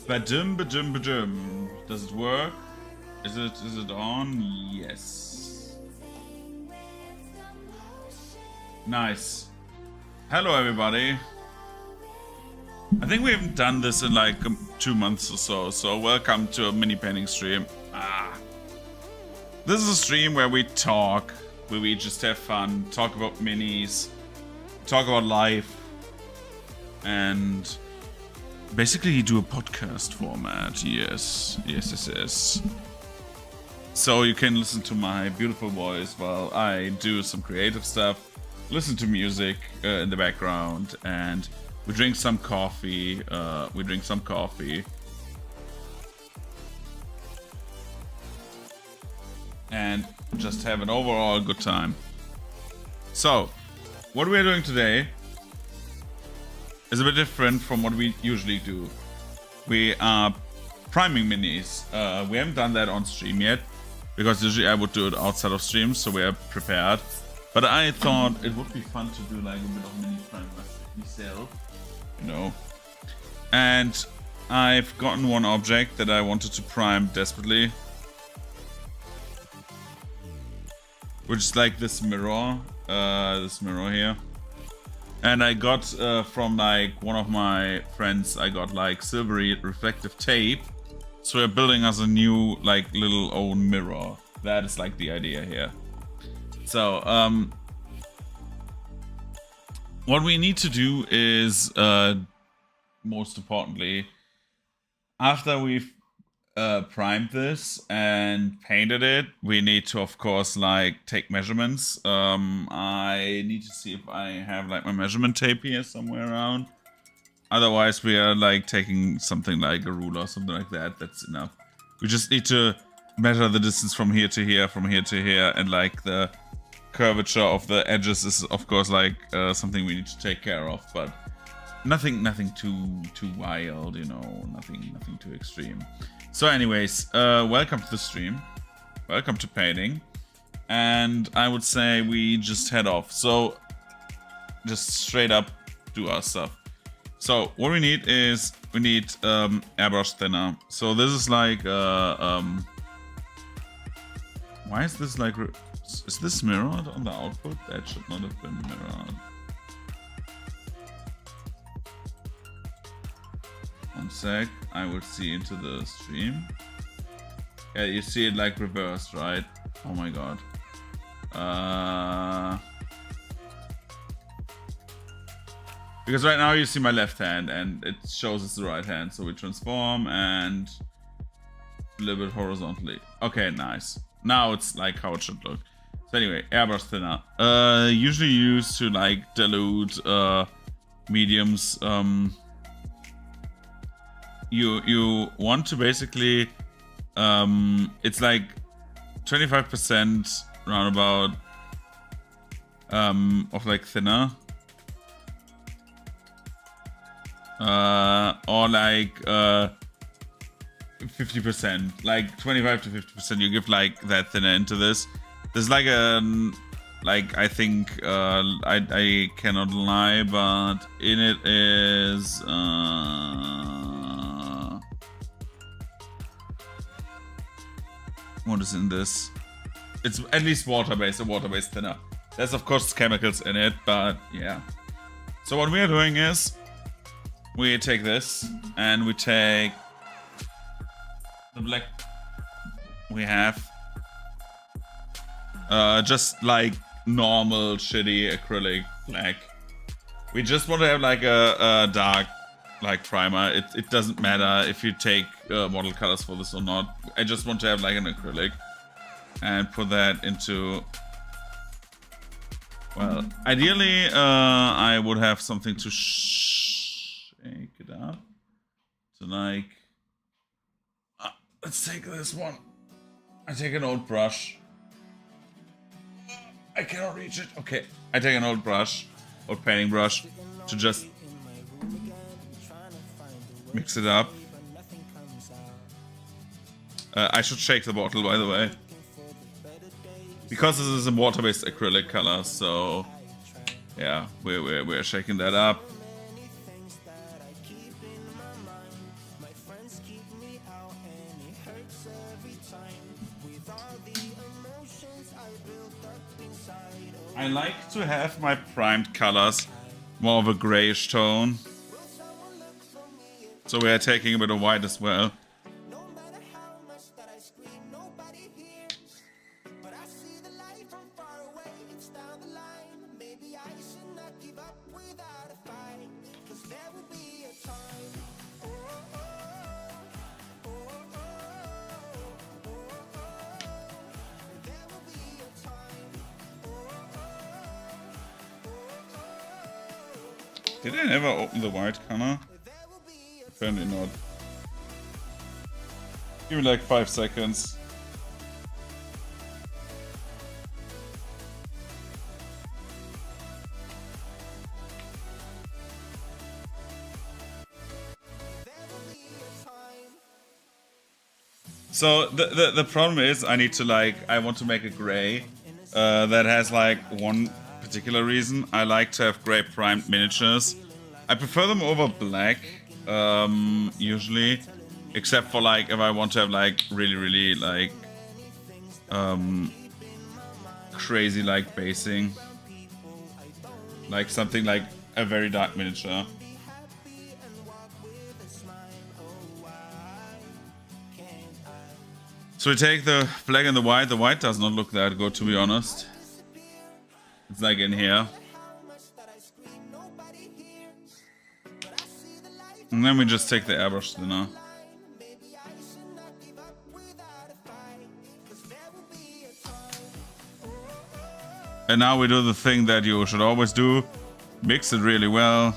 Badum, badum, badum. Does it work? Is it on? Yes. Nice. Hello, everybody. I think we haven't done this in like 2 months or so. So welcome to a mini painting stream. This is a stream where we talk, where we just have fun, talk about minis, talk about life, and basically do a podcast format. Yes. So you can listen to my beautiful voice while I do some creative stuff, listen to music in the background, and we drink some coffee. And just have an overall good time. So, what we are doing today is a bit different from what we usually do. We are priming minis. We haven't done that on stream yet, because usually I would do it outside of stream, so we are prepared. But I thought it would be fun to do like a bit of mini prime myself, you know. And I've gotten one object that I wanted to prime desperately, which is like this mirror here. And I got from like one of my friends, I got like silvery reflective tape. So we're building us a new like little own mirror. That is like the idea here. So what we need to do is most importantly, after we've primed this and painted it, we need to of course like take measurements. I need to see if I have like my measurement tape here somewhere around. Otherwise we are like taking something like a ruler or something like that. That's enough. We just need to measure the distance from here to here, from here to here, and like the curvature of the edges is of course like something we need to take care of, but nothing too wild, you know, nothing too extreme. So anyways, welcome to the stream, welcome to painting, and I would say we just head off. So just straight up do our stuff. So what we need is airbrush thinner. So this is like why is this like, is this mirrored on the output? That should not have been mirrored. One sec, I will see into the stream. Yeah, you see it like reversed, right? Oh my god. Because right now you see my left hand and it shows it's the right hand. So we transform and flip it horizontally. Okay, nice. Now it's like how it should look. So anyway, airbrush thinner. Usually used to like dilute mediums. You want to basically it's like 25% roundabout of like thinner, or like 50%, like 25 to 50%. You give like that thinner into this. There's like a I think I cannot lie, but in it is what is in this? It's at least water-based, a water-based thinner. There's of course chemicals in it, but yeah. So what we are doing is we take this and we take the black we have, just like normal shitty acrylic black. We just want to have like a dark like primer. It doesn't matter if you take model colors for this or not. I just want to have like an acrylic and put that into, well, ideally I would have something to shake it up. So like, let's take this one. I take an old brush. I cannot reach it. Okay, I take an old brush, old painting brush, to just mix it up. I should shake the bottle, by the way, because this is a water-based acrylic color. So yeah, we're shaking that up. I like to have my primed colors more of a grayish tone. So we are taking a bit of white as well. Did I never open the white color? Apparently not. Give me like 5 seconds. So the problem is I need to I want to make a gray that has like one particular reason. I like to have gray primed miniatures. I prefer them over black usually, except for like if I want to have like really like crazy like basing, like something like a very dark miniature. So we take the black and the white. The white does not look that good, to be honest. It's like in here. And then we just take the airbrush thinner. And now we do the thing that you should always do. Mix it really well.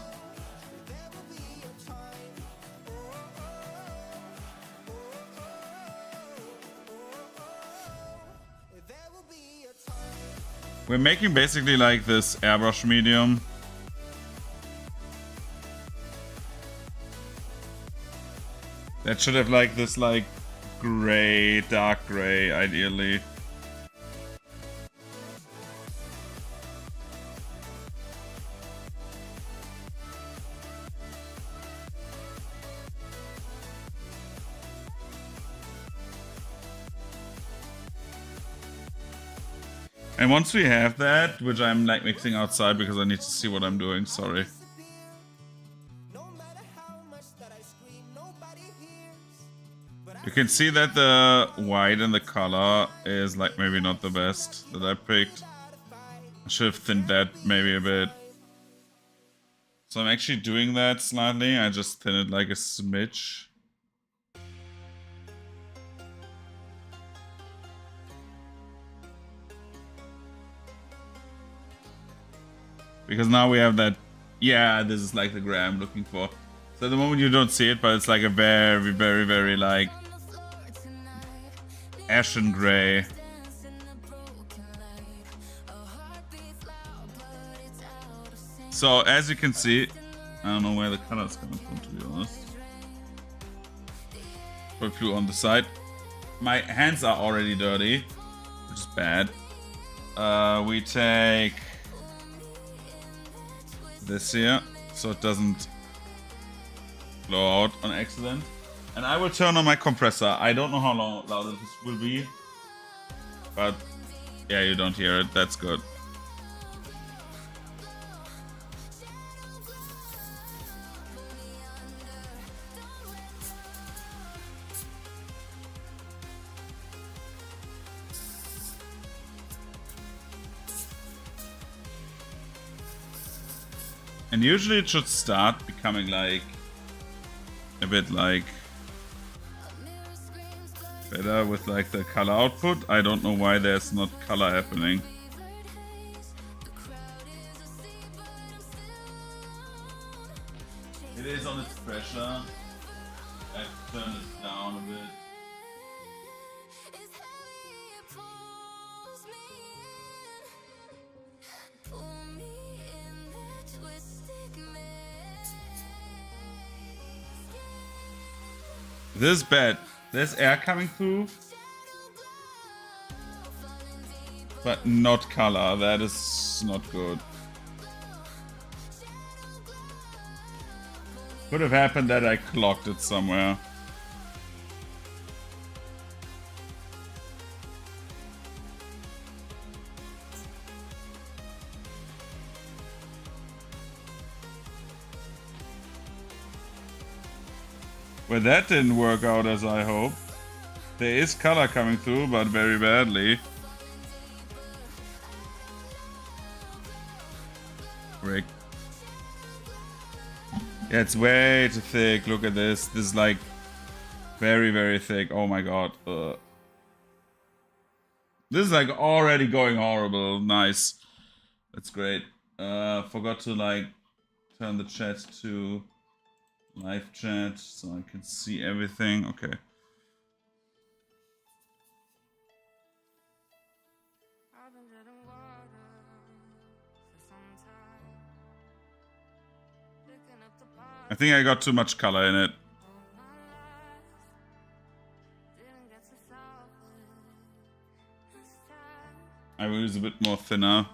We're making basically like this airbrush medium. That should have like this like gray, dark gray ideally. And once we have that, which I'm like mixing outside because I need to see what I'm doing, sorry. You can see that the white and the color is like maybe not the best that I picked. I should have thinned that maybe a bit. So I'm actually doing that slightly. I just thin it like a smidge. Because now we have that, yeah, this is like the gray I'm looking for. So at the moment you don't see it, but it's like a very like ashen gray. So as you can see, I don't know where the color is coming from, to be honest. Put blue on the side. My hands are already dirty, which is bad. We take this here, so it doesn't blow out on accident. And I will turn on my compressor. I don't know how loud this will be, but yeah, you don't hear it. That's good. And usually it should start becoming like a bit like better with like the color output. I don't know why there's not color happening. It is on its pressure. I've turned it down a bit. This is bad. There's air coming through, but not color. That is not good. Could have happened that I clogged it somewhere. Well, that didn't work out as I hoped. There is color coming through, but very badly. Frick. Yeah, it's way too thick. Look at this. This is like very, very thick. Oh my god. This is like already going horrible. Nice. That's great. Forgot to like turn the chat to live chat so I can see everything. Okay. I think I got too much color in it. I will use a bit more thinner.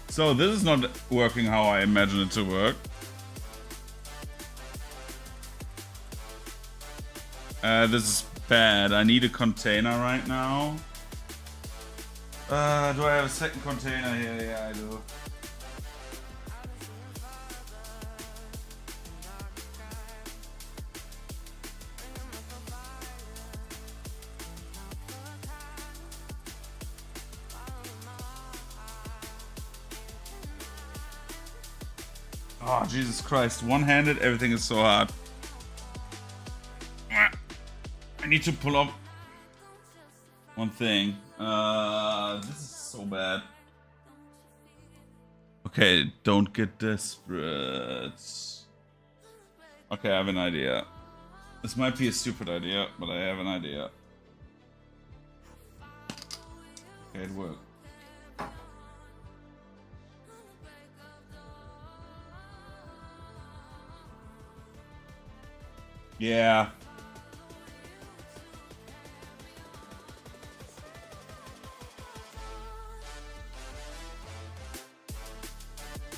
So this is not working how I imagine it to work. This is bad. I need a container right now. Do I have a second container here? Yeah, I do. Oh, Jesus Christ. One-handed, everything is so hard. I need to pull up one thing. This is so bad. Okay, don't get desperate. Okay, I have an idea. This might be a stupid idea, but I have an idea. Okay, it worked. Yeah.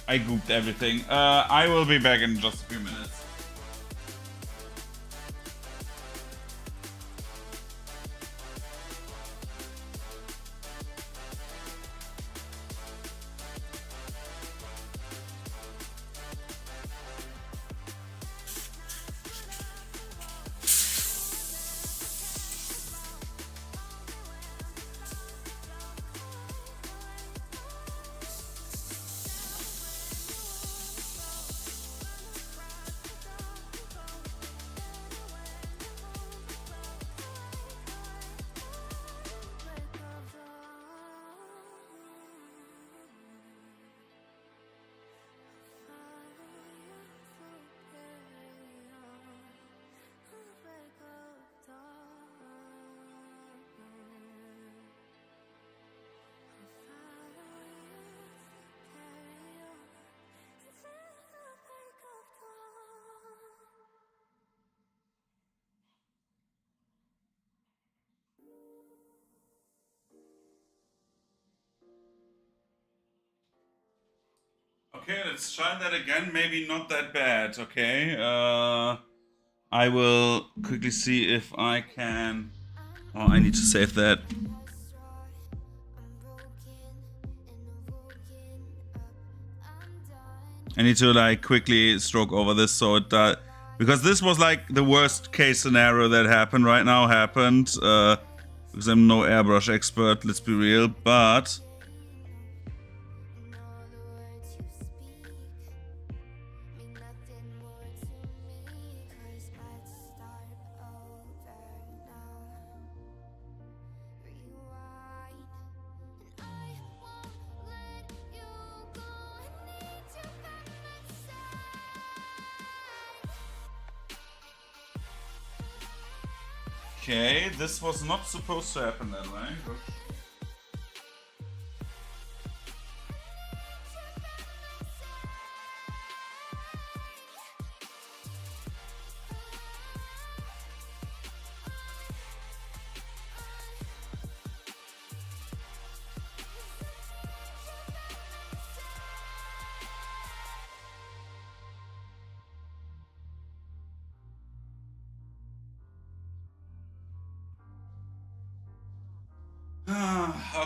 I gooped everything. I will be back in just a few minutes. Okay, let's try that again. Maybe not that bad, okay? I will quickly see if I can... Oh, I need to save that. I need to like quickly stroke over this so it does... Because this was like the worst case scenario that happened right now happened. Because I'm no airbrush expert, let's be real, but... Okay, this was not supposed to happen that way. But...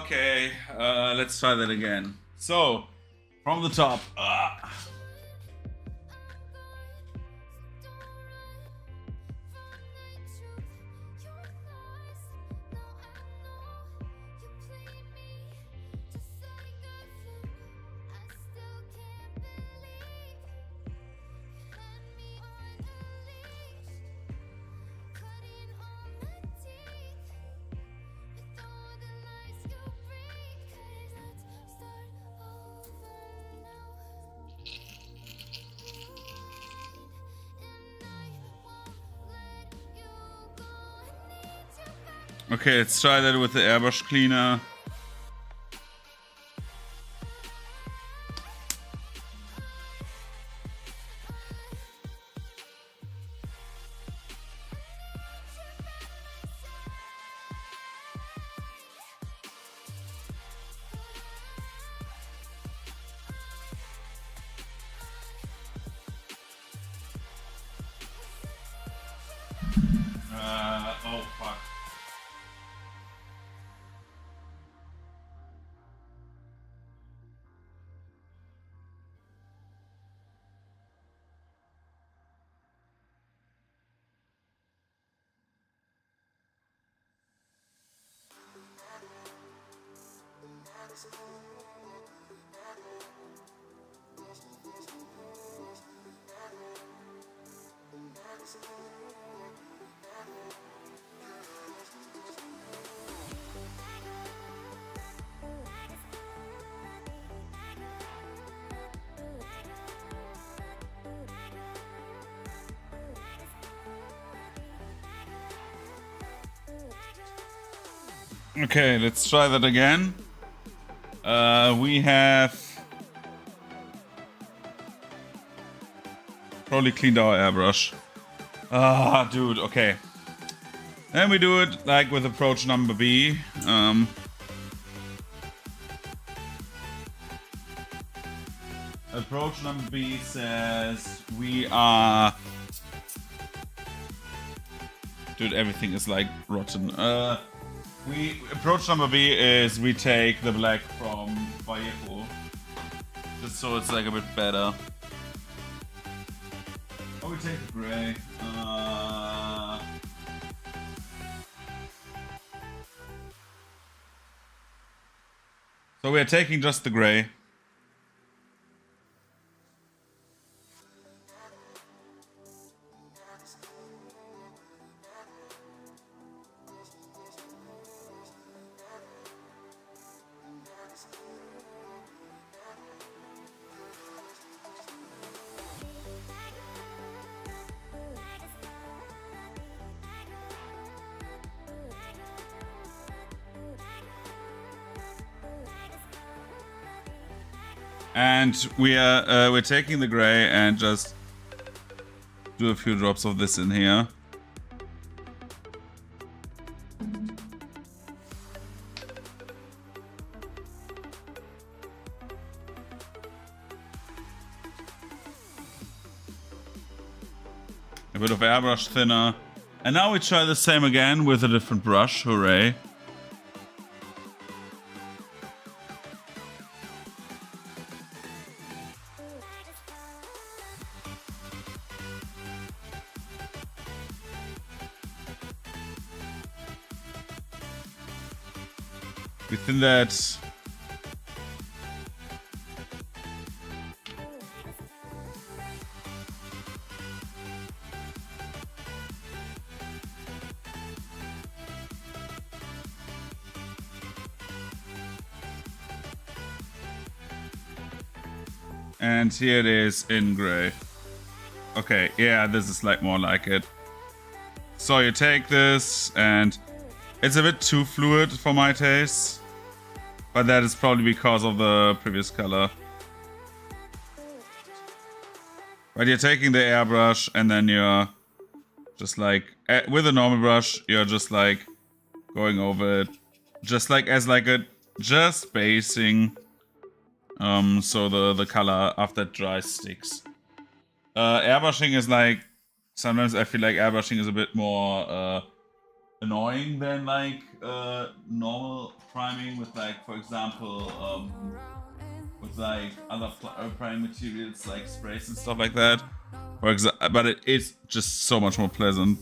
Okay, let's try that again. So, from the top. Okay, let's try that with the airbrush cleaner. Oh fuck. Okay, let's try that again. We have probably cleaned our airbrush. Ah, dude, okay. Then we do it like with approach number B. Approach number B says we are... Dude, everything is like rotten. Approach number B is we take the black from Vallejo, just so it's like a bit better. Or we take the gray. So we are taking just the gray. And we're taking the gray and just do a few drops of this in here. A bit of airbrush thinner. And now we try the same again with a different brush. Hooray. Within that, and here it is in gray. Okay, yeah, this is like more like it. So you take this, and it's a bit too fluid for my taste, but that is probably because of the previous color. But you're taking the airbrush, and then you're just like, with a normal brush, you're just like going over it, just like as like a, just basing, so the color after it dries sticks. Airbrushing is like, sometimes I feel like airbrushing is a bit more annoying than like normal priming with like, for example, with like other priming materials like sprays and stuff like that. But it is just so much more pleasant.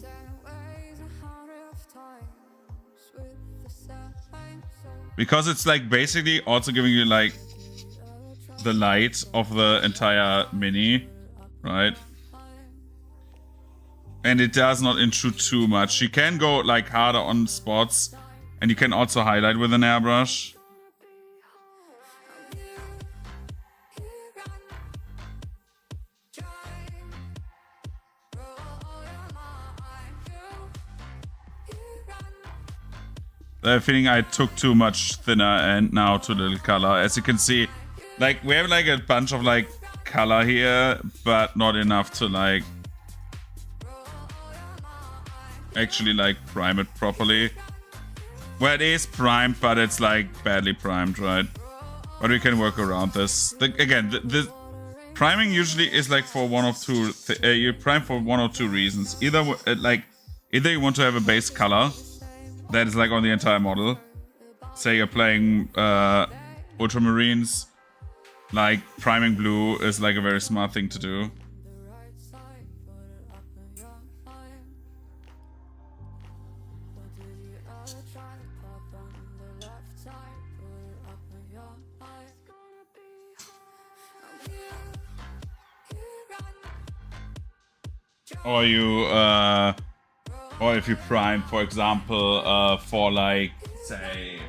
Because it's like basically also giving you like the light of the entire mini, right? And it does not intrude too much. You can go like harder on spots, and you can also highlight with an airbrush. I think I took too much thinner and now too little color. As you can see, like we have like a bunch of like color here, but not enough to like actually like prime it properly. Well, it is primed, but it's like badly primed, right? But we can work around this. Again, the priming usually is like for one of two. You prime for one or two reasons. Either you want to have a base color that is like on the entire model. Say you're playing Ultramarines, like priming blue is like a very smart thing to do. Or you or if you prime, for example, for like, say,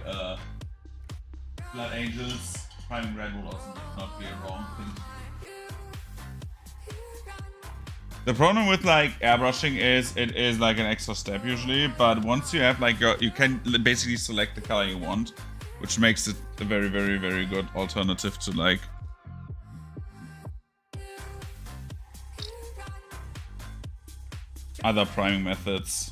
Blood Angels, priming red will also not be a wrong thing. The problem with like airbrushing is it is like an extra step usually, but once you have like you can basically select the color you want, which makes it a very, very, very good alternative to like other priming methods.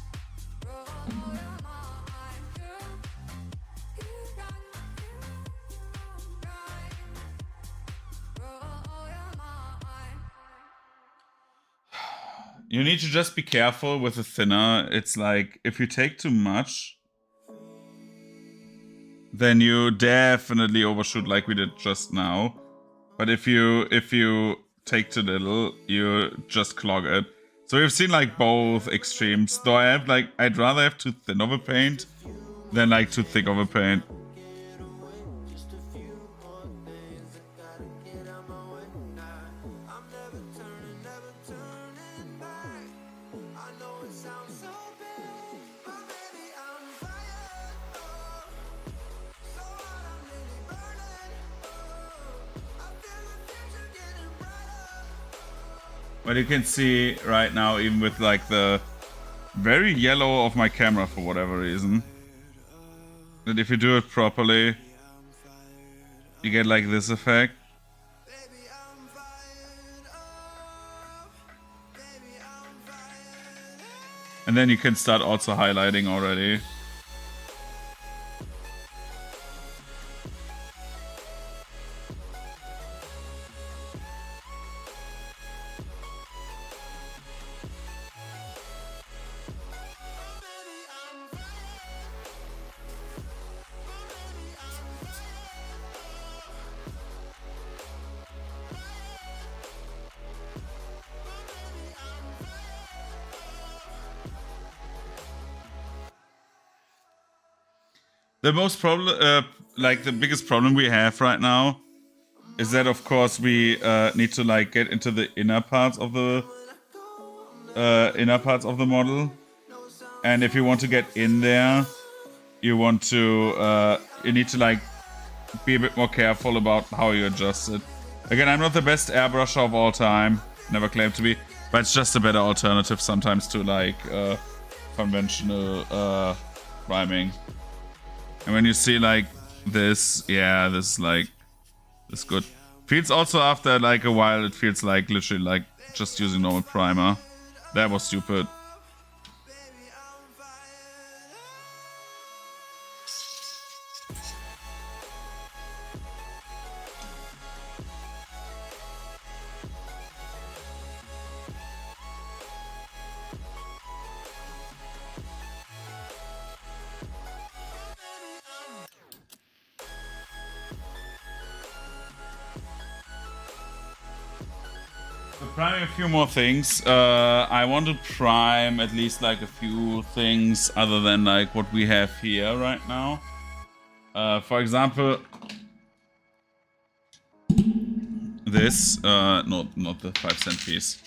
You need to just be careful with the thinner. It's like if you take too much, then you definitely overshoot like we did just now. But if you take too little, you just clog it. So we've seen like both extremes. Though I'd rather have too thin of a paint than like too thick of a paint. But you can see right now, even with like the very yellow of my camera for whatever reason, that if you do it properly, you get like this effect. And then you can start also highlighting already. The most problem, like the biggest problem we have right now, is that of course we need to like get into the inner parts of the model, and if you want to get in there, you need to like be a bit more careful about how you adjust it. Again, I'm not the best airbrusher of all time, never claimed to be, but it's just a better alternative sometimes to like conventional priming. And when you see like this, yeah, this is good. Feels also after like a while, it feels like literally like just using normal primer. That was stupid. Priming a few more things. I want to prime at least like a few things other than like what we have here right now. For example, this, not the 5-cent piece.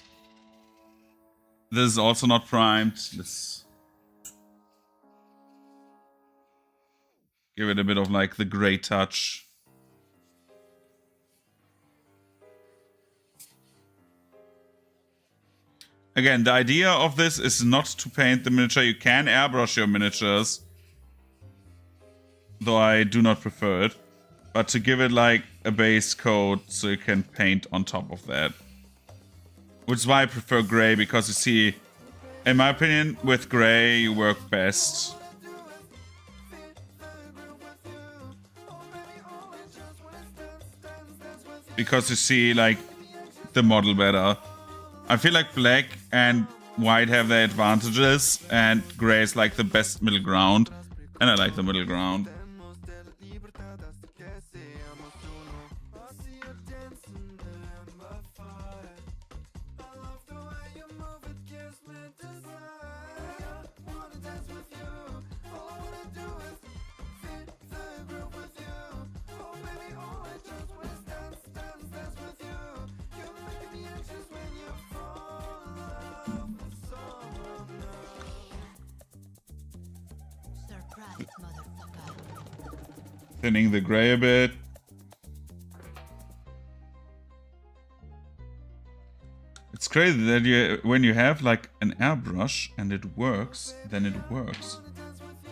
This is also not primed. Let's give it a bit of like the gray touch. Again, the idea of this is not to paint the miniature. You can airbrush your miniatures, though I do not prefer it, but to give it like a base coat so you can paint on top of that. Which is why I prefer gray, because you see, in my opinion, with gray you work best. Because you see like the model better. I feel like black and white have their advantages, and gray is like the best middle ground, and I like the middle ground. Thinning the gray a bit. It's crazy that when you have like an airbrush and it works, then it works.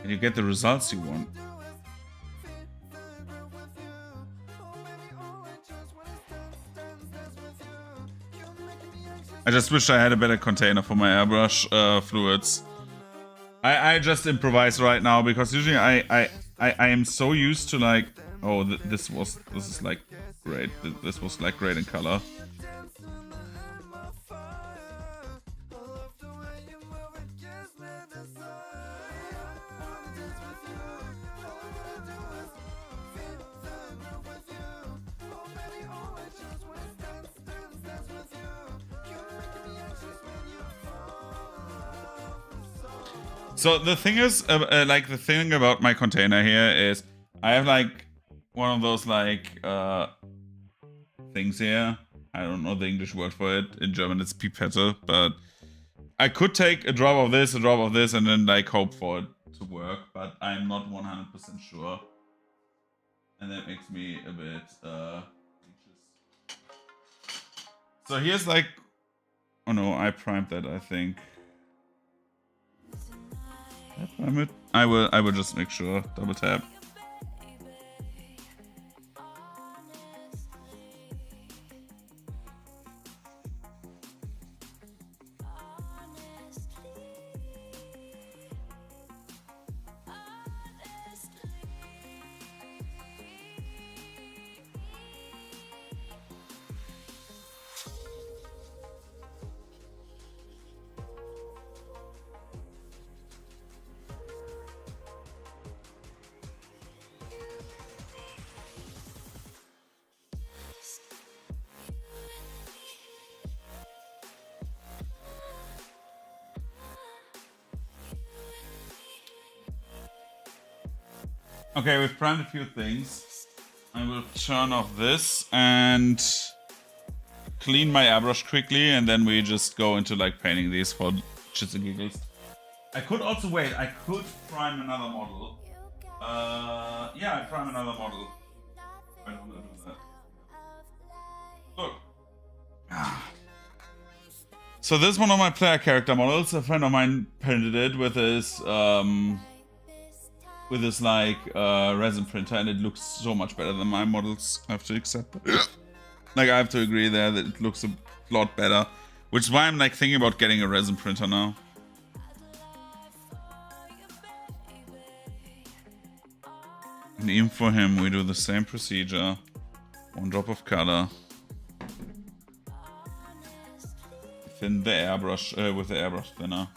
And you get the results you want. I just wish I had a better container for my airbrush fluids. I just improvise right now because usually I am so used to like, oh, this is like great. This was like great in color. So the thing is, like the thing about my container here is I have like one of those like things here. I don't know the English word for it. In German it's pipette, but I could take a drop of this, and then like hope for it to work, but I'm not 100% sure. And that makes me a bit anxious. So here's like, oh no, I primed that, I think. I will just make sure. Double tap. Okay, we've primed a few things. I will turn off this and clean my airbrush quickly, and then we just go into like painting these for shits and giggles. I could also wait. I could prime another model. Yeah, I prime another model. I don't know that. Look. So this is one of my player character models. A friend of mine painted it with his like resin printer, and it looks so much better than my models. I have to accept it. Like, I have to agree there that it looks a lot better, which is why I'm like thinking about getting a resin printer now. And even for him, we do the same procedure. One drop of color. Thin the airbrush with the airbrush thinner.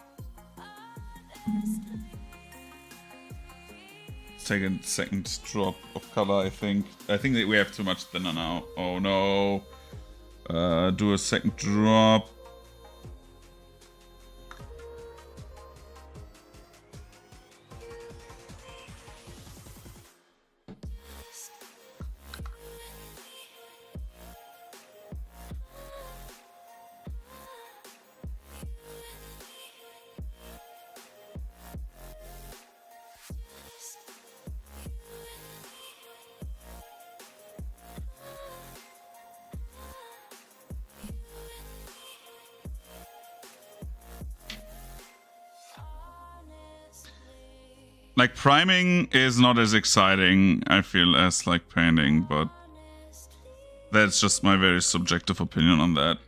Let's take a second drop of color, I think. I think that we have too much thinner now. Oh no. Do a second drop. Like, priming is not as exciting, I feel, as like painting, but that's just my very subjective opinion on that.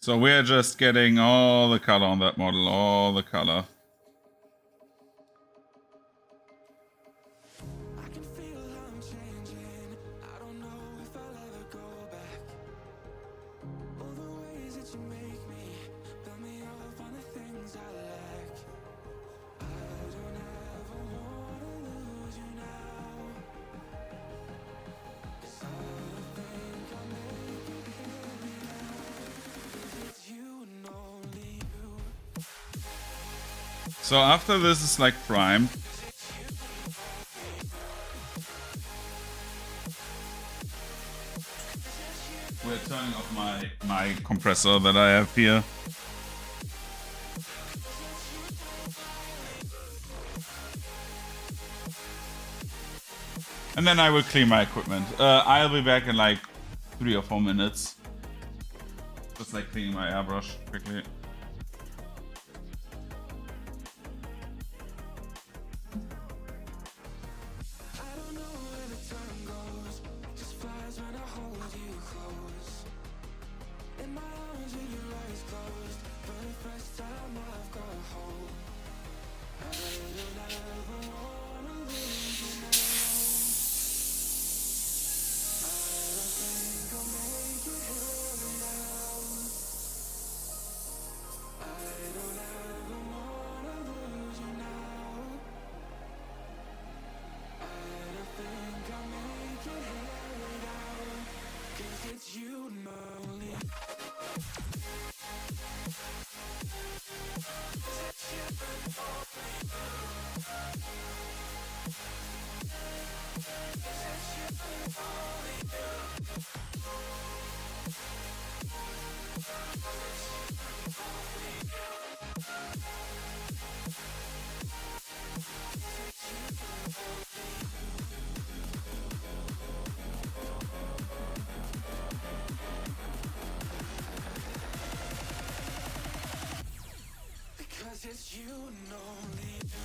So we're just getting all the color on that model, all the color. So after this is like primed, we're turning off my compressor that I have here. And then I will clean my equipment. I'll be back in like 3 or 4 minutes. Just like cleaning my airbrush quickly. It's you and only you.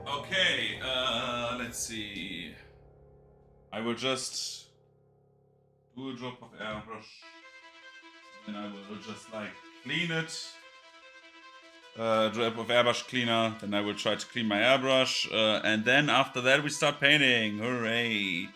Okay, let's see. I will just do a drop of airbrush, and I will just like clean it. Drop of airbrush cleaner, then I will try to clean my airbrush, and then after that we start painting. Hooray!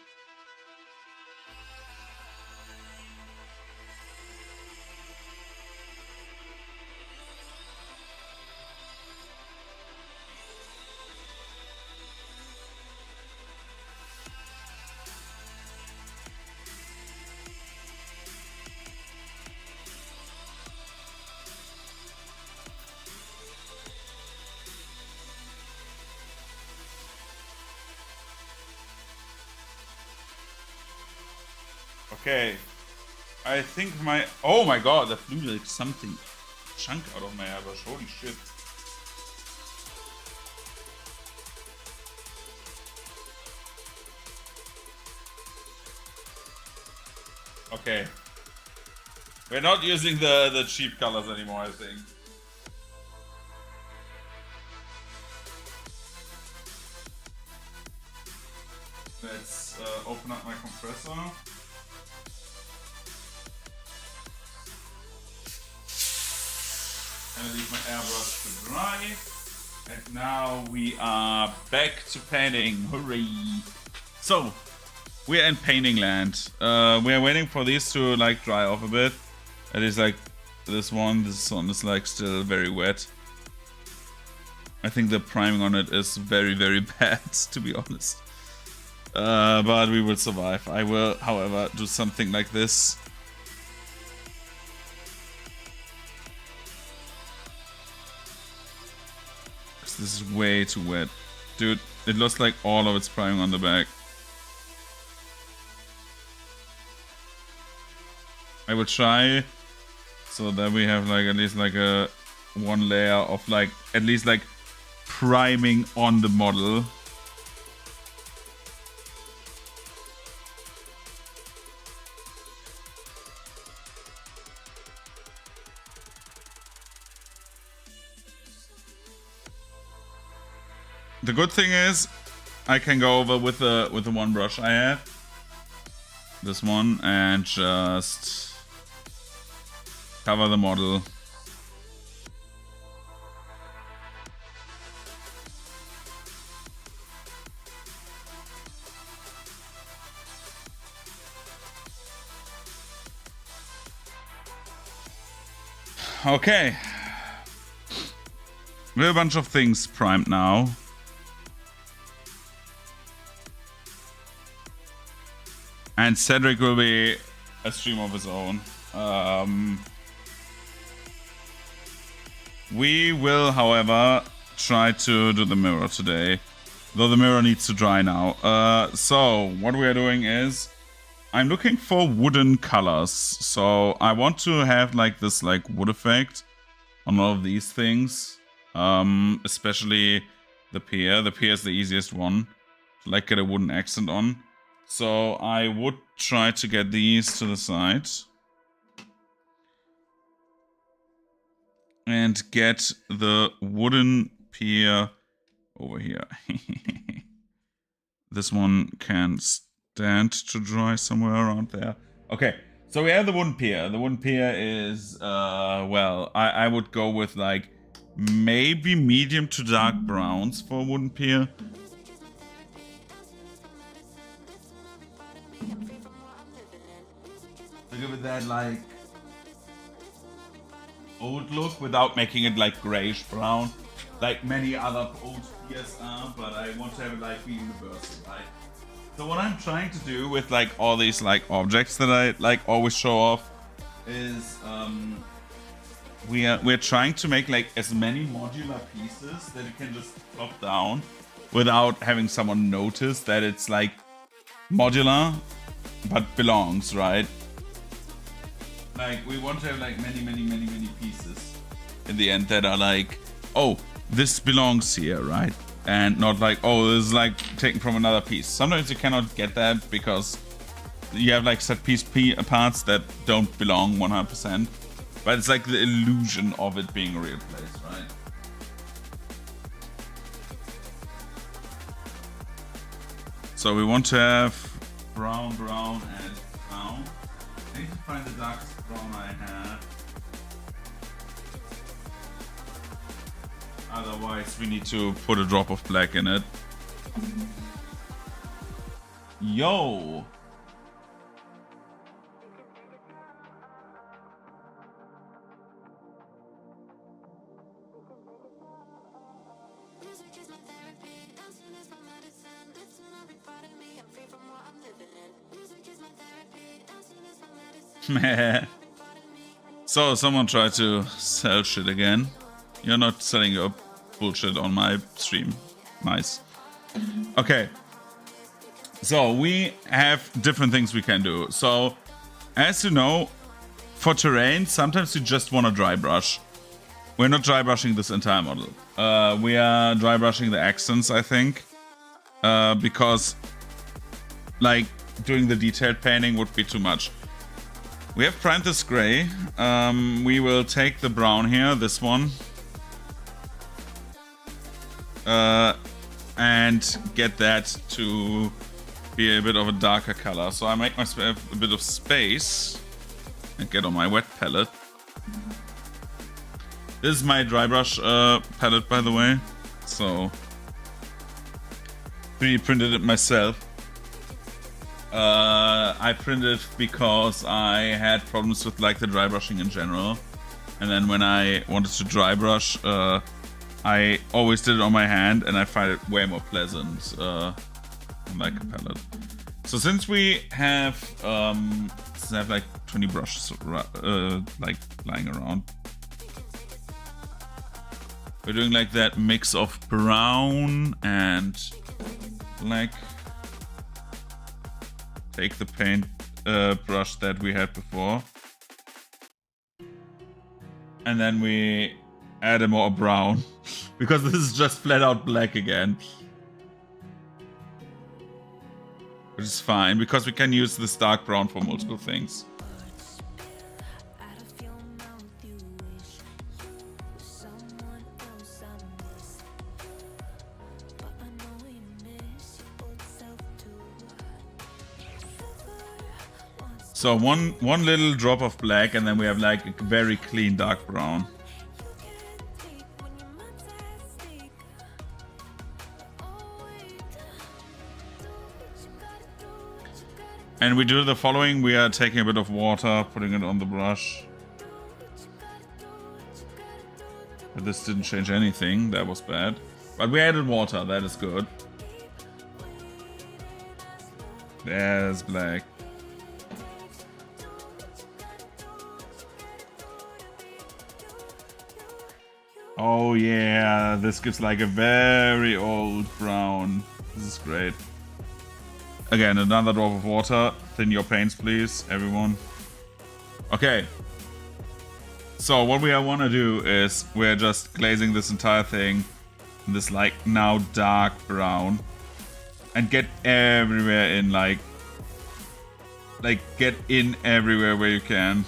Okay. I think my... Oh my god, that flew like something chunk out of my airbrush. Holy shit. Okay. We're not using the cheap colors anymore, I think. Let's open up my compressor. And leave my airbrush to dry. And now we are back to painting. Hooray! So, we're in painting land. We are waiting for these to like dry off a bit. It is like this one is like still very wet. I think the priming on it is very, very bad, to be honest. But we will survive. I will, however, do something like this. This is way too wet. Dude, it lost like all of its priming on the back. I will try so that we have like at least like a one layer of like at least like priming on the model. The good thing is I can go over with the one brush I have. This one, and just cover the model. Okay. We have a bunch of things primed now. And Cedric will be a stream of his own. We will, however, try to do the mirror today. Though the mirror needs to dry now. So, what we are doing is... I'm looking for wooden colors. So, I want to have like this like wood effect on all of these things. Especially the pier. The pier is the easiest one. Like get a wooden accent on. So I would try to get these to the side. And get the wooden pier over here. This one can stand to dry somewhere around there. Okay, so we have the wooden pier. The wooden pier is, well, I would go with like maybe medium to dark browns for a wooden pier. To give it that like old look without making it like grayish brown, like many other old piers are, but I want to have it like be universal, right? So what I'm trying to do with like all these like objects that I like always show off is we're trying to make like as many modular pieces that you can just plop down without having someone notice that it's like modular but belongs, right? Like, we want to have like many pieces in the end that are like, oh, this belongs here, right? And not like, oh, this is like taken from another piece. Sometimes you cannot get that because you have like set piece parts that don't belong 100%. But it's like the illusion of it being a real place, right? So we want to have brown, and brown. I need to find the darkest brown I have. Otherwise, we need to put a drop of black in it. Yo! So, someone tried to sell shit again. You're not selling your bullshit on my stream. Nice. Okay. So, we have different things we can do. So, as you know, for terrain, sometimes you just want to dry brush. We're not dry brushing this entire model. We are dry brushing the accents, I think. Because, like, doing the detailed painting would be too much. We have primed this gray. We will take the brown here, this one. And get that to be a bit of a darker color. So I make myself a bit of space and get on my wet palette. This is my dry brush palette, by the way. So 3D printed it myself. I printed because I had problems with like the dry brushing in general. And then when I wanted to dry brush, I always did it on my hand, and I find it way more pleasant on like a palette. So since we have like 20 brushes like lying around, we're doing like that mix of brown and black. Take the paint brush that we had before, and then we add a more brown because this is just flat out black again, which is fine because we can use this dark brown for multiple things. So one little drop of black, and then we have like a very clean dark brown. And we do the following. We are taking a bit of water, putting it on the brush. But this didn't change anything. That was bad. But we added water. That is good. There's black. Oh yeah, this gives like a very old brown. This is great. Again, another drop of water. Thin your paints, please, everyone. Okay. So what we want to do is we're just glazing this entire thing in this like now dark brown, and get everywhere in like get in everywhere where you can.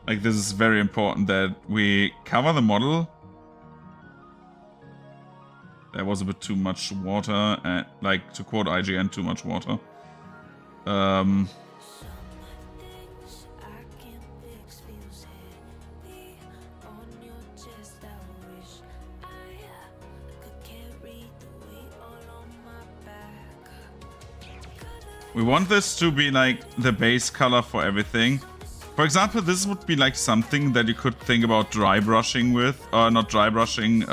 Like, this is very important that we cover the model. There was a bit too much water, and like, to quote IGN, too much water. We want this to be like the base color for everything. For example, this would be like something that you could think about dry brushing with, or not dry brushing,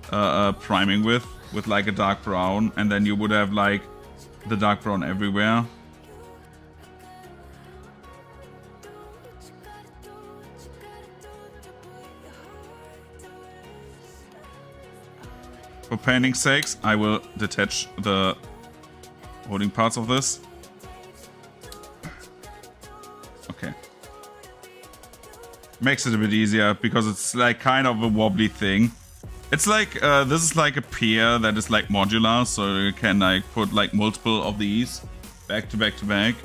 priming with like a dark brown, and then you would have like the dark brown everywhere. For painting's sakes, I will detach the holding parts of this. Okay. Makes it a bit easier because it's like kind of a wobbly thing. It's like, this is like a pier that is like modular, so you can like put like multiple of these back to back to back.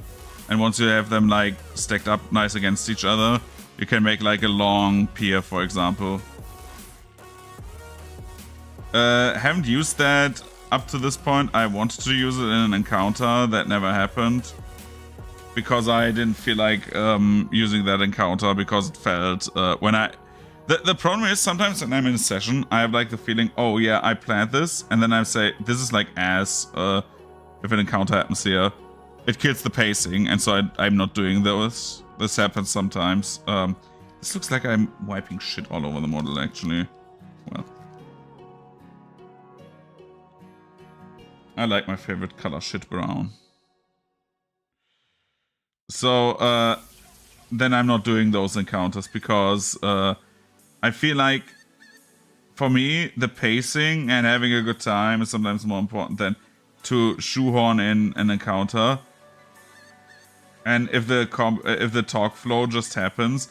And once you have them like stacked up nice against each other, you can make like a long pier, for example. Haven't used that up to this point. I wanted to use it in an encounter that never happened, because I didn't feel like using that encounter, because it felt when I... The problem is, sometimes when I'm in a session, I have like the feeling, oh yeah, I planned this, and then I say, this is like ass, if an encounter happens here. It kills the pacing, and so I'm not doing those. This happens sometimes. This looks like I'm wiping shit all over the model, actually. Well. I like my favorite color, shit brown. So, then I'm not doing those encounters, because I feel like, for me, the pacing and having a good time is sometimes more important than to shoehorn in an encounter. And if the talk flow just happens,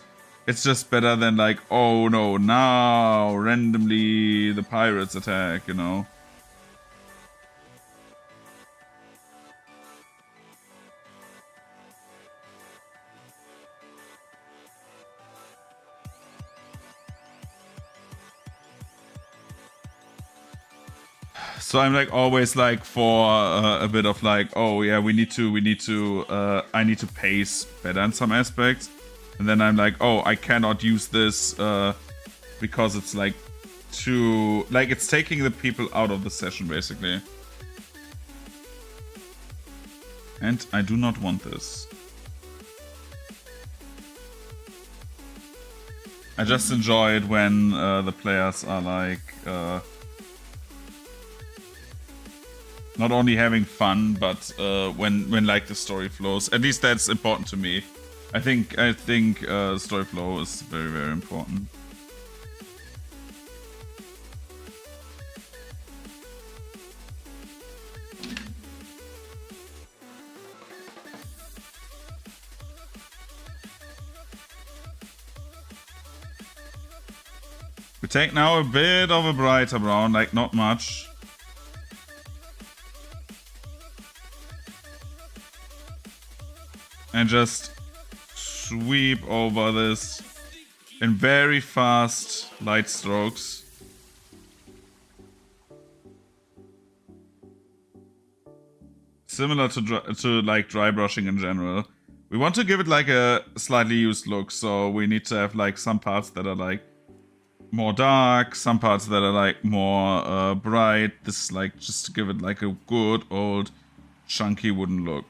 it's just better than like, oh no, now randomly the pirates attack, you know. So I'm like always like for a bit of like, oh yeah, we need to I need to pace better in some aspects, and then I'm like, oh, I cannot use this because it's like too, like it's taking the people out of the session basically, and I do not want this. I just enjoy it when the players are like not only having fun, but when like the story flows. At least that's important to me. I think story flow is very, very important. We take now a bit of a brighter brown, like not much. And just sweep over this in very fast light strokes. Similar to like dry brushing in general. We want to give it like a slightly used look, so we need to have like some parts that are like more dark, some parts that are like more bright. This is like just to give it like a good old chunky wooden look.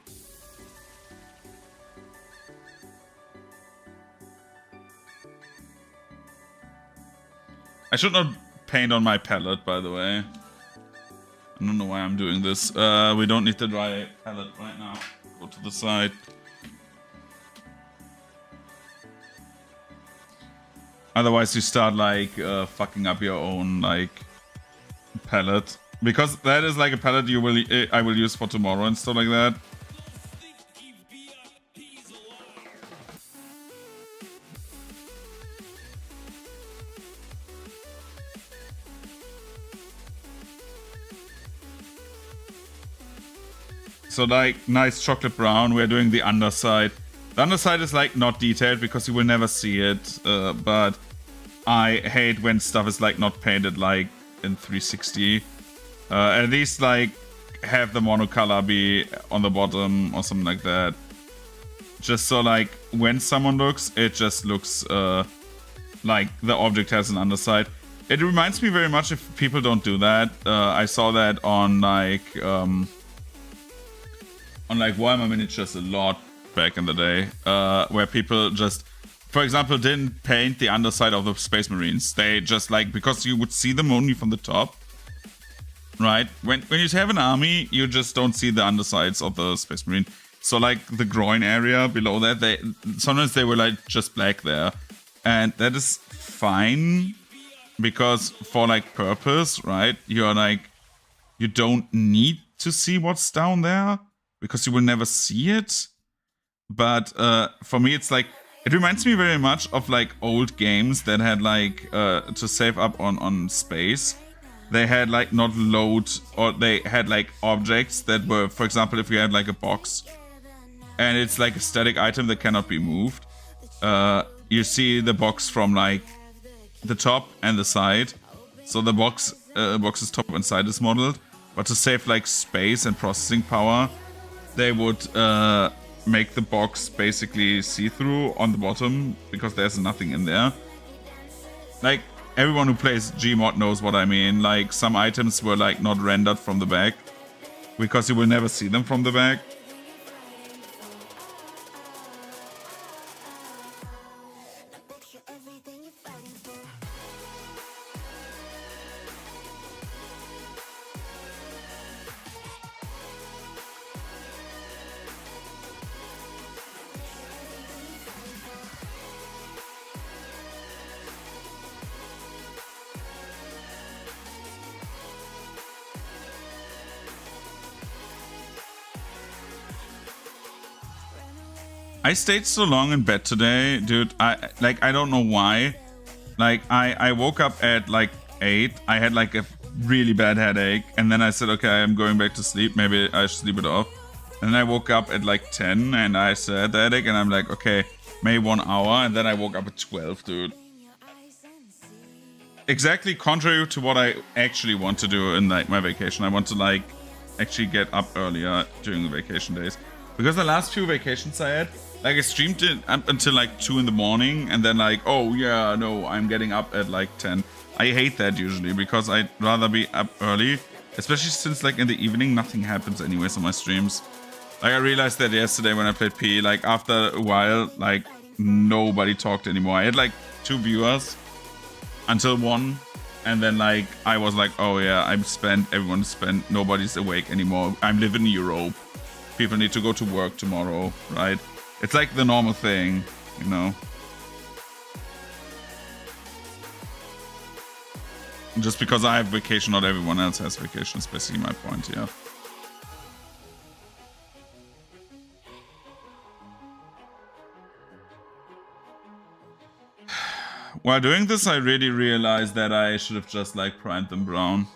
I should not paint on my palette, by the way. I don't know why I'm doing this. We don't need the dry palette right now. Go to the side. Otherwise you start like fucking up your own like palette. Because that is like a palette I will use for tomorrow and stuff like that. So like nice chocolate brown, we're doing the underside. The underside is like not detailed because you will never see it, but I hate when stuff is like not painted like in 360. At least like have the monocolor be on the bottom or something like that. Just so like when someone looks, it just looks like the object has an underside. It reminds me very much if people don't do that. I saw that on like Warhammer Miniatures a lot back in the day, where people just, for example, didn't paint the underside of the Space Marines. They just like, because you would see them only from the top, right? When you have an army, you just don't see the undersides of the Space Marine. So like the groin area below that, sometimes they were like just black there, and that is fine because for like purpose, right? You're like, you don't need to see what's down there, because you will never see it. But for me, it's like, it reminds me very much of like old games that had like, to save up on space, they had like not load, or they had like objects that were, for example, if you had like a box, and it's like a static item that cannot be moved, you see the box from like the top and the side. So the box's top and side is modeled, but to save like space and processing power, they would make the box basically see-through on the bottom because there's nothing in there. Like, everyone who plays Gmod knows what I mean. Like, some items were like not rendered from the back because you will never see them from the back. I stayed so long in bed today, dude. I don't know why. Like I woke up at like 8. I had like a really bad headache, and then I said, okay, I'm going back to sleep. Maybe I should sleep it off. And then I woke up at like 10, and I still had the headache, and I'm like, okay, maybe 1 hour, and then I woke up at 12, dude. Exactly contrary to what I actually want to do in like my vacation. I want to like actually get up earlier during the vacation days, because the last few vacations I had, like I streamed it up until like 2 in the morning, and then like, oh yeah, no, I'm getting up at like 10. I hate that usually, because I'd rather be up early, especially since like in the evening nothing happens anyways on my streams. Like I realized that yesterday when I played P, like after a while, like nobody talked anymore. I had like 2 viewers until 1, and then like I was like, oh yeah, I'm spent, everyone's spent, nobody's awake anymore. I'm living in Europe. People need to go to work tomorrow, right? It's like the normal thing, you know? Just because I have vacation, not everyone else has vacation, is basically my point here. While doing this, I really realized that I should have just like primed them brown.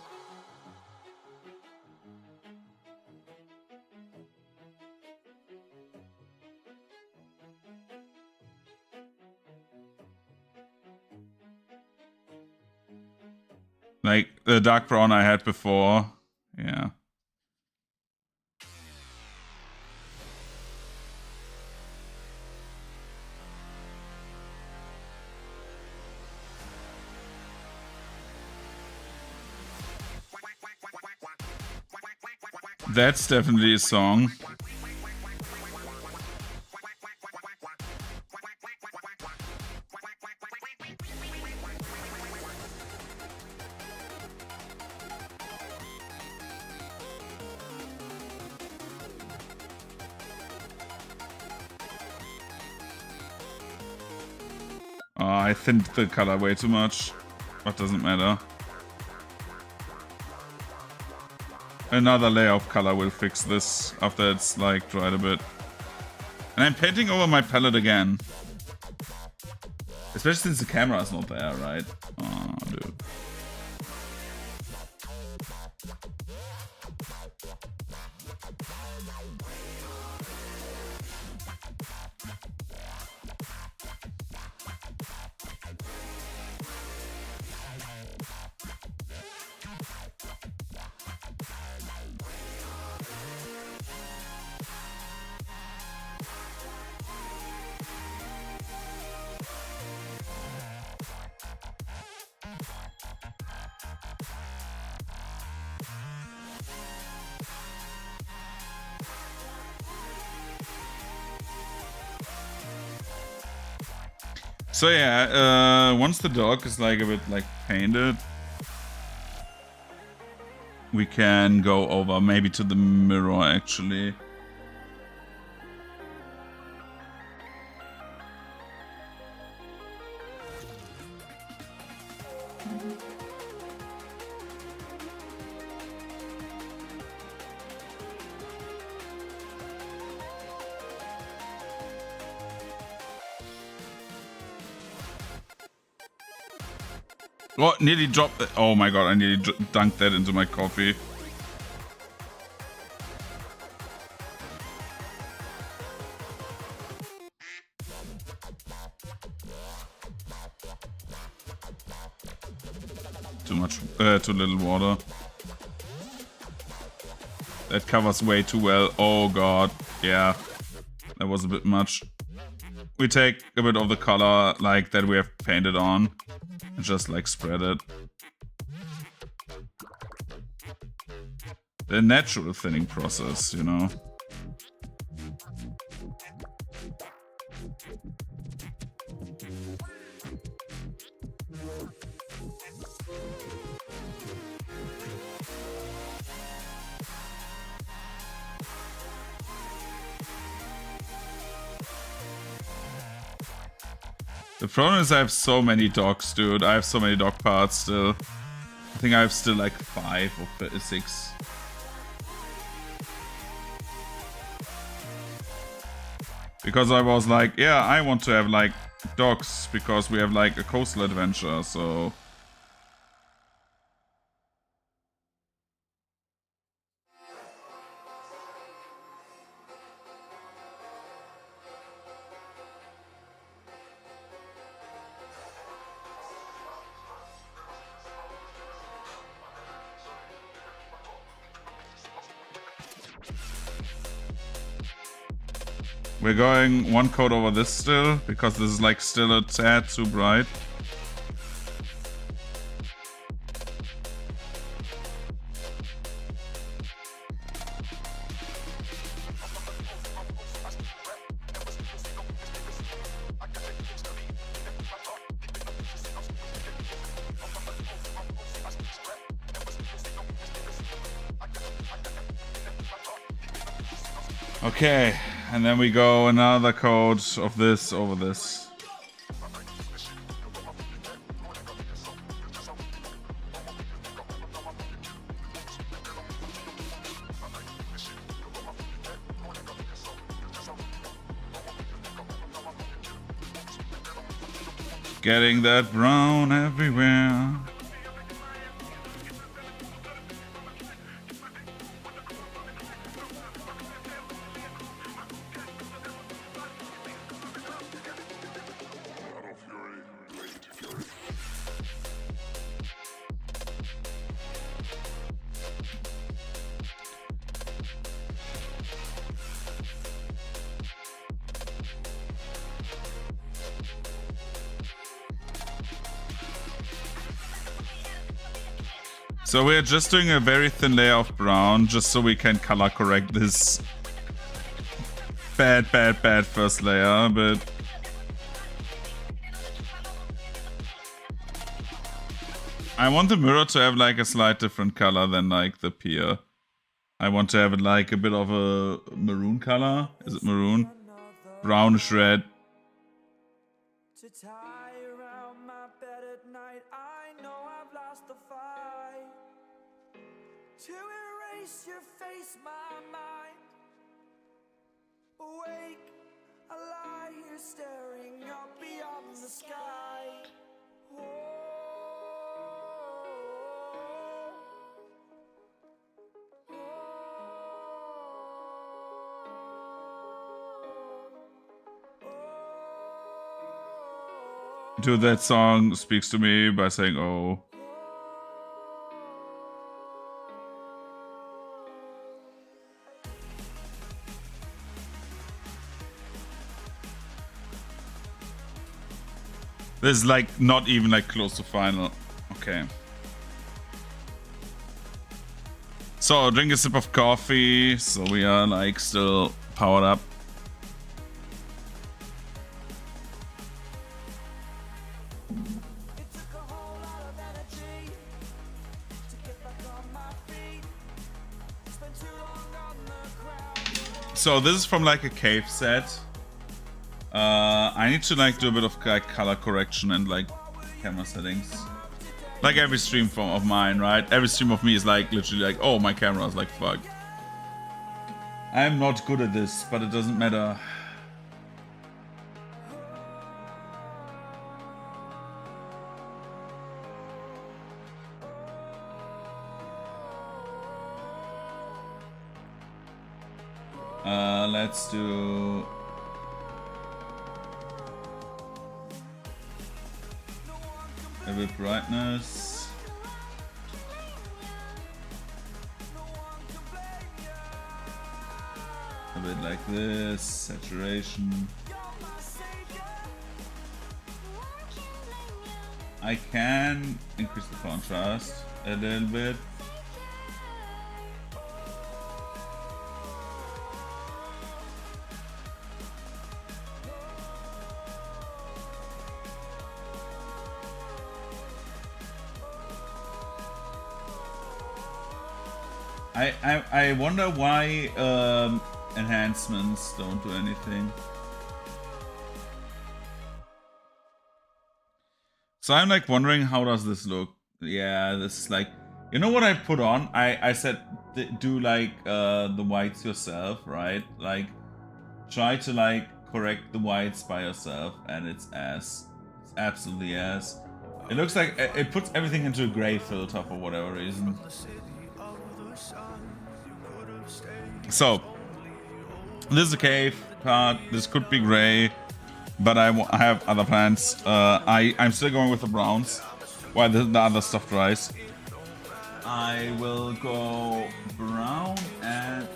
Like the dark brown I had before, yeah. That's definitely a song. I thinned the color way too much, but doesn't matter. Another layer of color will fix this after it's like dried a bit. And I'm painting over my palette again. Especially since the camera is not there, right? Oh, dude. So yeah, once the dog is like a bit like painted, we can go over maybe to the mirror actually. Oh, nearly dropped it. Oh my god, I nearly dunked that into my coffee. Too little water. That covers way too well. Oh god, yeah. That was a bit much. We take a bit of the color like that we have painted on. Just like spread it. The natural thinning process, you know. The problem is I have so many dogs, dude. I have so many dog parts still. I think I have still like 5 or 6. Because I was like, yeah, I want to have like dogs because we have like a coastal adventure, so... We're going one coat over this still, because this is like still a tad too bright. Okay, and then we go another coat of this over this. Getting that brown everywhere. So we're just doing a very thin layer of brown, just so we can color correct this bad first layer, but... I want the mirror to have like a slight different color than like the pier. I want to have it like a bit of a maroon color. Is it maroon? Brownish red. To tie around my bed at night, I know I've lost the fight. To erase your face, my mind. Awake, I lie here staring up beyond the sky. Dude, that song speaks to me by saying, oh. This is like not even like close to final. Okay. So drink a sip of coffee. So we are like still powered up. So this is from like a cave set. I need to like do a bit of like color correction and like camera settings. Like every stream of mine, right? Every stream of me is like literally like, oh, my camera is like fucked. I'm not good at this, but it doesn't matter. Let's do a bit brightness. A bit like this, saturation. I can increase the contrast a little bit. I wonder why enhancements don't do anything. So I'm like wondering, how does this look? Yeah, this is like, you know what I put on? I said do like the whites yourself, right? Like try to like correct the whites by yourself, and it's ass. It's absolutely ass. It looks like it puts everything into a gray filter for whatever reason. So, this is a cave part. This could be gray, but I have other plans. I'm still going with the browns while the other stuff dries. I will go brown and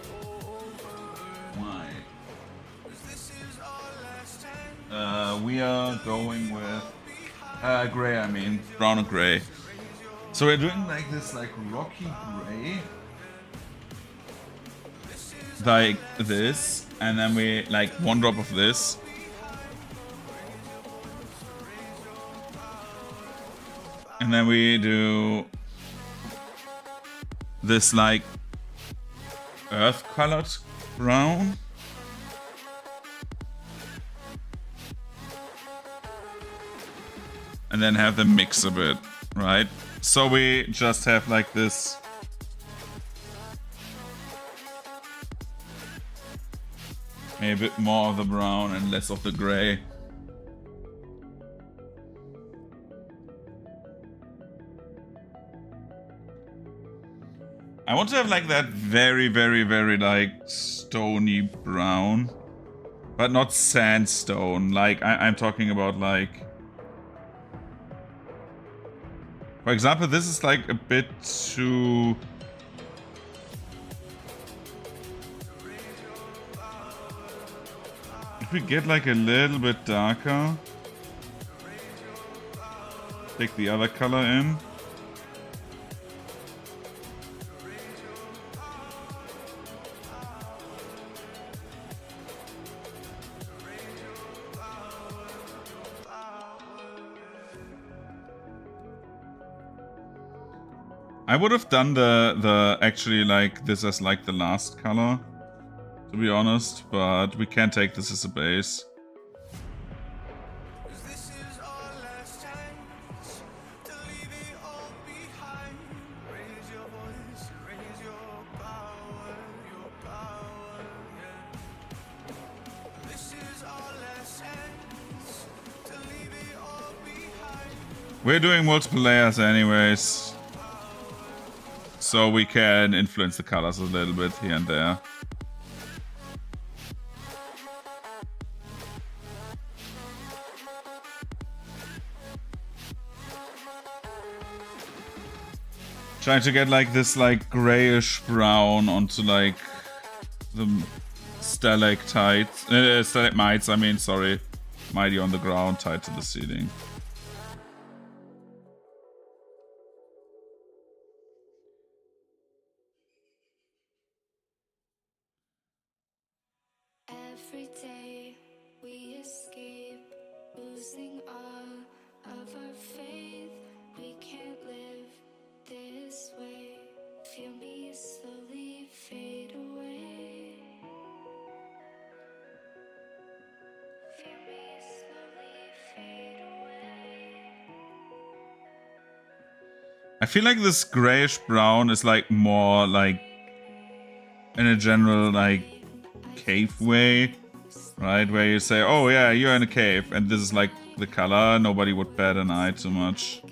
white. We are going with gray. I mean brown and gray. So we're doing like this, like rocky gray, like this, and then we like one drop of this. And then we do this like earth colored brown. And then have them mix a bit, right? So we just have like this maybe a bit more of the brown and less of the gray. I want to have like that very, very, very like stony brown, but not sandstone. Like I'm talking about like, for example, this is like a bit too. If we get like a little bit darker, take the other color in. I would have done the actually like this as like the last color, to be honest, but we can take this as a base. We're doing multiple layers anyways, so we can influence the colors a little bit here and there. Trying to get like this like grayish brown onto like the stalagmites, I mean, sorry, mighty on the ground tied to the ceiling. Every day we escape, losing all of our faith. We can't live this way. Feel me slowly fade away. Feel me slowly fade away. I feel like this grayish brown is like more like in a general like cave way, right? Where you say, oh yeah, you're in a cave and this is like the color. Nobody would bat an eye too much.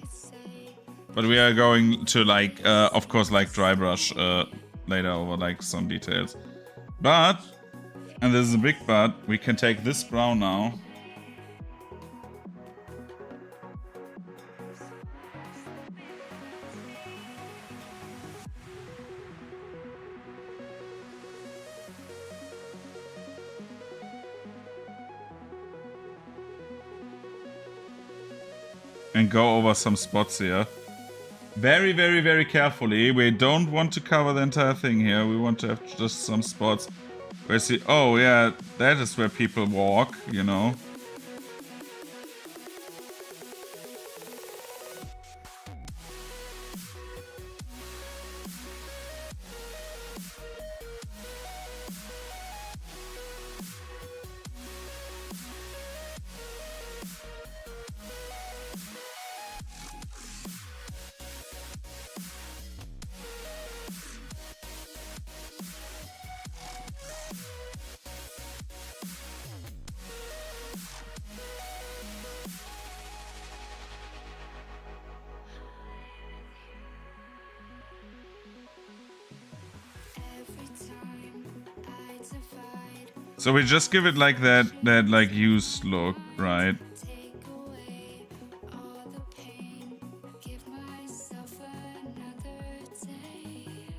But we are going to like, of course, like dry brush later over like some details. But, and this is a big but, we can take this brown now. And go over some spots here. Very, very, very carefully. We don't want to cover the entire thing here. We want to have just some spots where you see, oh yeah, that is where people walk, you know. So we just give it like that like used look, right? Take away all the pain. Give myself another day. Give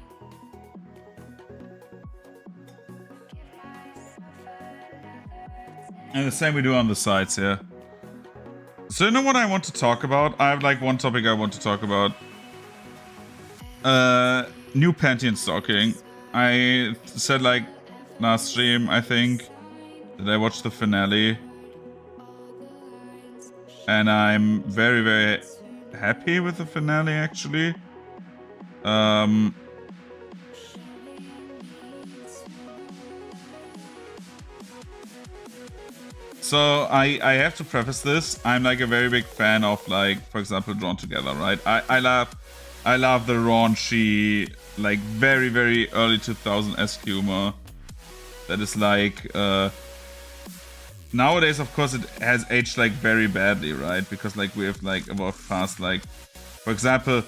myself another day. And the same we do on the sides here. So you know what I want to talk about? I have like one topic I want to talk about. New Pantheon stocking. I said like last stream, I think, that I watched the finale. And I'm very, very happy with the finale actually. So I have to preface this. I'm like a very big fan of like, for example, Drawn Together, right? I love the raunchy, like very, very early 2000s humor. That is like nowadays, of course, it has aged like very badly, right? Because like we have like evolved past like, for example,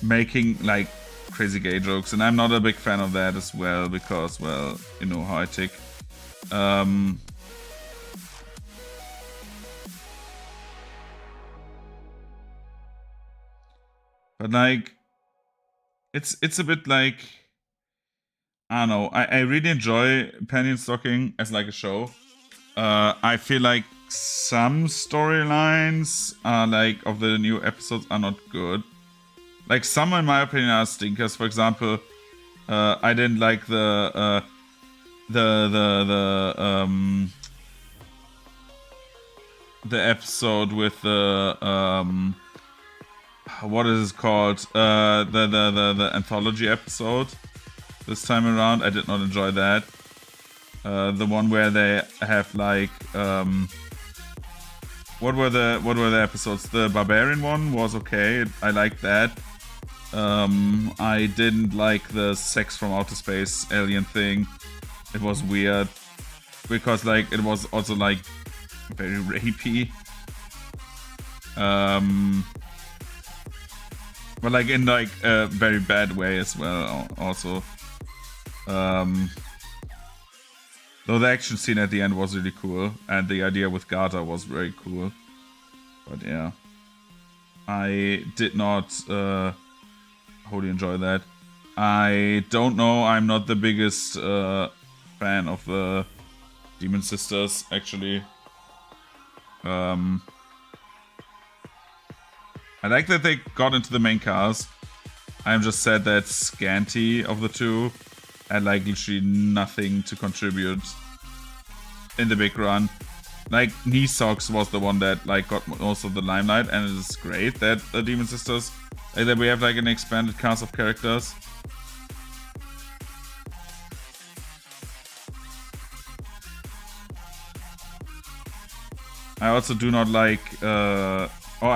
making like crazy gay jokes, and I'm not a big fan of that as well because, well, you know how I tick. But like, it's a bit like, I don't know. I really enjoy Pantheon Stocking as like a show. I feel like some storylines are like of the new episodes are not good. Like some, in my opinion, are stinkers. For example, I didn't like the episode with the what is it called? The anthology episode. This time around, I did not enjoy that. The one where they have like what were the episodes? The barbarian one was okay. I liked that. I didn't like the sex from outer space alien thing. It was weird because like it was also like very rapey. But like in like a very bad way as well also. Though the action scene at the end was really cool, and the idea with Garter was very cool. But yeah, I did not wholly enjoy that. I don't know, I'm not the biggest fan of the Demon Sisters, actually. I like that they got into the main cast. I'm just sad that Scanty of the two had like literally nothing to contribute in the big run. Like Nisox was the one that like got most of the limelight, and it is great that the Demon Sisters, like, that we have like an expanded cast of characters. I also do not like I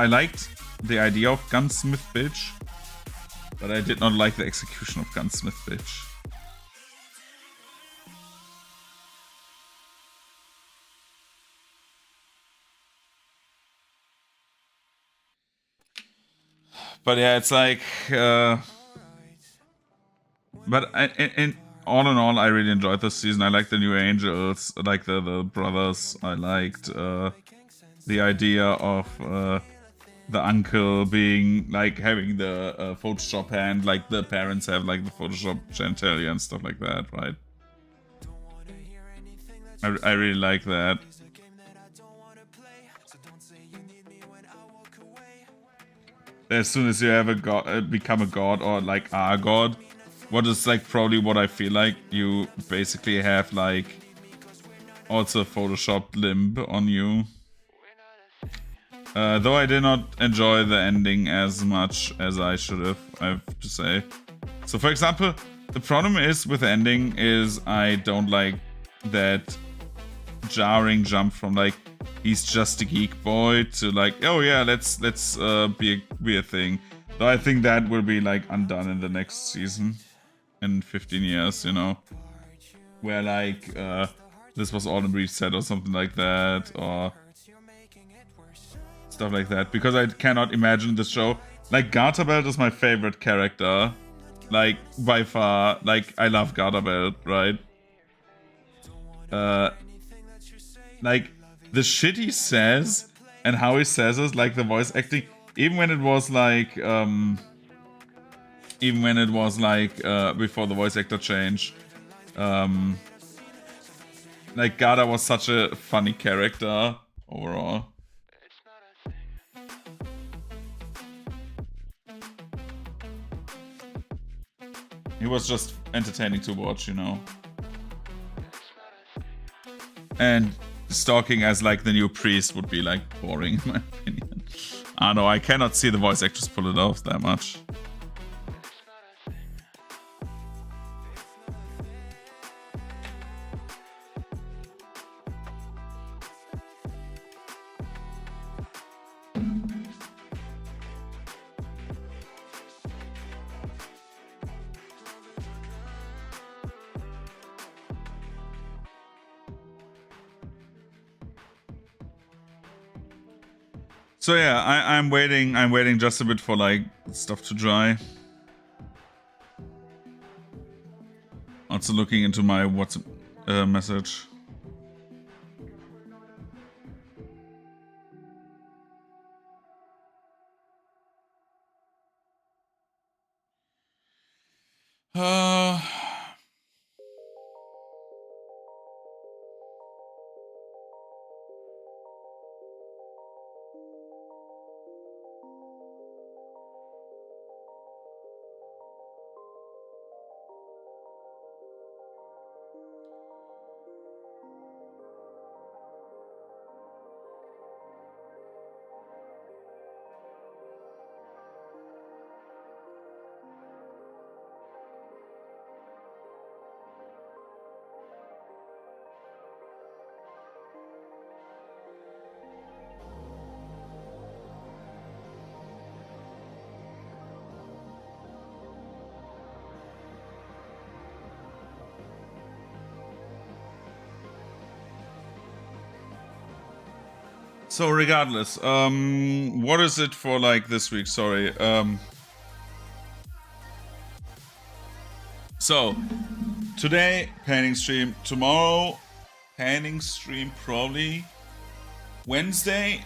liked the idea of Gunsmith Bitch, but I did not like the execution of Gunsmith Bitch. But yeah, it's like, but in all in all, I really enjoyed this season. I liked the new Angels, I liked the brothers. I liked the idea of the uncle being like having the Photoshop hand, like the parents have like the Photoshop genitalia and stuff like that, right? I really like that. As soon as you ever become a god or like are a god, what is like probably what I feel like, you basically have like also a photoshopped limb on you. Though I did not enjoy the ending as much as I should have, I have to say. So for example, the problem is with the ending is I don't like that jarring jump from like he's just a geek boy to like, oh yeah, let's be a thing. Though I think that will be like undone in the next season in 15 years, you know, where like this was all reset or something like that, or stuff like that, because I cannot imagine the show. Like Garterbelt is my favorite character, like by far. Like I love Garterbelt, right? Like the shit he says and how he says it, like the voice acting, even when it was like before the voice actor change, like Gada was such a funny character overall. He was just entertaining to watch, you know. And stalking as like the new priest would be like boring in my opinion. I don't know, I cannot see the voice actors pull it off that much. So yeah, I'm waiting just a bit for like stuff to dry. Also looking into my WhatsApp message. So regardless, what is it for like this week? Sorry. So today painting stream, tomorrow painting stream probably. Wednesday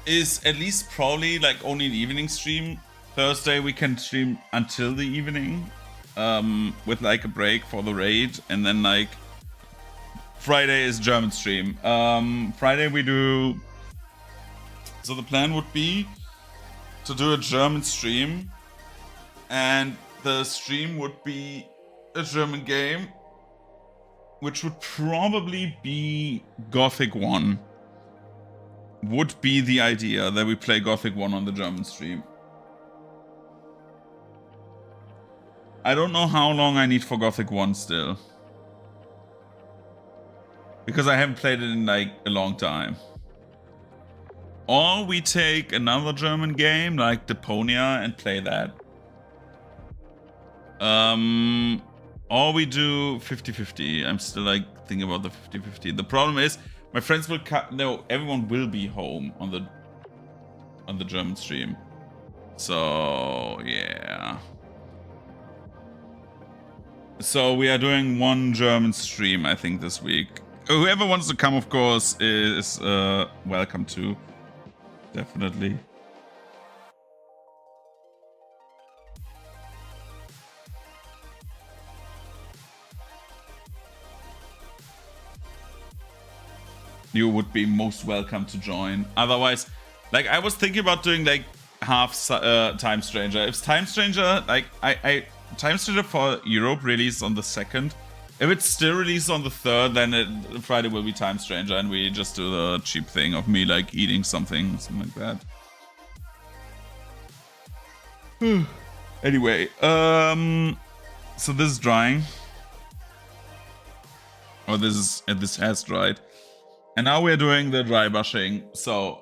is at least probably like only an evening stream. Thursday we can stream until the evening, with like a break for the raid, and then like Friday is German stream. Friday we do. So the plan would be to do a German stream, and the stream would be a German game, which would probably be Gothic 1. Would be the idea that we play Gothic 1 on the German stream. I don't know how long I need for Gothic 1 still, because I haven't played it in like a long time. Or we take another German game like Deponia and play that. Or we do 50-50. I'm still like thinking about the 50-50. The problem is my friends will no, everyone will be home on the German stream. So yeah. So we are doing one German stream, I think, this week. Whoever wants to come, of course, is welcome to. Definitely. You would be most welcome to join. Otherwise, like I was thinking about doing like half Time Stranger. If Time Stranger, like Time Stranger for Europe released on the 2nd. If it's still released on the 3rd, then Friday will be Time Stranger, and we just do the cheap thing of me like eating something like that. Anyway, so this is drying. Or this has dried. And now we're doing the dry brushing. So,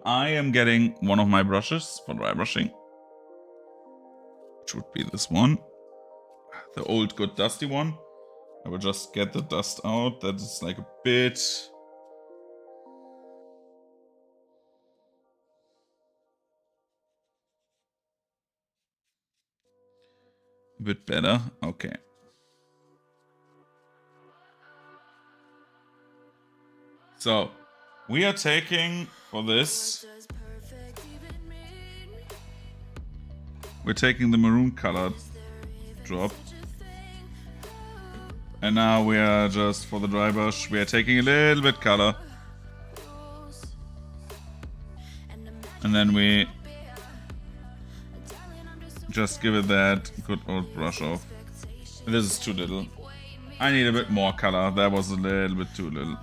I am getting one of my brushes for dry brushing, which would be this one. The old good dusty one. I will just get the dust out. That is like a bit... a bit better. Okay. So we are taking for this, we're taking the maroon colored drop. And now we are just, for the dry brush, we are taking a little bit color. And then we just give it that good old brush off. This is too little. I need a bit more color. That was a little bit too little.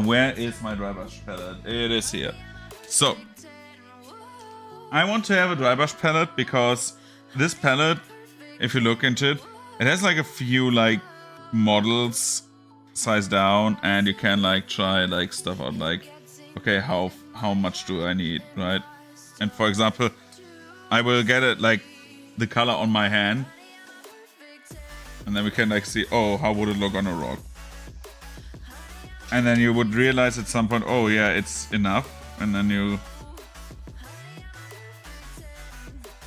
Where is my dry brush palette? It is here. So I want to have a dry brush palette because this palette, if you look into it, it has like a few like models size down, and you can like try like stuff out, like, okay, how much do I need, right? And for example, I will get it like the color on my hand, and then we can like see, oh, how would it look on a rock? And then you would realize at some point, oh yeah, it's enough, and then you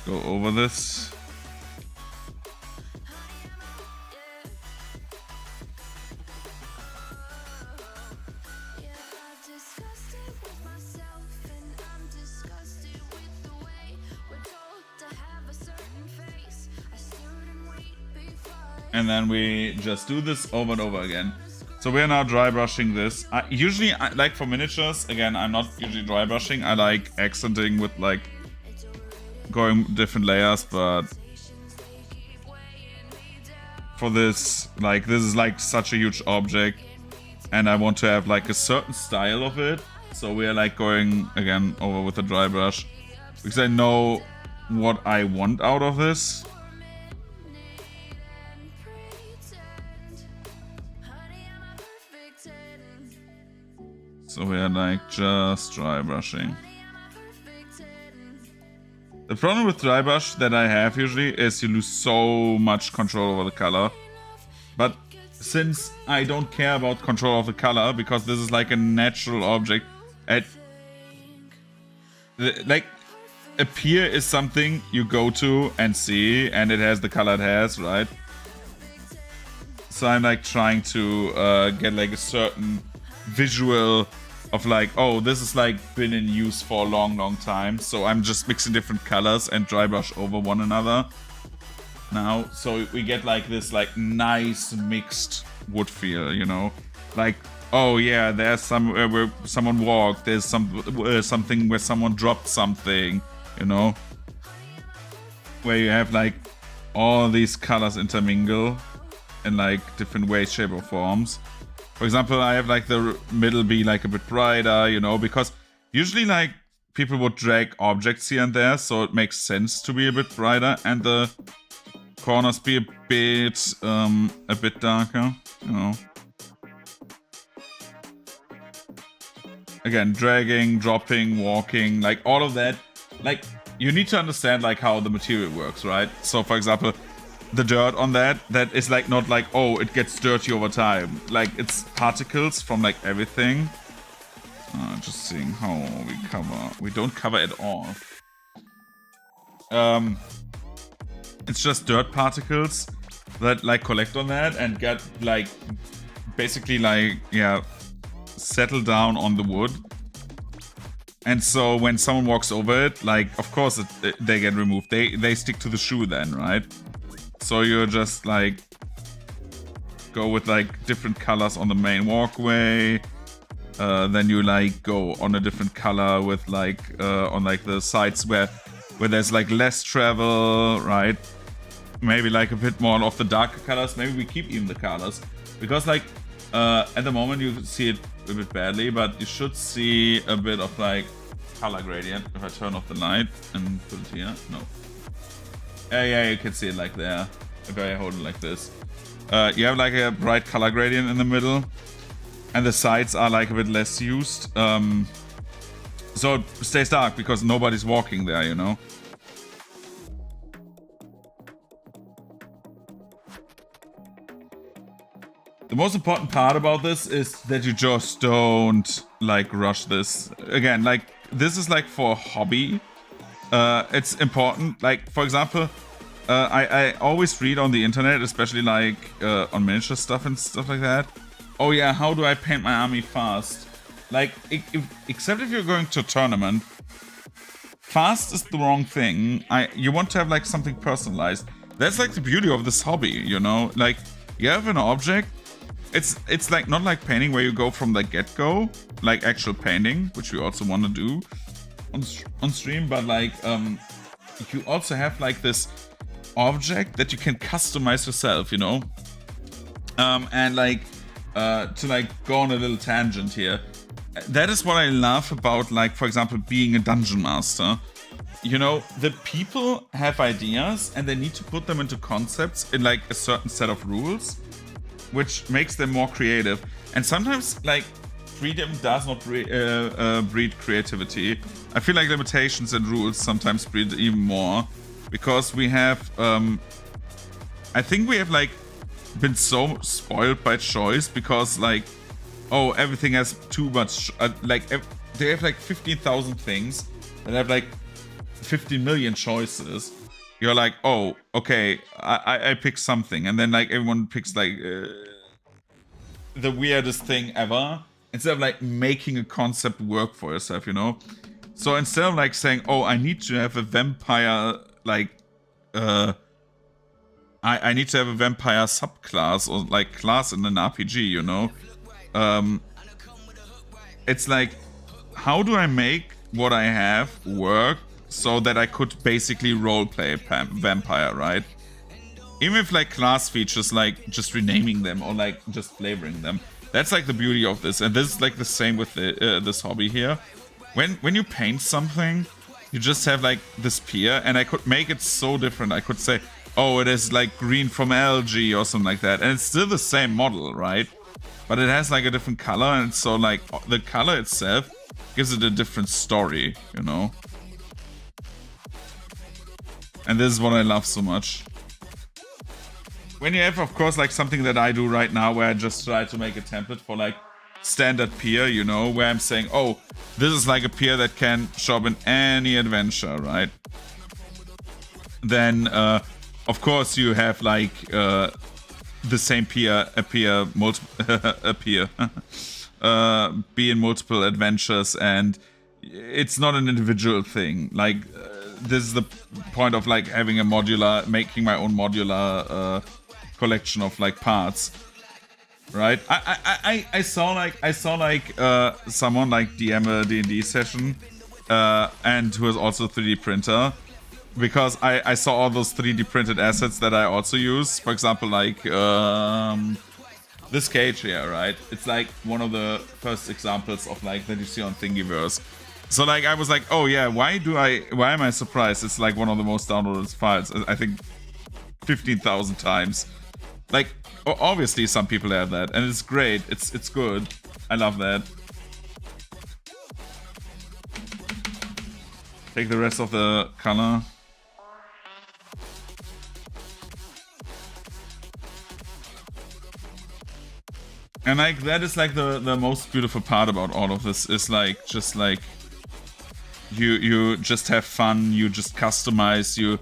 go over this. And then we just do this over and over again. So we're now dry brushing this. Usually, like for miniatures, again, I'm not usually dry brushing. I like accenting with like going different layers, but for this, like, this is like such a huge object, and I want to have like a certain style of it. So we're like going again over with the dry brush because I know what I want out of this. So we're like just dry brushing. The problem with dry brush that I have usually is you lose so much control over the color. But since I don't care about control of the color, because this is like a natural object, like a pier is something you go to and see, and it has the color it has, right? So I'm like trying to get like a certain visual of like, oh, this is like been in use for a long time, so I'm just mixing different colors and dry brush over one another now, so we get like this like nice mixed wood feel, you know, like, oh yeah, there's somewhere where someone walked, there's something where someone dropped something, you know, where you have like all these colors intermingle in like different ways, shape or forms. For example, I have like the middle be like a bit brighter, you know, because usually like people would drag objects here and there, so it makes sense to be a bit brighter, and the corners be a bit darker, you know. Again, dragging, dropping, walking, like all of that. Like, you need to understand like how the material works, right? So for example, the dirt on that is like not like, oh, it gets dirty over time. Like, it's particles from like everything. Just seeing how we cover. We don't cover at all. It's just dirt particles that like collect on that and get like basically like, yeah, settle down on the wood. And so when someone walks over it, like, of course they get removed. They stick to the shoe then, right? So you're just like go with like different colors on the main walkway. Then you like go on a different color with like on like the sides where there's like less travel, right? Maybe like a bit more of the darker colors. Maybe we keep even the colors because like at the moment you see it a bit badly, but you should see a bit of like color gradient. If I turn off the light and put it here, no. Yeah, you can see it like there. If I hold it like this. You have like a bright color gradient in the middle. And the sides are like a bit less used. So it stays dark because nobody's walking there, you know? The most important part about this is that you just don't like rush this. Again, like this is like for a hobby. It's important. Like, for example, I always read on the internet, especially like on miniature stuff and stuff like that. Oh yeah, how do I paint my army fast? Like, except if you're going to a tournament, fast is the wrong thing. You want to have like something personalized. That's like the beauty of this hobby, you know? Like, you have an object. It's like not like painting where you go from the get-go, like actual painting, which we also want to do on stream, but like you also have like this object that you can customize yourself, you know? And like to like go on a little tangent here, that is what I love about, like, for example, being a dungeon master. You know, the people have ideas and they need to put them into concepts in like a certain set of rules, which makes them more creative. And sometimes like freedom does not breed creativity. I feel like limitations and rules sometimes breed even more, because we have I think we have like been so spoiled by choice, because like, oh, everything has too much, like they have like 15,000 things that have like 50 million choices. You're like, oh, okay, I pick something, and then like everyone picks like the weirdest thing ever, instead of like making a concept work for yourself, you know? So instead of like saying, oh, I need to have a vampire, like I need to have a vampire subclass or like class in an RPG, you know? It's like, how do I make what I have work so that I could basically roleplay vampire, right? Even if like class features, like just renaming them or like just flavoring them. That's like the beauty of this, and this is like the same with this hobby here. When you paint something, you just have like this pier, and I could make it so different. I could say, oh, it is like green from algae or something like that, and it's still the same model, right? But it has like a different color, and so like the color itself gives it a different story, you know? And this is what I love so much. When you have, of course, like something that I do right now, where I just try to make a template for like standard pier, you know, where I'm saying, oh, this is like a pier that can show up in any adventure, right? Then, of course, you have like the same pier appear be in multiple adventures, and it's not an individual thing. Like this is the point of like having a modular, making my own modular collection of like parts, right? I saw like someone like DM a D&D session and who is also a 3D printer, because I saw all those 3D printed assets that I also use. For example, like this cage here, right? It's like one of the first examples of like that you see on Thingiverse. So like I was like, oh yeah, why am I surprised? It's like one of the most downloaded files, I think 15,000 times. Like, obviously some people have that, and it's great. It's good. I love that. Take the rest of the color. And like that is like the most beautiful part about all of this, is like just like you just have fun, you just customize, you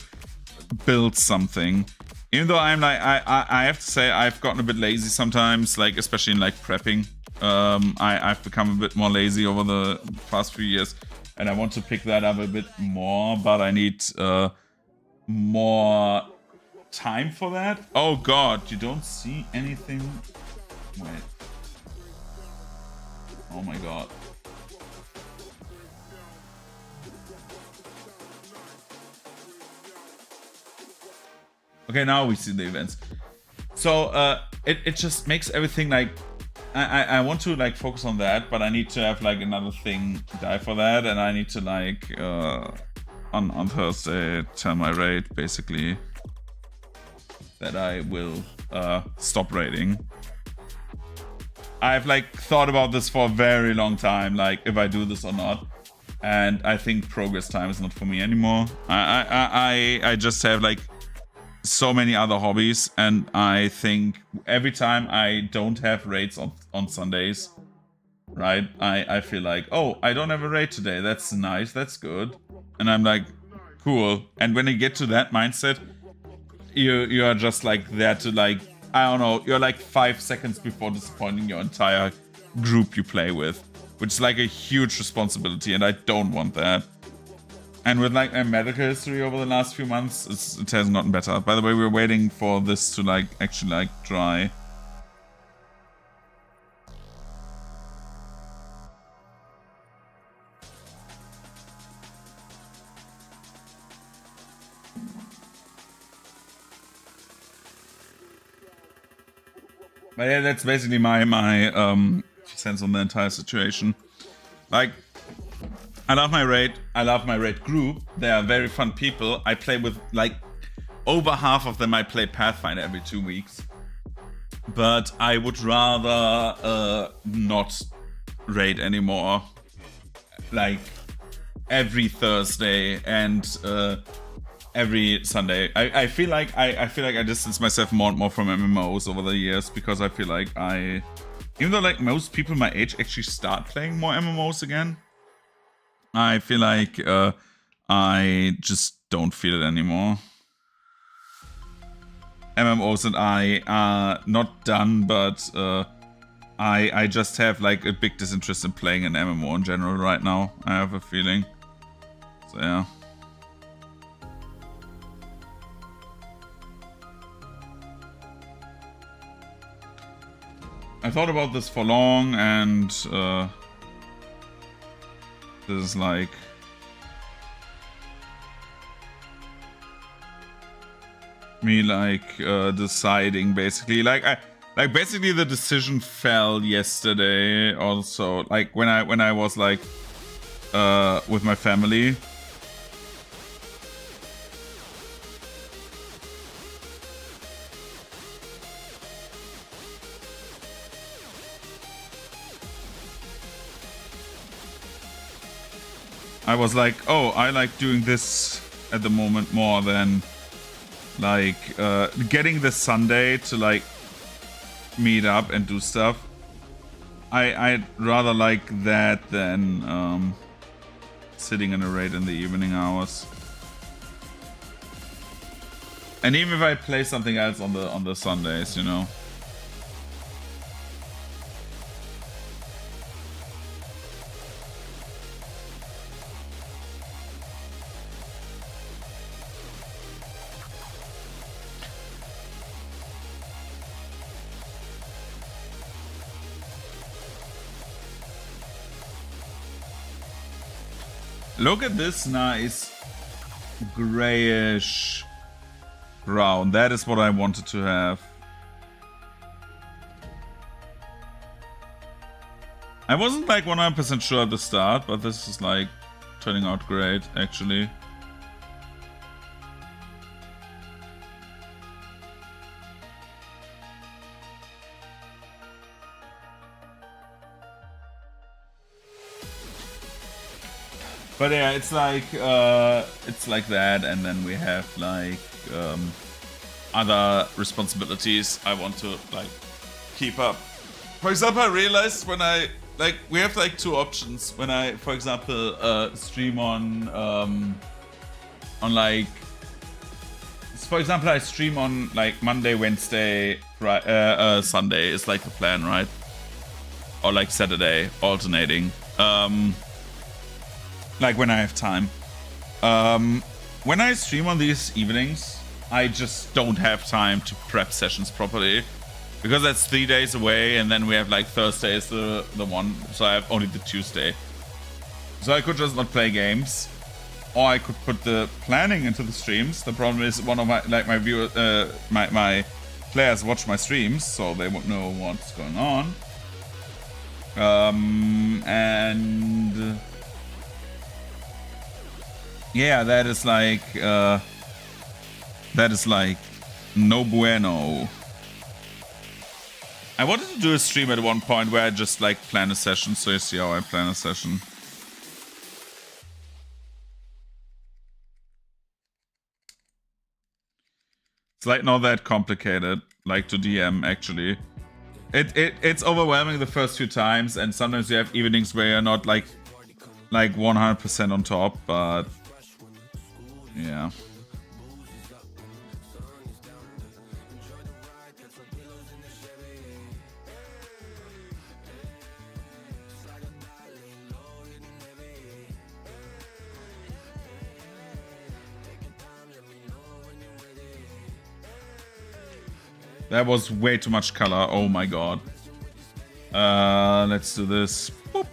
build something. Even though I'm like I have to say I've gotten a bit lazy sometimes, like especially in like prepping. I've become a bit more lazy over the past few years, and I want to pick that up a bit more, but I need more time for that. Oh god, you don't see anything. Wait. Oh my god. Okay, now we see the events. So it just makes everything like I want to like focus on that, but I need to have like another thing die for that, and I need to like on Thursday tell my raid basically that I will stop raiding. I've like thought about this for a very long time, like if I do this or not, and I think progress time is not for me anymore. I just have like so many other hobbies, and I think every time I don't have raids on Sundays, right? I feel like, oh, I don't have a raid today. That's nice. That's good. And I'm like, cool. And when you get to that mindset, you are just like there to like, I don't know, you're like 5 seconds before disappointing your entire group you play with, which is like a huge responsibility, and I don't want that. And with like my medical history over the last few months, it hasn't gotten better. By the way, we're waiting for this to like actually like dry. But yeah, that's basically my sense on the entire situation. Like, I love my raid. I love my raid group. They are very fun people. I play with like over half of them. I play Pathfinder every 2 weeks. But I would rather not raid anymore. Like every Thursday and every Sunday. I feel like I distance myself more and more from MMOs over the years, because I feel like even though like most people my age actually start playing more MMOs again, I feel like I just don't feel it anymore. MMOs and I are not done, but I just have like a big disinterest in playing an MMO in general right now. I have a feeling. So yeah. I thought about this for long, and this is like me like deciding basically basically the decision fell yesterday also, like when I was like with my family. I was like, oh, I like doing this at the moment more than like getting this Sunday to like meet up and do stuff. I'd rather like that than sitting in a raid in the evening hours. And even if I play something else on the Sundays, you know. Look at this nice grayish brown. That is what I wanted to have. I wasn't like 100% sure at the start, but this is like turning out great, actually. But yeah, it's like that, and then we have like other responsibilities I want to like keep up. For example, I realized when I like we have like two options. When I, for example, stream on like, for example, I stream on like Monday, Wednesday, Sunday is like the plan, right? Or like Saturday, alternating. Like when I have time. When I stream on these evenings, I just don't have time to prep sessions properly, because that's 3 days away, and then we have like Thursday is the one, so I have only the Tuesday. So I could just not play games, or I could put the planning into the streams. The problem is one of my like my viewers, my players watch my streams, so they won't know what's going on. And yeah, that is like no bueno. I wanted to do a stream at one point where I just like plan a session, so you see how I plan a session. It's like not that complicated, like to DM actually. It's overwhelming the first few times, and sometimes you have evenings where you're not like 100% on top, but yeah. That was way too much color. Oh my god. Let's do this. Boop.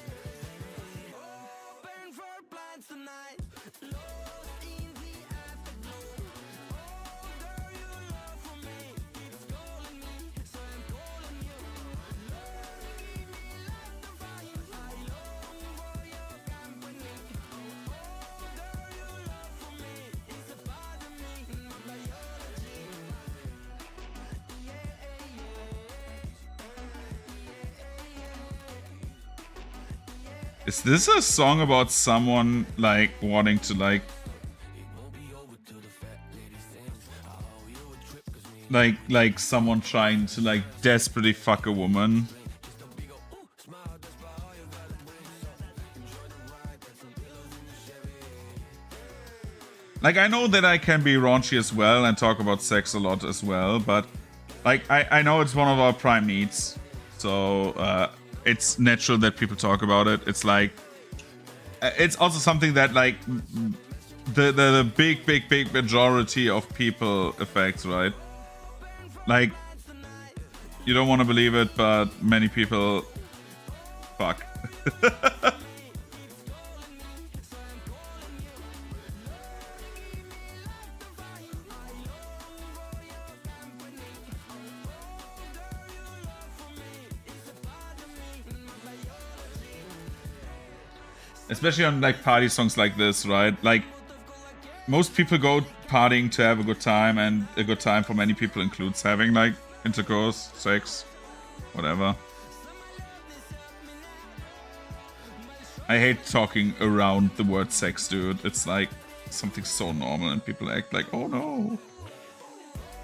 Is this a song about someone like wanting to like someone trying to like desperately fuck a woman? Like, I know that I can be raunchy as well and talk about sex a lot as well, but like I know it's one of our prime needs, so it's natural that people talk about it. It's like, it's also something that like the big majority of people affects, right? Like, you don't want to believe it, but many people fuck. Especially on like party songs like this, right? Like, most people go partying to have a good time, and a good time for many people includes having like intercourse, sex, whatever. I hate talking around the word sex, dude. It's like something so normal, and people act like, oh no,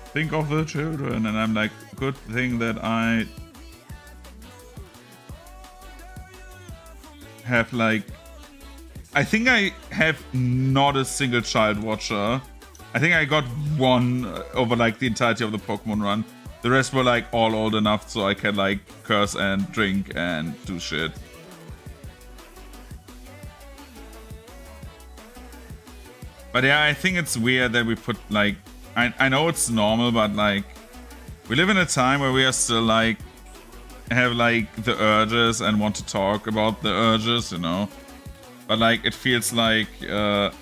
think of the children. And I'm like, good thing that I have like, I think I have not a single child watcher. I think I got one over like the entirety of the Pokemon run. The rest were like all old enough so I can like curse and drink and do shit. But yeah, I think it's weird that we put like, I know it's normal, but like, we live in a time where we are still like, have like the urges and want to talk about the urges, you know? But like, it feels like I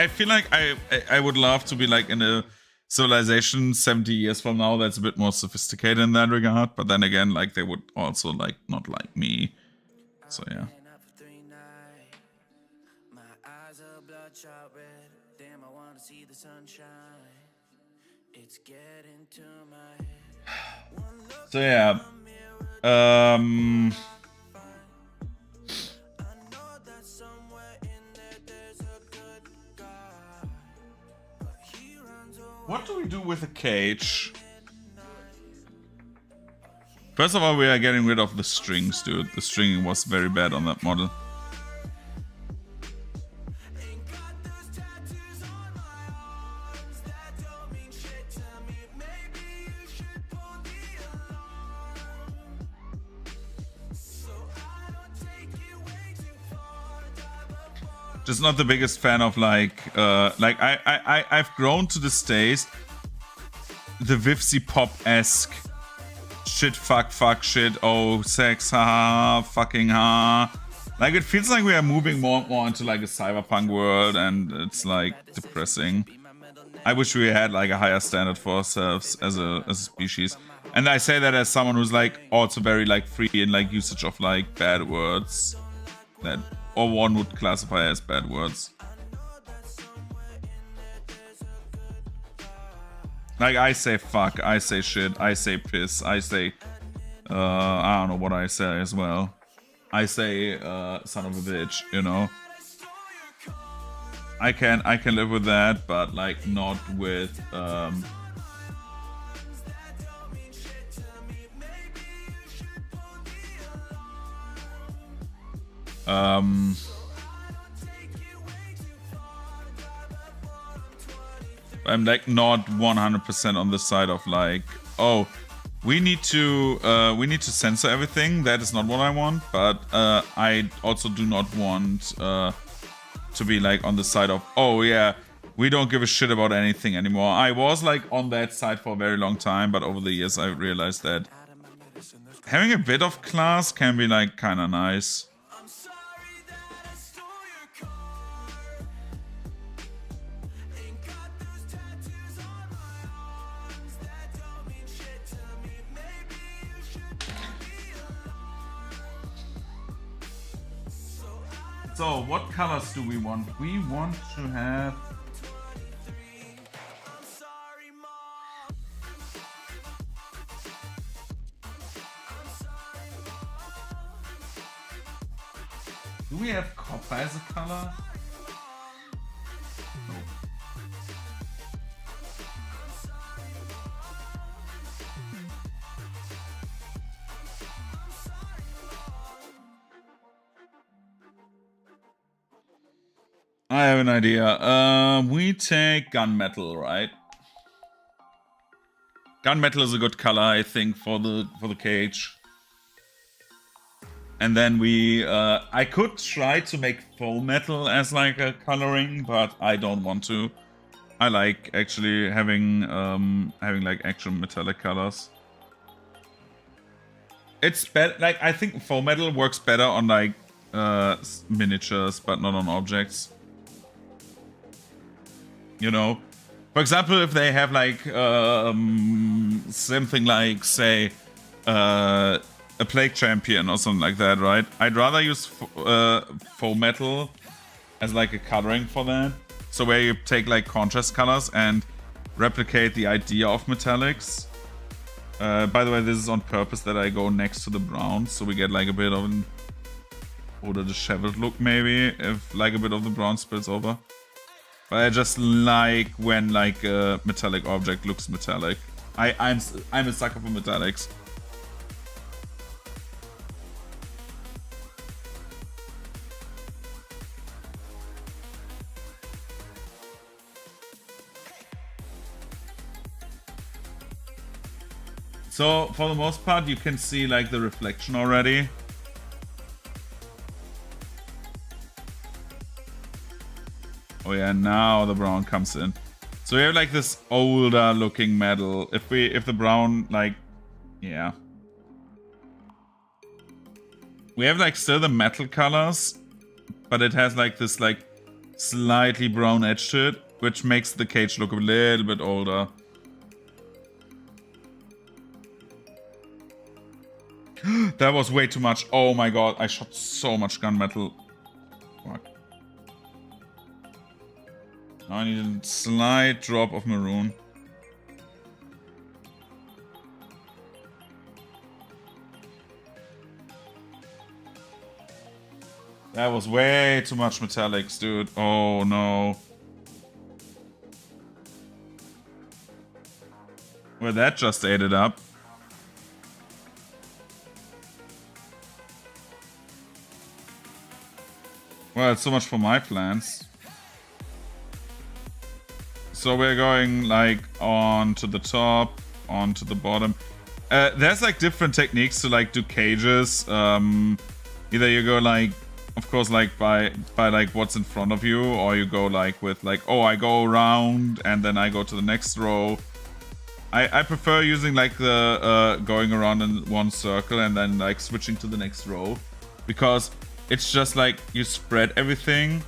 feel like I would love to be like in a civilization 70 years from now that's a bit more sophisticated in that regard. But then again, like, they would also like not like me. So yeah. So yeah. What do we do with a cage? First of all, we are getting rid of the strings, dude. The stringing was very bad on that model. Just not the biggest fan of like I've grown to this taste, the Vivsy Pop-esque shit, fuck, shit, oh, sex, haha, fucking ha. Like, it feels like we are moving more and more into like a cyberpunk world, and it's like depressing. I wish we had like a higher standard for ourselves as a species. And I say that as someone who's like also very like free in like usage of like bad words that, or one would classify as bad words. Like, I say fuck, I say shit, I say piss, I say I don't know what I say as well. I say son of a bitch, you know. I can live with that, but like not with Um, I'm like not 100% on the side of like, oh, we need to censor everything. That is not what I want, but I also do not want to be like on the side of, oh yeah, we don't give a shit about anything anymore. I was like on that side for a very long time, but over the years I realized that having a bit of class can be like kind of nice. So, what colors do we want? We want to have... Do we have copper as a color? No. I have an idea. We take gunmetal, right? Gunmetal is a good color, I think, for the cage. And then we, I could try to make full metal as like a coloring, but I don't want to. I like actually having like actual metallic colors. It's better, like I think full metal works better on like miniatures, but not on objects. You know, for example, if they have like something like, say, a plague champion or something like that, right? I'd rather use full metal as like a coloring for that. So where you take like contrast colors and replicate the idea of metallics. By the way, this is on purpose that I go next to the brown, so we get like a bit of an older disheveled look maybe, if like a bit of the brown spills over. But I just like when like a metallic object looks metallic. I'm a sucker for metallics. So for the most part, you can see like the reflection already. Oh yeah, now the brown comes in. So we have like this older looking metal. If the brown, like, yeah. We have like still the metal colors, but it has like this like slightly brown edge to it, which makes the cage look a little bit older. That was way too much. Oh my god, I shot so much gunmetal. Fuck. Now I need a slight drop of maroon. That was way too much metallics, dude. Oh no. Well, that just ate it up. Well, so much for my plans. So we're going like on to the top, on to the bottom. There's like different techniques to like do cages. Either you go like, of course, like by like what's in front of you, or you go like with like, oh, I go around and then I go to the next row. I prefer using like the going around in one circle and then like switching to the next row, because it's just like you spread everything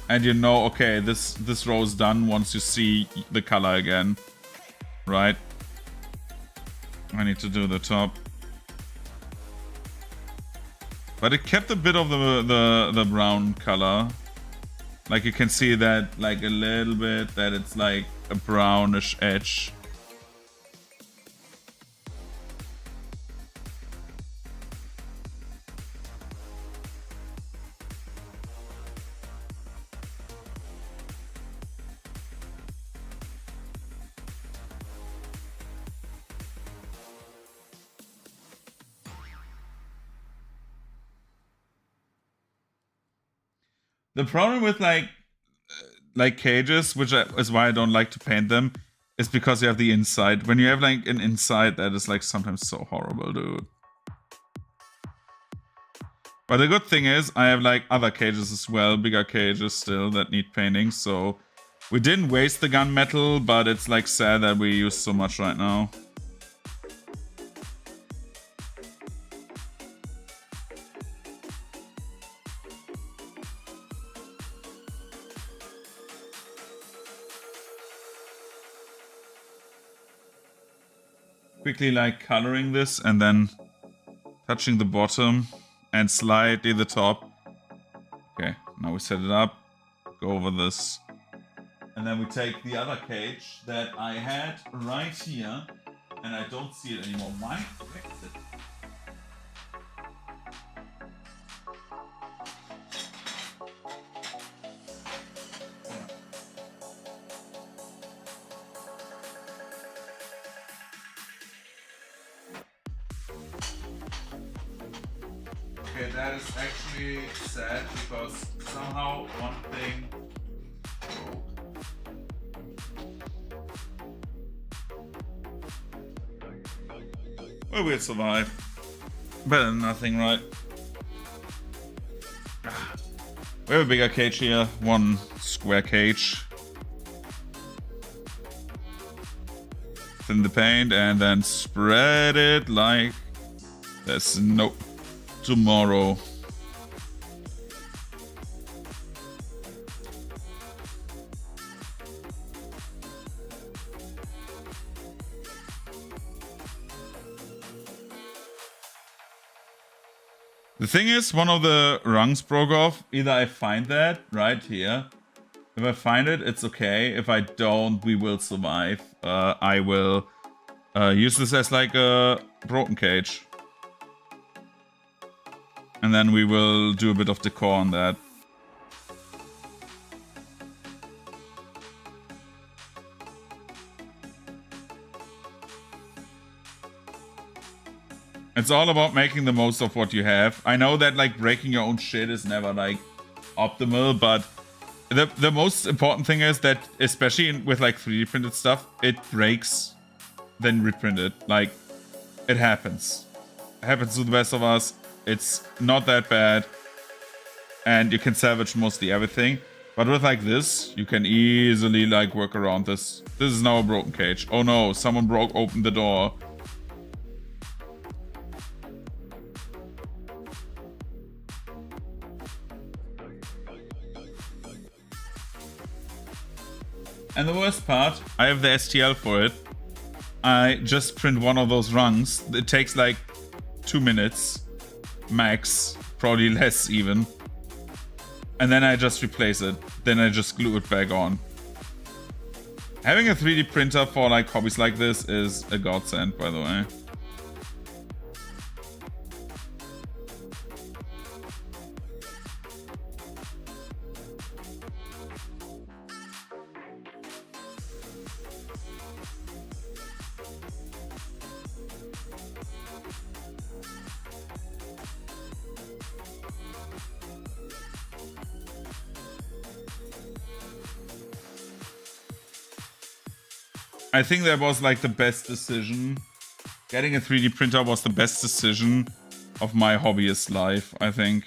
and you know, okay, this row is done once you see the color again, right? I need to do the top. But it kept a bit of the brown color. Like you can see that like a little bit, that it's like a brownish edge. The problem with like cages, which is why I don't like to paint them, is because you have the inside. When you have like an inside, that is like sometimes so horrible, dude. But the good thing is I have like other cages as well, bigger cages still that need painting, so we didn't waste the gunmetal, but it's like sad that we use so much right now. Quickly like coloring this and then touching the bottom and slightly the top. Okay, now we set it up, go over this. And then we take the other cage that I had right here, and I don't see it anymore. Why? Where is it? Okay, that is actually sad because somehow one thing broke. Well, we'll survive. Better than nothing, right? We have a bigger cage here, one square cage. Thin the paint and then spread it like there's no tomorrow. The thing is, one of the rungs broke off. Either I find that right here. If I find it, it's okay. If I don't, we will survive. I will use this as like a broken cage. And then we will do a bit of decor on that. It's all about making the most of what you have. I know that like breaking your own shit is never like optimal, but the most important thing is that, especially with like 3D printed stuff, it breaks, then reprint it. Like, it happens. It happens to the best of us. It's not that bad, and you can salvage mostly everything. But with like this, you can easily like work around this. This is now a broken cage. Oh no, someone broke open the door. And the worst part, I have the STL for it. I just print one of those rungs. It takes like 2 minutes max, probably less even. And then I just replace it. Then I just glue it back on. Having a 3D printer for like hobbies like this is a godsend, by the way. I think that was like the best decision. Getting a 3D printer was the best decision of my hobbyist life, I think.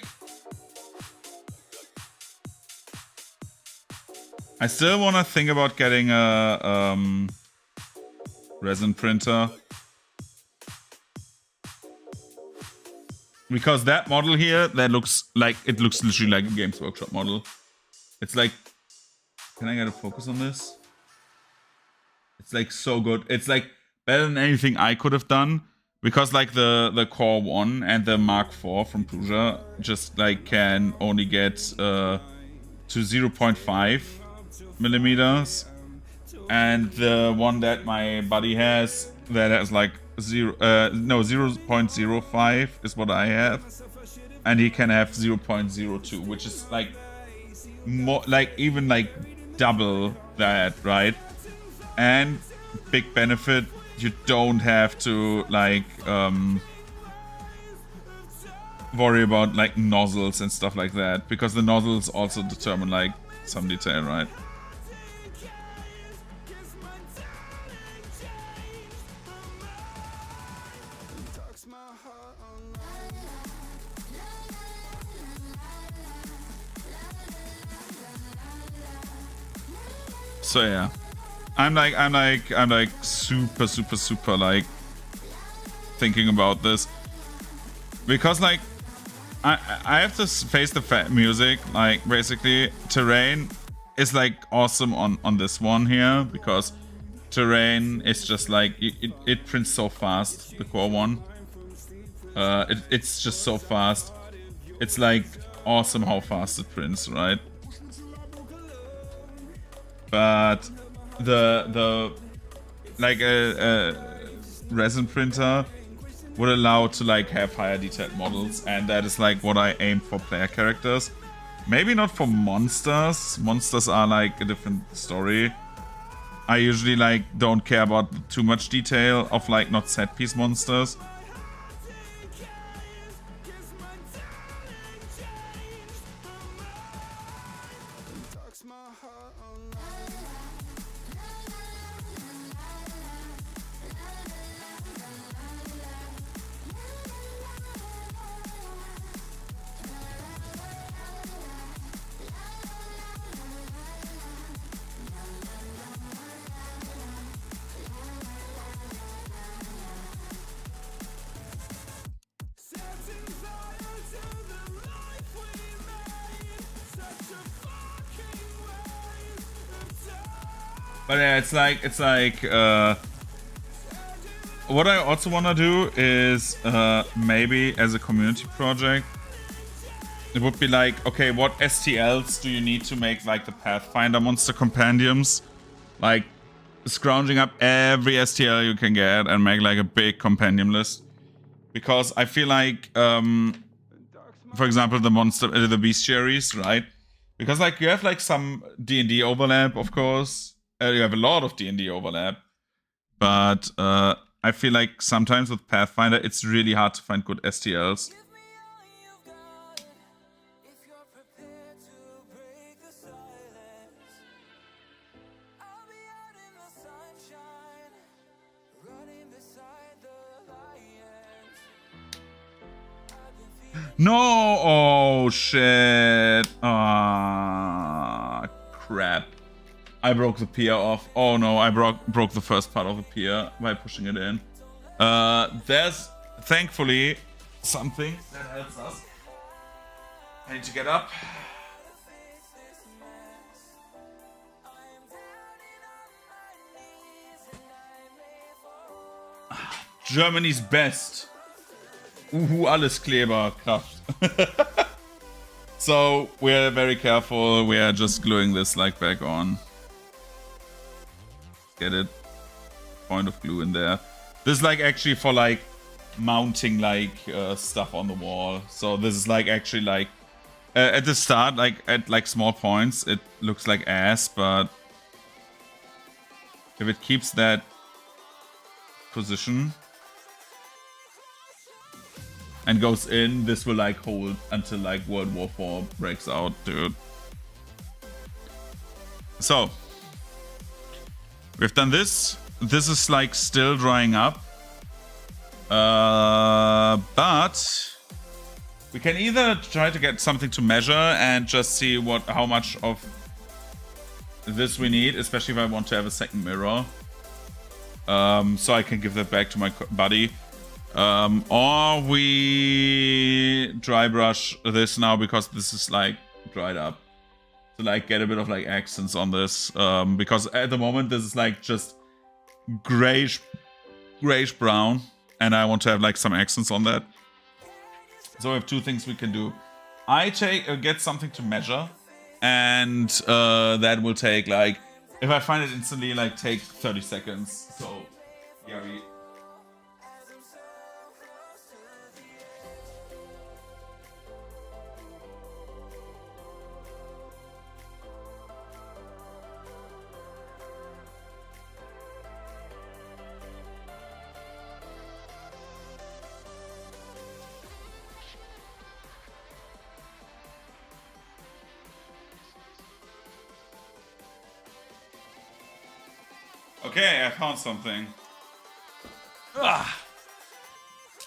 I still want to think about getting a resin printer. Because that model here, that looks like, it looks literally like a Games Workshop model. It's like, can I get a focus on this? It's like so good. It's like better than anything I could have done, because like the Core 1 and the Mark IV from Prusa just like can only get to 0.5 millimeters, and the one that my buddy has that has like 0.05 is what I have, and he can have 0.02, which is like more, like even like double that, right? And big benefit, you don't have to like worry about like nozzles and stuff like that, because the nozzles also determine like some detail, right? So yeah, I'm like super like thinking about this, because like I have to face the music. Like basically, Terrain is like awesome on this one here, because Terrain is just like it prints so fast. The core one, it's just so fast. It's like awesome how fast it prints, right? But the like a resin printer would allow to like have higher detailed models, and that is like what I aim for player characters. Maybe not for monsters. Monsters are like a different story. I usually like don't care about too much detail of like not set piece monsters. But yeah, it's like what I also want to do is maybe as a community project, it would be like, okay, what STLs do you need to make like the Pathfinder monster compendiums? Like scrounging up every STL you can get and make like a big compendium list. Because I feel like, for example, the bestiaries, right? Because like you have like some D&D overlap, of course. You have a lot of D&D overlap, but I feel like sometimes with Pathfinder, it's really hard to find good STLs. No! Oh, shit. Ah, crap. I broke the pier off. Oh no, I broke the first part of the pier by pushing it in. There's thankfully something that helps us. I need to get up. Germany's best. Alles Kleberkraft. So we're very careful. We are just gluing this like back on. Get it? Point of glue in there. This is like actually for like mounting like stuff on the wall. So this is like actually like at the start, like at like small points, it looks like ass, but if it keeps that position and goes in, this will like hold until like World War IV breaks out, dude. So we've done this. This is like still drying up. But we can either try to get something to measure and just see how much of this we need, especially if I want to have a second mirror. So I can give that back to my buddy. Or we dry brush this now because this is like dried up. To like get a bit of like accents on this. Because at the moment this is like just grayish brown. And I want to have like some accents on that. So we have two things we can do. I get something to measure. And that will take like, if I find it instantly, like take 30 seconds. So yeah, Okay, I found something. Ah.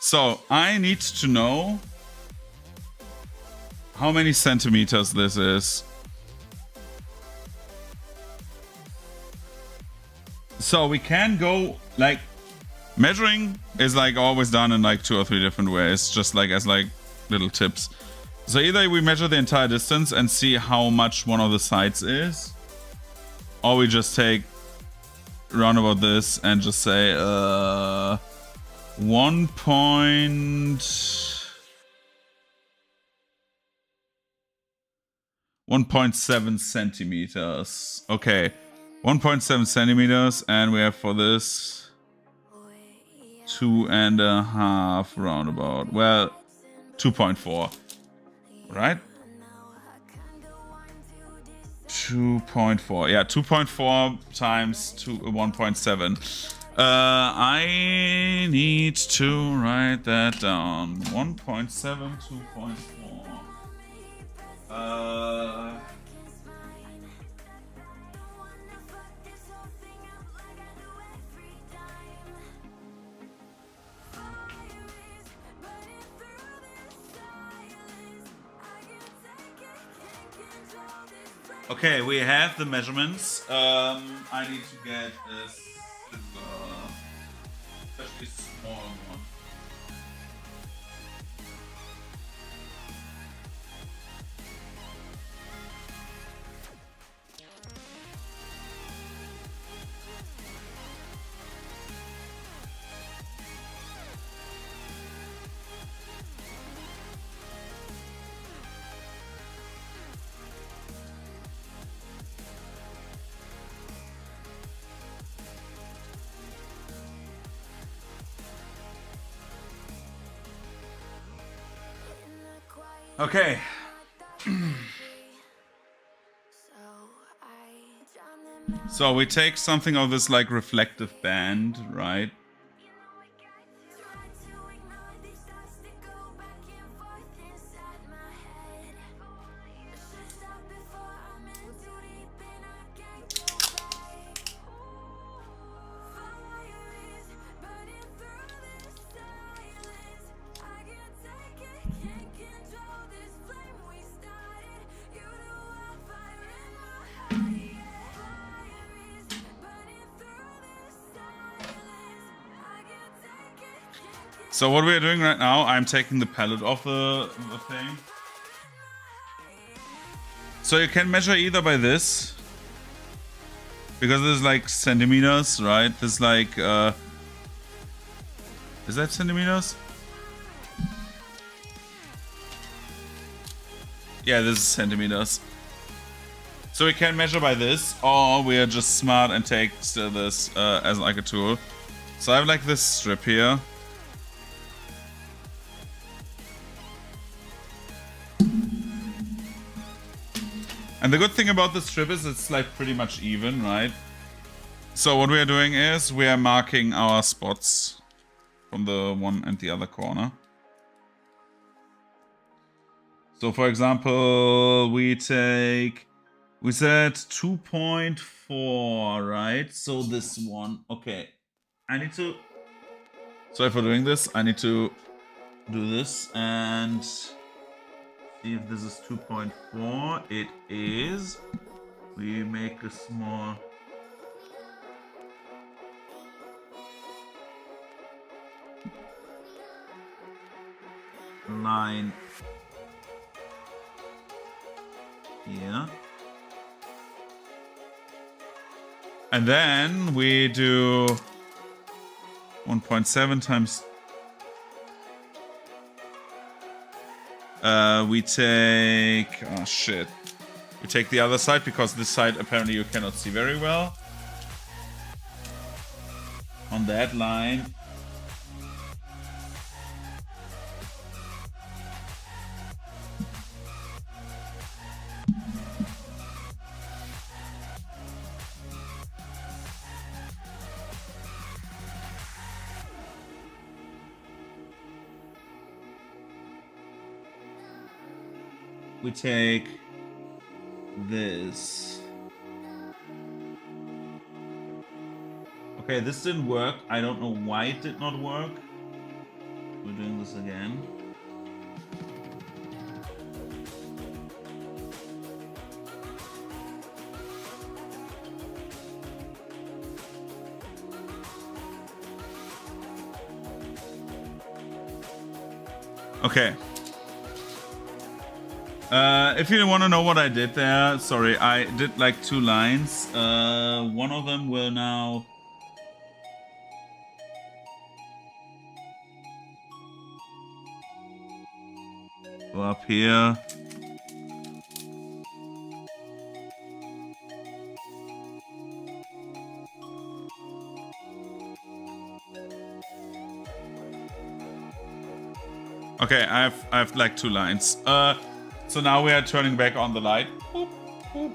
So I need to know how many centimeters this is. So we can go like measuring is like always done in like 2 or 3 different ways, just like as like little tips. So either we measure the entire distance and see how much one of the sides is, or we just take roundabout this and just say 1.7 centimeters. Okay, 1.7 centimeters, and we have for this 2.5 roundabout. Well, 2.4, right? 2.4. Yeah, 2.4 times 1.7. I need to write that down. 1.7, 2.4. Okay, we have the measurements. I need to get this, especially small one. Okay. So we take something of this like reflective band, right? So what we're doing right now, I'm taking the palette off the thing. So you can measure either by this, because this is like centimeters, right? This is like, is that centimeters? Yeah, this is centimeters. So we can measure by this, or we are just smart and take still this as like a tool. So I have like this strip here. And the good thing about this strip is it's like pretty much even, right? So what we are doing is we are marking our spots from the one and the other corner. So for example, we said 2.4, right? So this one, okay. Sorry for doing this. I need to do this and see if this is 2.4. It is. We make a small line here. And then we do 1.7 times. We take. Oh shit. We take the other side because this side apparently you cannot see very well. On that line. We take this. Okay, this didn't work. I don't know why it did not work. We're doing this again. Okay. If you want to know what I did there, sorry, I did like 2 lines. One of them will now go up here. Okay, I have like 2 lines. So now we are turning back on the light. Boop, boop.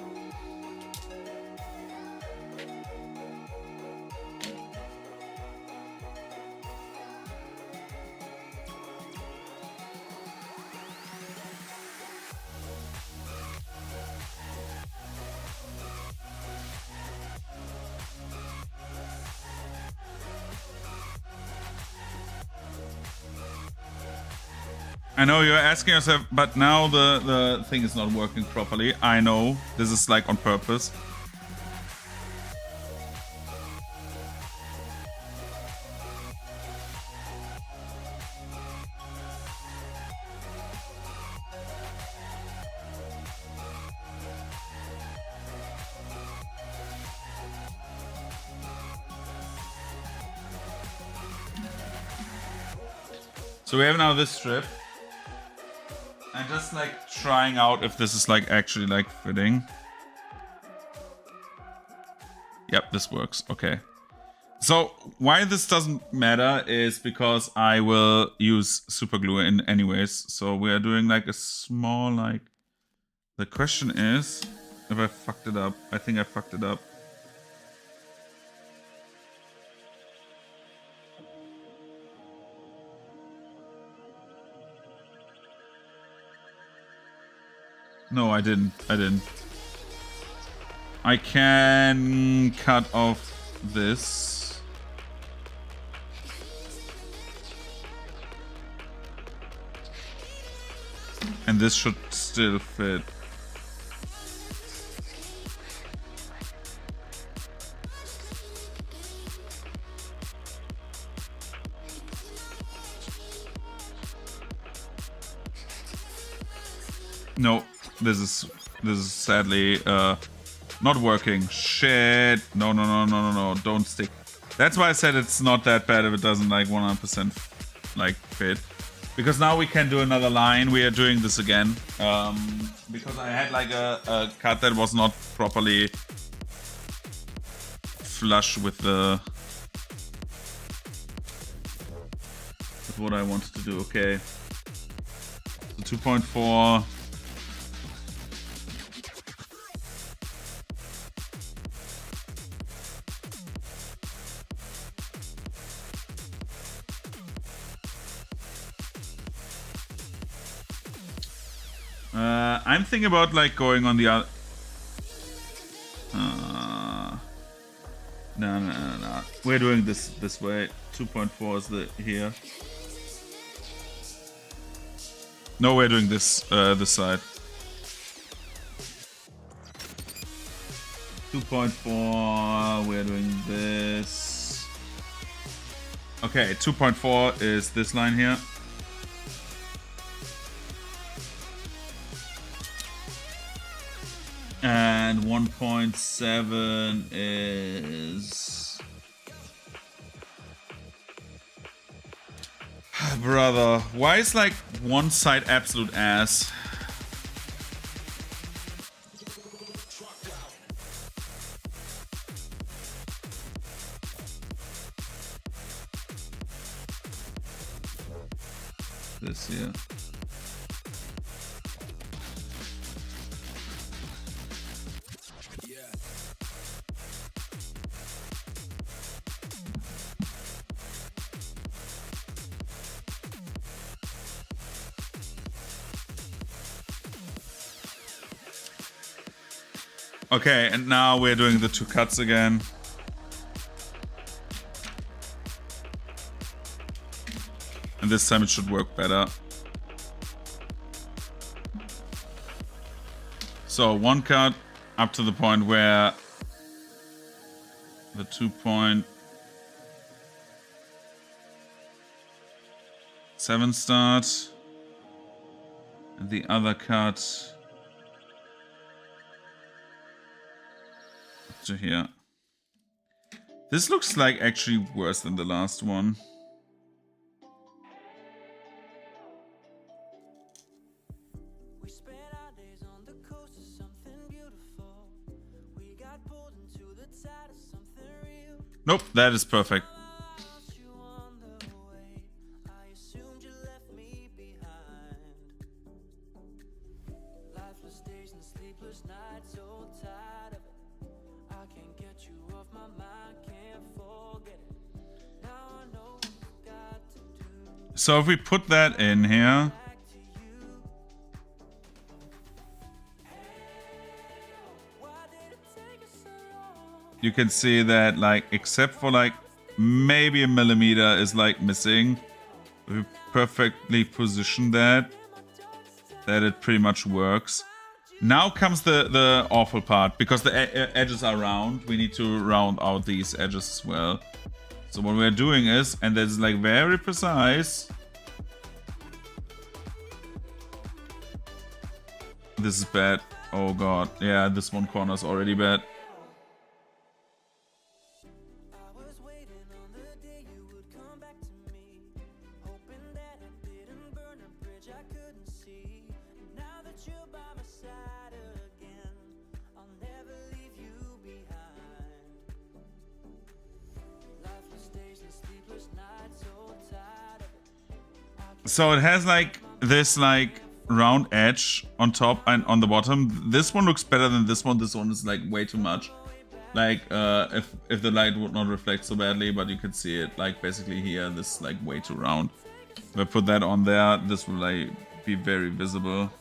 I know you're asking yourself, but now the thing is not working properly. I know this is like on purpose. So we have now this strip. I'm just like trying out if this is like actually like fitting. Yep, this works. Okay. So why this doesn't matter is because I will use super glue in anyways. So we are doing like a small like. The question is if I fucked it up. I think I fucked it up. No, I didn't. I can cut off this. And this should still fit. No, this is sadly not working. Shit. No. Don't stick. That's why I said it's not that bad if it doesn't like 100% like fit. Because now we can do another line. We are doing this again. Because I had like a cut that was not properly flush with what I wanted to do. Okay. So 2.4. I'm thinking about like going on the other. No. We're doing this way. 2.4 is the here. No, we're doing this side. 2.4. We're doing this. Okay, 2.4 is this line here. And 1.7 is... Brother, why is like one side absolute ass? This here. Okay, and now we're doing the 2 cuts again. And this time it should work better. So one cut up to the point where the 2.7 start. And the other cut up to here. This looks like actually worse than the last one. Nope, that is perfect. So if we put that in here, you can see that, like, except for like maybe a millimeter is like missing. We perfectly positioned that it pretty much works. Now comes the awful part, because the edges are round. We need to round out these edges as well. So what we're doing is, and that's like very precise. This is bad. Oh god, yeah, this one corner is already bad. So it has like this like round edge on top and on the bottom. This one looks better than this one. This one is like way too much. Like if the light would not reflect so badly, but you can see it like basically here. This is like way too round. If I put that on there, this will like be very visible.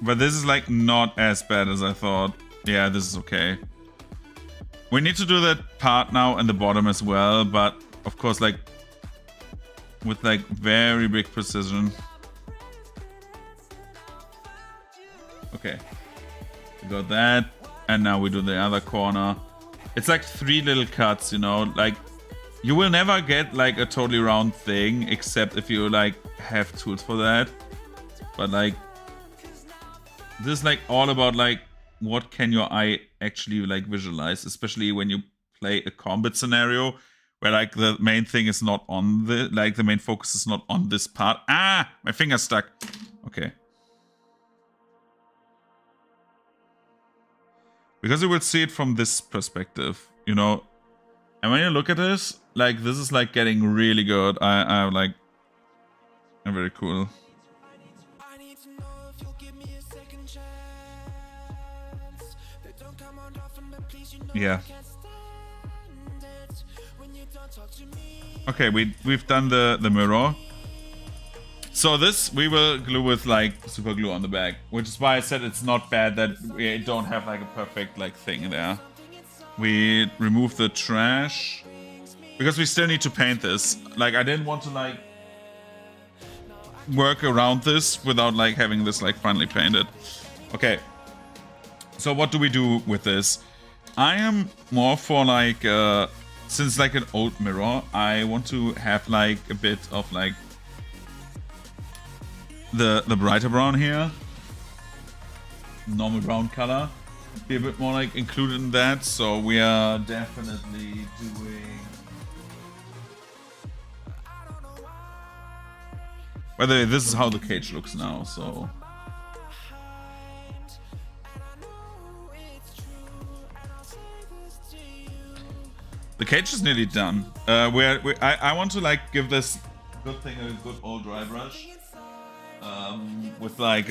But this is like not as bad as I thought. Yeah, this is okay. We need to do that part now and the bottom as well, but of course like with like very big precision. Okay, we got that, and now we do the other corner. It's like 3 little cuts, you know, like you will never get like a totally round thing except if you like have tools for that. But like this is like all about like what can your eye actually like visualize, especially when you play a combat scenario where like the main thing is not on the, like the main focus is not on this part. Ah, my finger's stuck. Okay. Because you will see it from this perspective, you know. And when you look at this, like this is like getting really good. I like, I'm very cool. Yeah. Okay, we've done the mirror. So this we will glue with like super glue on the back, which is why I said it's not bad that we don't have like a perfect like thing there. We remove the trash because we still need to paint this. Like I didn't want to like work around this without like having this like finally painted. Okay. So what do we do with this? I am more for like, since like an old mirror, I want to have like a bit of like the brighter brown here. Normal brown color. Be a bit more like included in that. So we are definitely doing... By the way, this is how the cage looks now, so... The cage is nearly done. I want to like give this good thing a good old dry brush, with like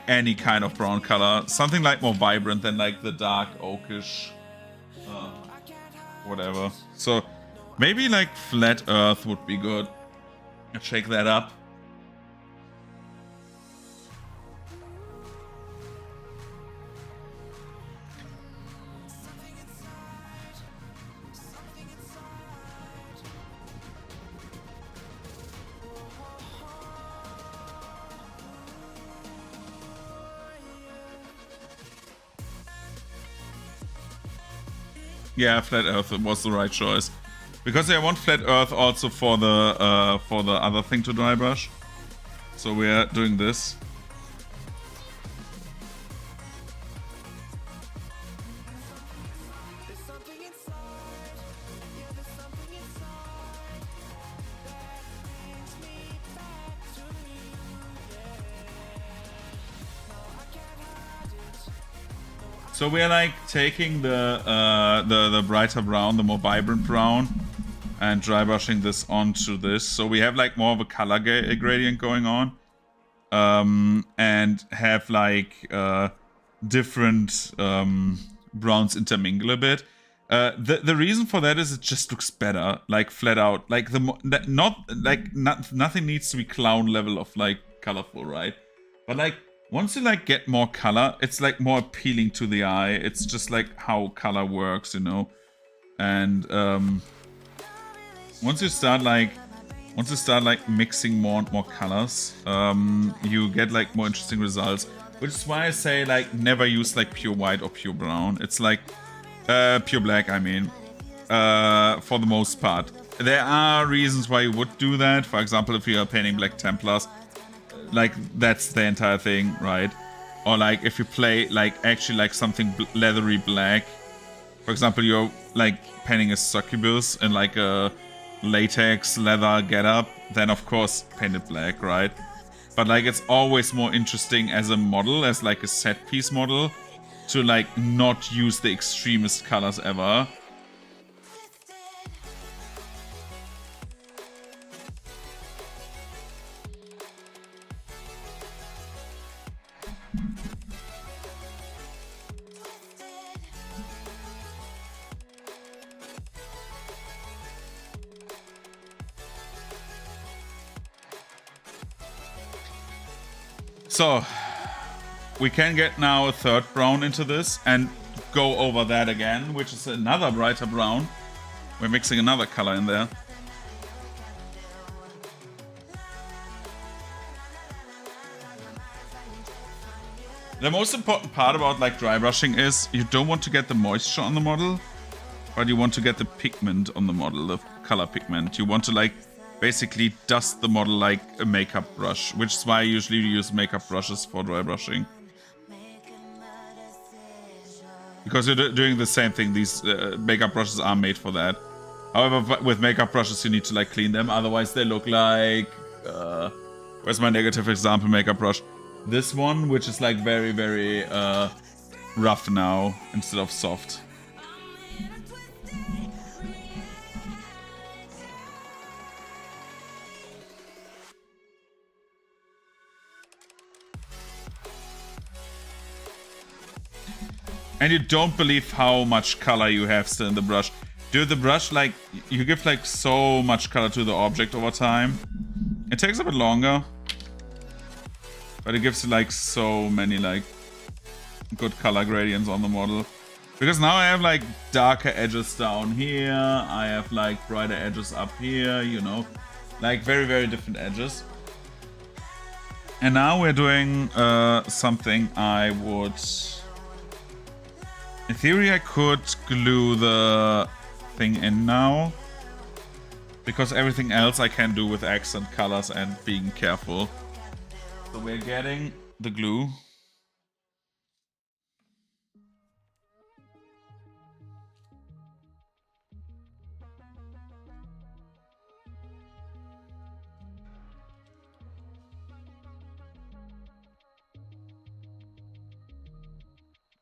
any kind of brown color, something like more vibrant than like the dark oakish, whatever. So maybe like flat earth would be good. I'll shake that up. Yeah, Flat Earth was the right choice. Because I want Flat Earth also for the other thing to dry brush. So we're doing this. So we're like taking the brighter brown, the more vibrant brown, and dry brushing this onto this. So we have like more of a color gradient going on, and have like different browns intermingle a bit. The reason for that is it just looks better, like flat out. Like nothing needs to be clown level of like colorful, right? But like once you like get more color, it's like more appealing to the eye. It's just like how color works, you know. And once you start like mixing more and more colors, you get like more interesting results. Which is why I say like never use like pure white or pure brown. It's like pure black, I mean, for the most part. There are reasons why you would do that. For example, if you are painting Black Templars, like that's the entire thing, right? Or like if you play like actually like something leathery black. For example, you're like painting a succubus in like a latex leather getup, then of course paint it black, right? But like it's always more interesting as a model, as like a set piece model, to like not use the extremist colors ever. So, we can get now a third brown into this and go over that again, which is another brighter brown. We're mixing another color in there. The most important part about like dry brushing is you don't want to get the moisture on the model, but you want to get the pigment on the model, the color pigment. You want to like basically dust the model like a makeup brush, which is why I usually use makeup brushes for dry brushing. Because you're doing the same thing, these makeup brushes are made for that. However, with makeup brushes you need to like clean them, otherwise they look like... where's my negative example makeup brush? This one, which is like very, very rough now, instead of soft. And you don't believe how much color you have still in the brush. Dude, the brush, like, you give like so much color to the object over time. It takes a bit longer, but it gives you like so many like good color gradients on the model. Because now I have like darker edges down here, I have like brighter edges up here, you know, like very, very different edges. And now we're doing something I would... In theory, I could glue the thing in now, because everything else I can do with accent colors and being careful. So we're getting the glue.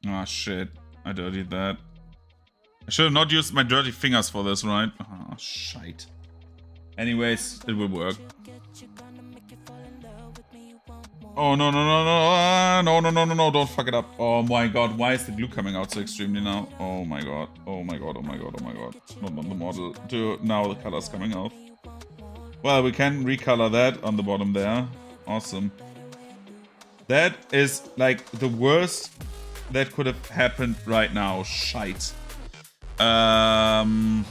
Oh shit. I dirtied that. I should have not used my dirty fingers for this, right? Oh, shite. Anyways, it will work. Oh, no, no, no, no. No, no, no, no, no. Don't fuck it up. Oh my god. Why is the glue coming out so extremely now? Oh my god. Oh my god. Oh my god. Oh my god. Not on the model. Now the color's coming out. Well, we can recolor that on the bottom there. Awesome. That is like the worst that could have happened right now. Shite. It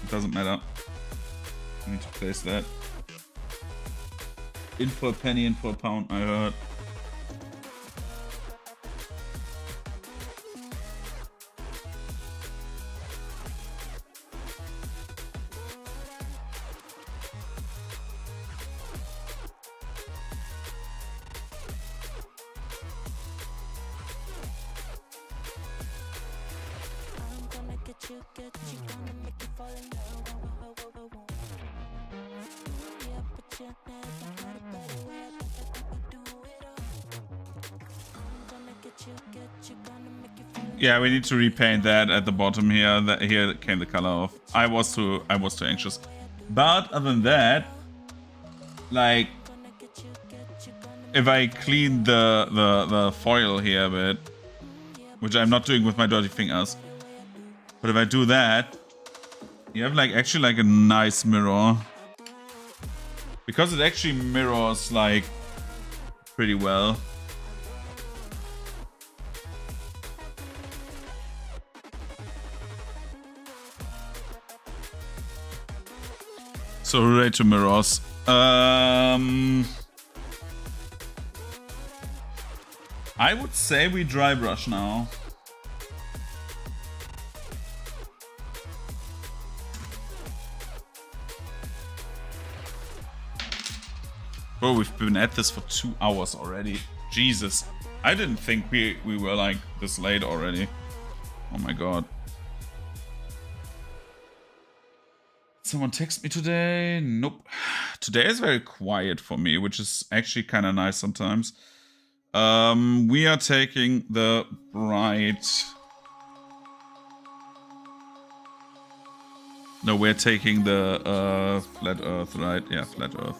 doesn't matter. I need to place that. In for a penny, in for a pound, I heard. Yeah, we need to repaint that at the bottom here. That here came the color off. I was too anxious. But other than that, like, if I clean the foil here a bit, which I'm not doing with my dirty fingers, but if I do that, you have like actually like a nice mirror, because it actually mirrors like pretty well. So relate to mirrors. I would say we dry brush now. Bro, we've been at this for 2 hours already. Jesus. I didn't think we were like this late already. Oh my god. Someone text me today? Nope. Today is very quiet for me, which is actually kind of nice sometimes. We are taking the bright... No, we're taking the flat earth, right? Yeah, flat earth.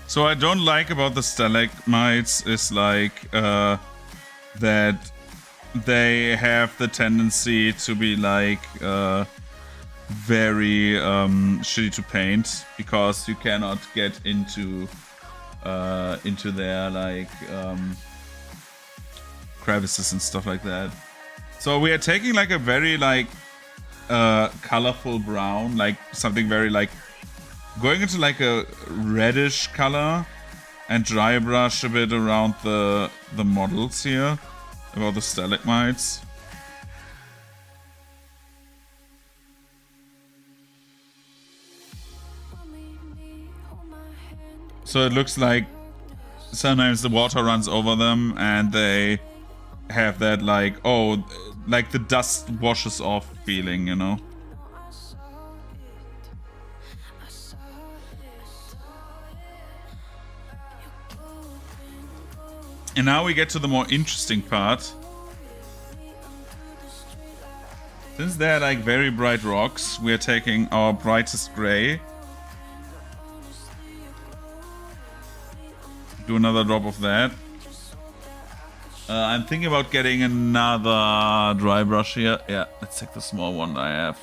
So I don't like about the stalagmites is like that they have the tendency to be like very shitty to paint, because you cannot get into their like crevices and stuff like that. So we are taking like a very like colorful brown, like something very like going into like a reddish color, and dry brush a bit around the models here, about the stalagmites. So it looks like sometimes the water runs over them and they have that like, oh, like the dust washes off feeling, you know? And now we get to the more interesting part. Since they're like very bright rocks, we are taking our brightest gray. Do another drop of that. I'm thinking about getting another dry brush here. Yeah, let's take the small one that I have.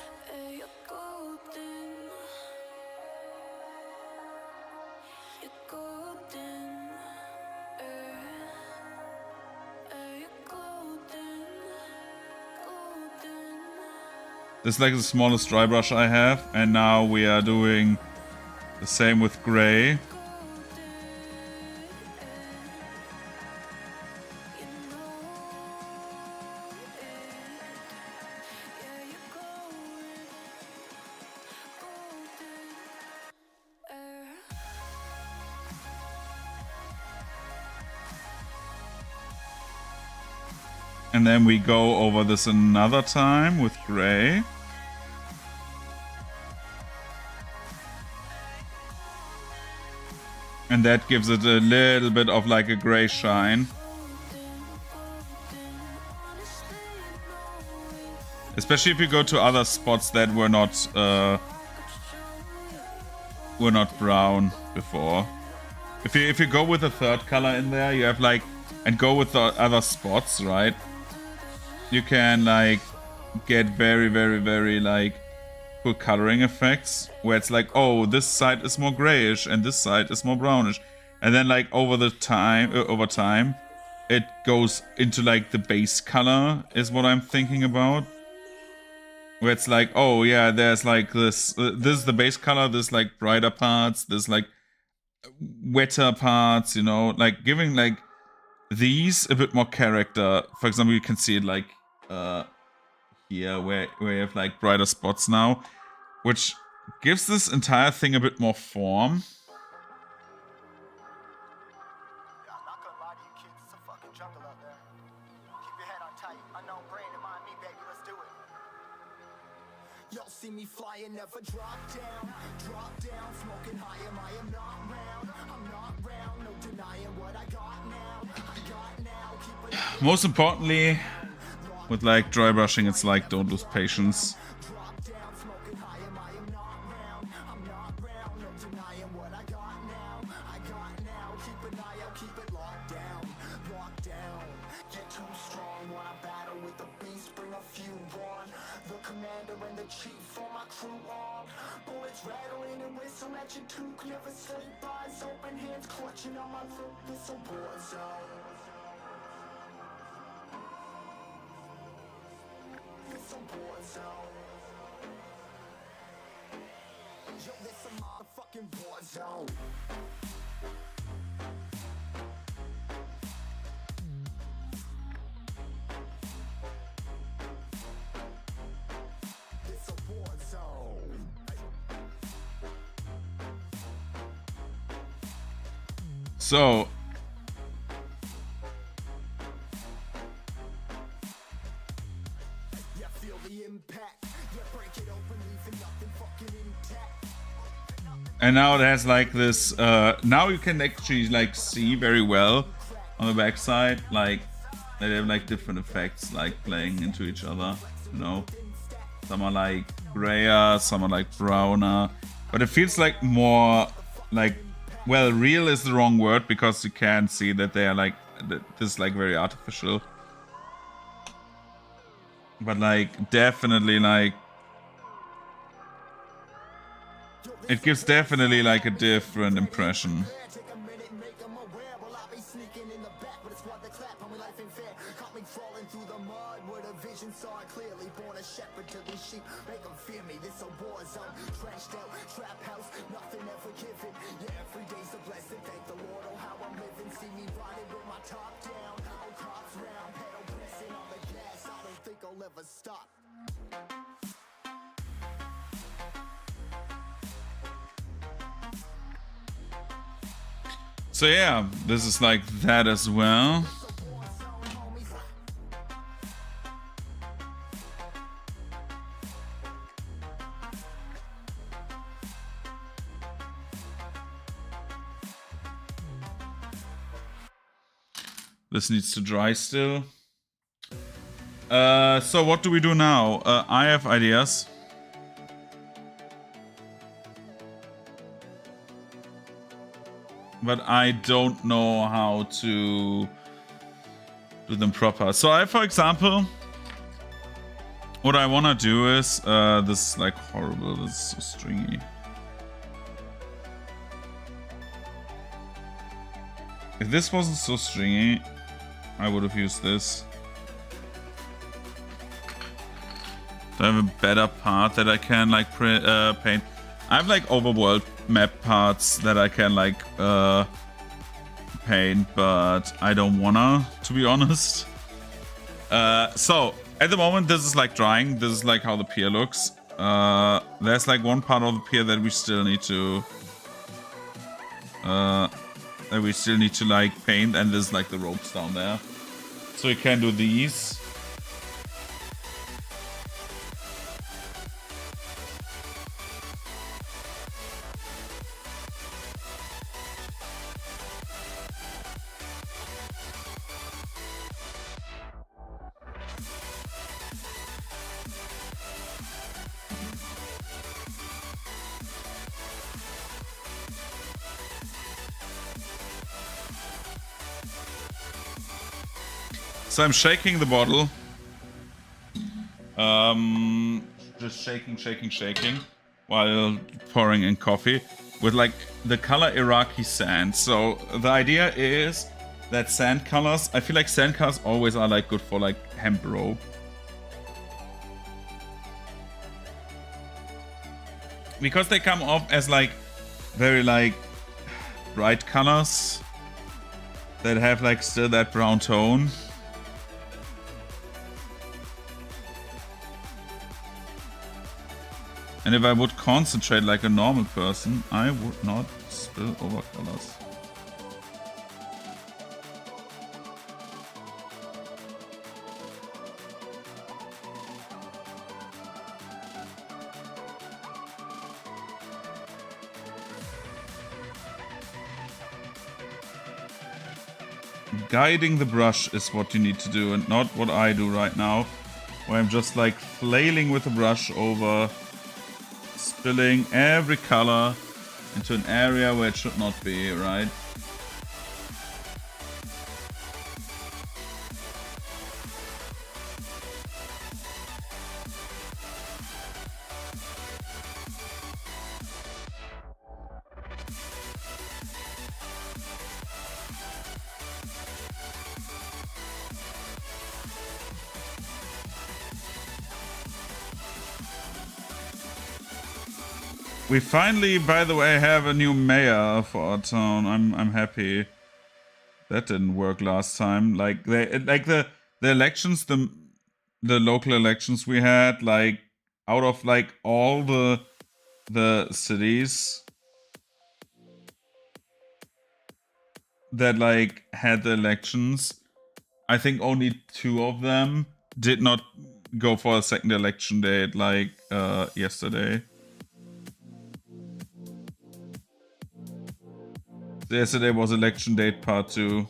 This is like the smallest dry brush I have, and now we are doing the same with gray. And then we go over this another time with gray. And that gives it a little bit of like a gray shine. Especially if you go to other spots that were not brown before. If you go with a third color in there, you have like, and go with the other spots, right? you can like get very, very, very like cool coloring effects where it's like, oh, this side is more grayish and this side is more brownish, and then like over time it goes into like the base color is what I'm thinking about, where it's like, oh yeah, there's like this is the base color, this like brighter parts, this like wetter parts, you know, like giving like these a bit more character. For example, you can see it like here where you have like brighter spots now, which gives this entire thing a bit more form. I'm not gonna lie to you kids, it's a fucking jungle out there. Keep your head on tight. Unknown brain and mind me, baby, let's do it. Y'all see me flying, never drop down, smoking high, I am not round, no denying what I got now, keep it Most importantly, with like dry brushing, it's like don't lose patience. drop down, smoking high, I am not round, no denying what I got now, keep an eye out, keep it locked down, get too strong when I battle with the beast, bring a few on, the commander and the chief for my crew on, bullets rattling and whistle at your toque, never sleep, eyes open, hands clutching on my loop, this a war zone. It's a war zone. Yo, this a motherfucking war zone. It's a war zone. So Yeah, feel the impact. Yeah, break it open, leaving nothing fucking intact. and now it has like this now you can actually like see very well on the backside like they have like different effects like playing into each other, you know. Some are like grayer, some are like browner, but it feels like more like, well, real is the wrong word because you can see that they are like this like very artificial, but like definitely like it gives definitely like a different impression. Take a minute, make them aware. Well, I'll be sneaking in the back, but it's what they clap on me, life ain't fair. Caught me crawling through the mud with a vision, saw it clearly. Born a shepherd to these sheep, make them fear me. This a war zone, trashed out, trap house, nothing ever given. Yeah, every day's a blessing. Thank the Lord, oh how I'm living. See me riding with my top down, oh cops round, pedal pressing on the gas. I don't think I'll ever stop. So yeah, this is like that as well. This needs to dry still. So what do we do now? I have ideas. But I don't know how to do them proper. So for example, what I want to do is, this is like horrible, this is so stringy. If this wasn't so stringy, I would have used this. So I have a better part that I can like paint. I have like overworld map parts that I can like paint, but I don't wanna, to be honest. So at the moment this is like drying. This is like how the pier looks. There's like one part of the pier that we still need to like paint, and there's like the ropes down there. So we can do these. So I'm shaking the bottle Just shaking while pouring in coffee with like the color Iraqi sand. So the idea is that sand colors, I feel like sand colors always are like good for like hemp rope. Because they come off as like very like bright colors that have like still that brown tone. And if I would concentrate like a normal person, I would not spill over colors. Guiding the brush is what you need to do, and not what I do right now, where I'm just like flailing with the brush over, spilling every color into an area where it should not be, right? We finally, by the way, have a new mayor for our town. I'm happy. That didn't work last time. Like the elections, the local elections we had, like out of like all the cities that like had the elections, I think only 2 of them did not go for a second election date, like yesterday. Yesterday was election date part 2.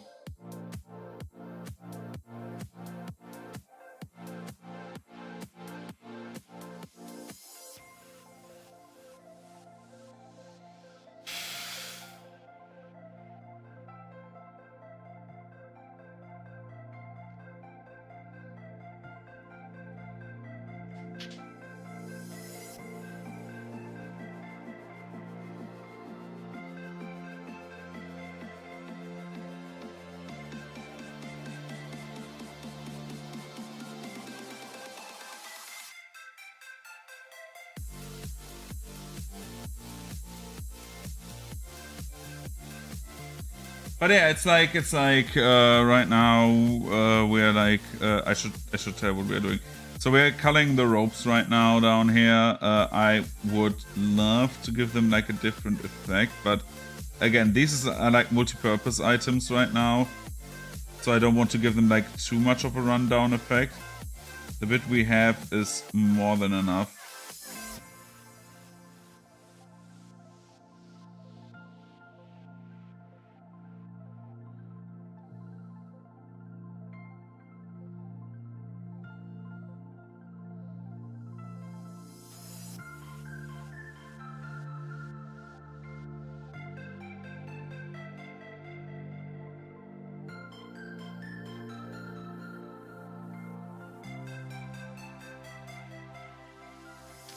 But yeah, it's like right now we're like I should tell what we're doing. So we're coloring the ropes right now down here. I would love to give them like a different effect, but again, these are like multi-purpose items right now, so I don't want to give them like too much of a rundown effect. The bit we have is more than enough.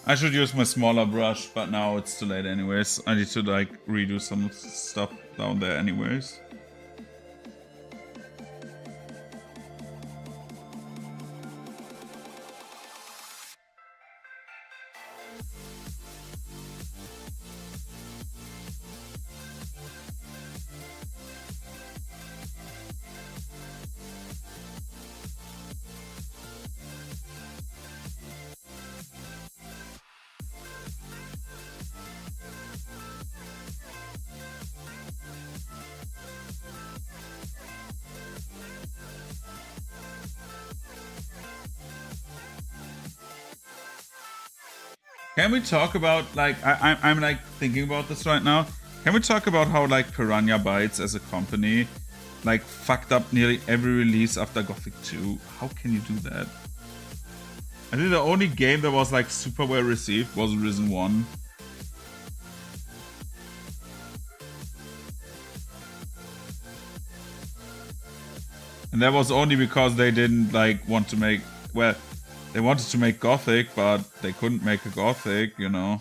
I should use my smaller brush, but now it's too late anyways. I need to like redo some stuff down there anyways. Can we talk about like I'm like thinking about this right now? Can we talk about how like Piranha Bytes as a company like fucked up nearly every release after Gothic 2? How can you do that? I think the only game that was like super well received was Risen 1. And that was only because they didn't like want to make, well, They wanted to make Gothic, but they couldn't make a Gothic, you know.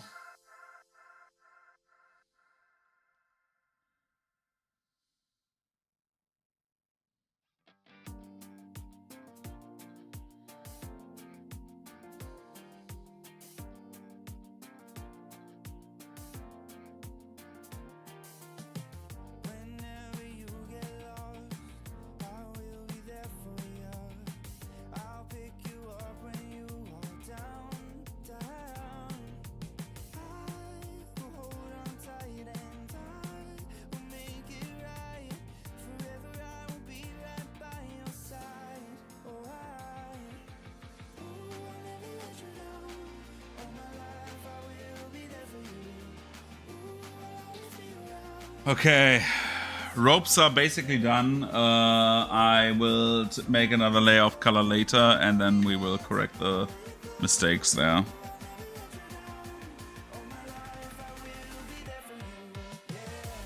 Okay, ropes are basically done. I will make another layer of color later, and then we will correct the mistakes there.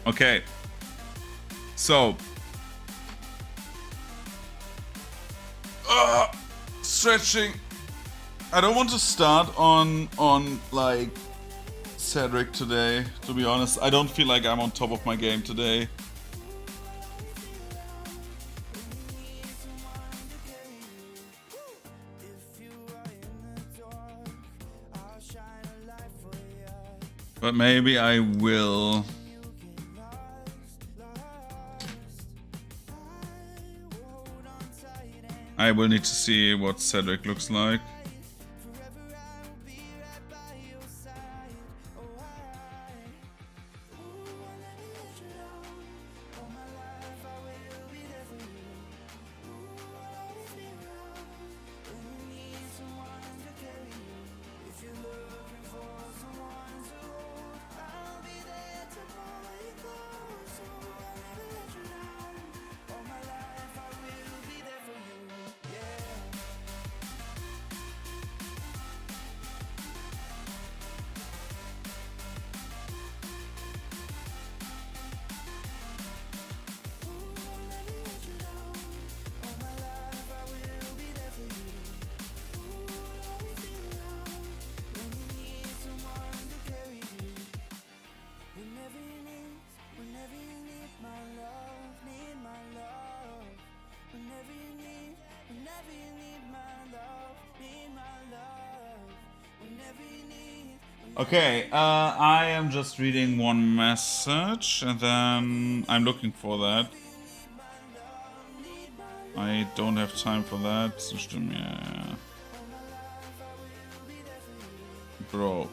Okay, so stretching. I don't want to start on like Cedric today, to be honest. I don't feel like I'm on top of my game today. But maybe I will. I will need to see what Cedric looks like. Okay, I am just reading one message and then I'm looking for that. I don't have time for that. Yeah. Bro.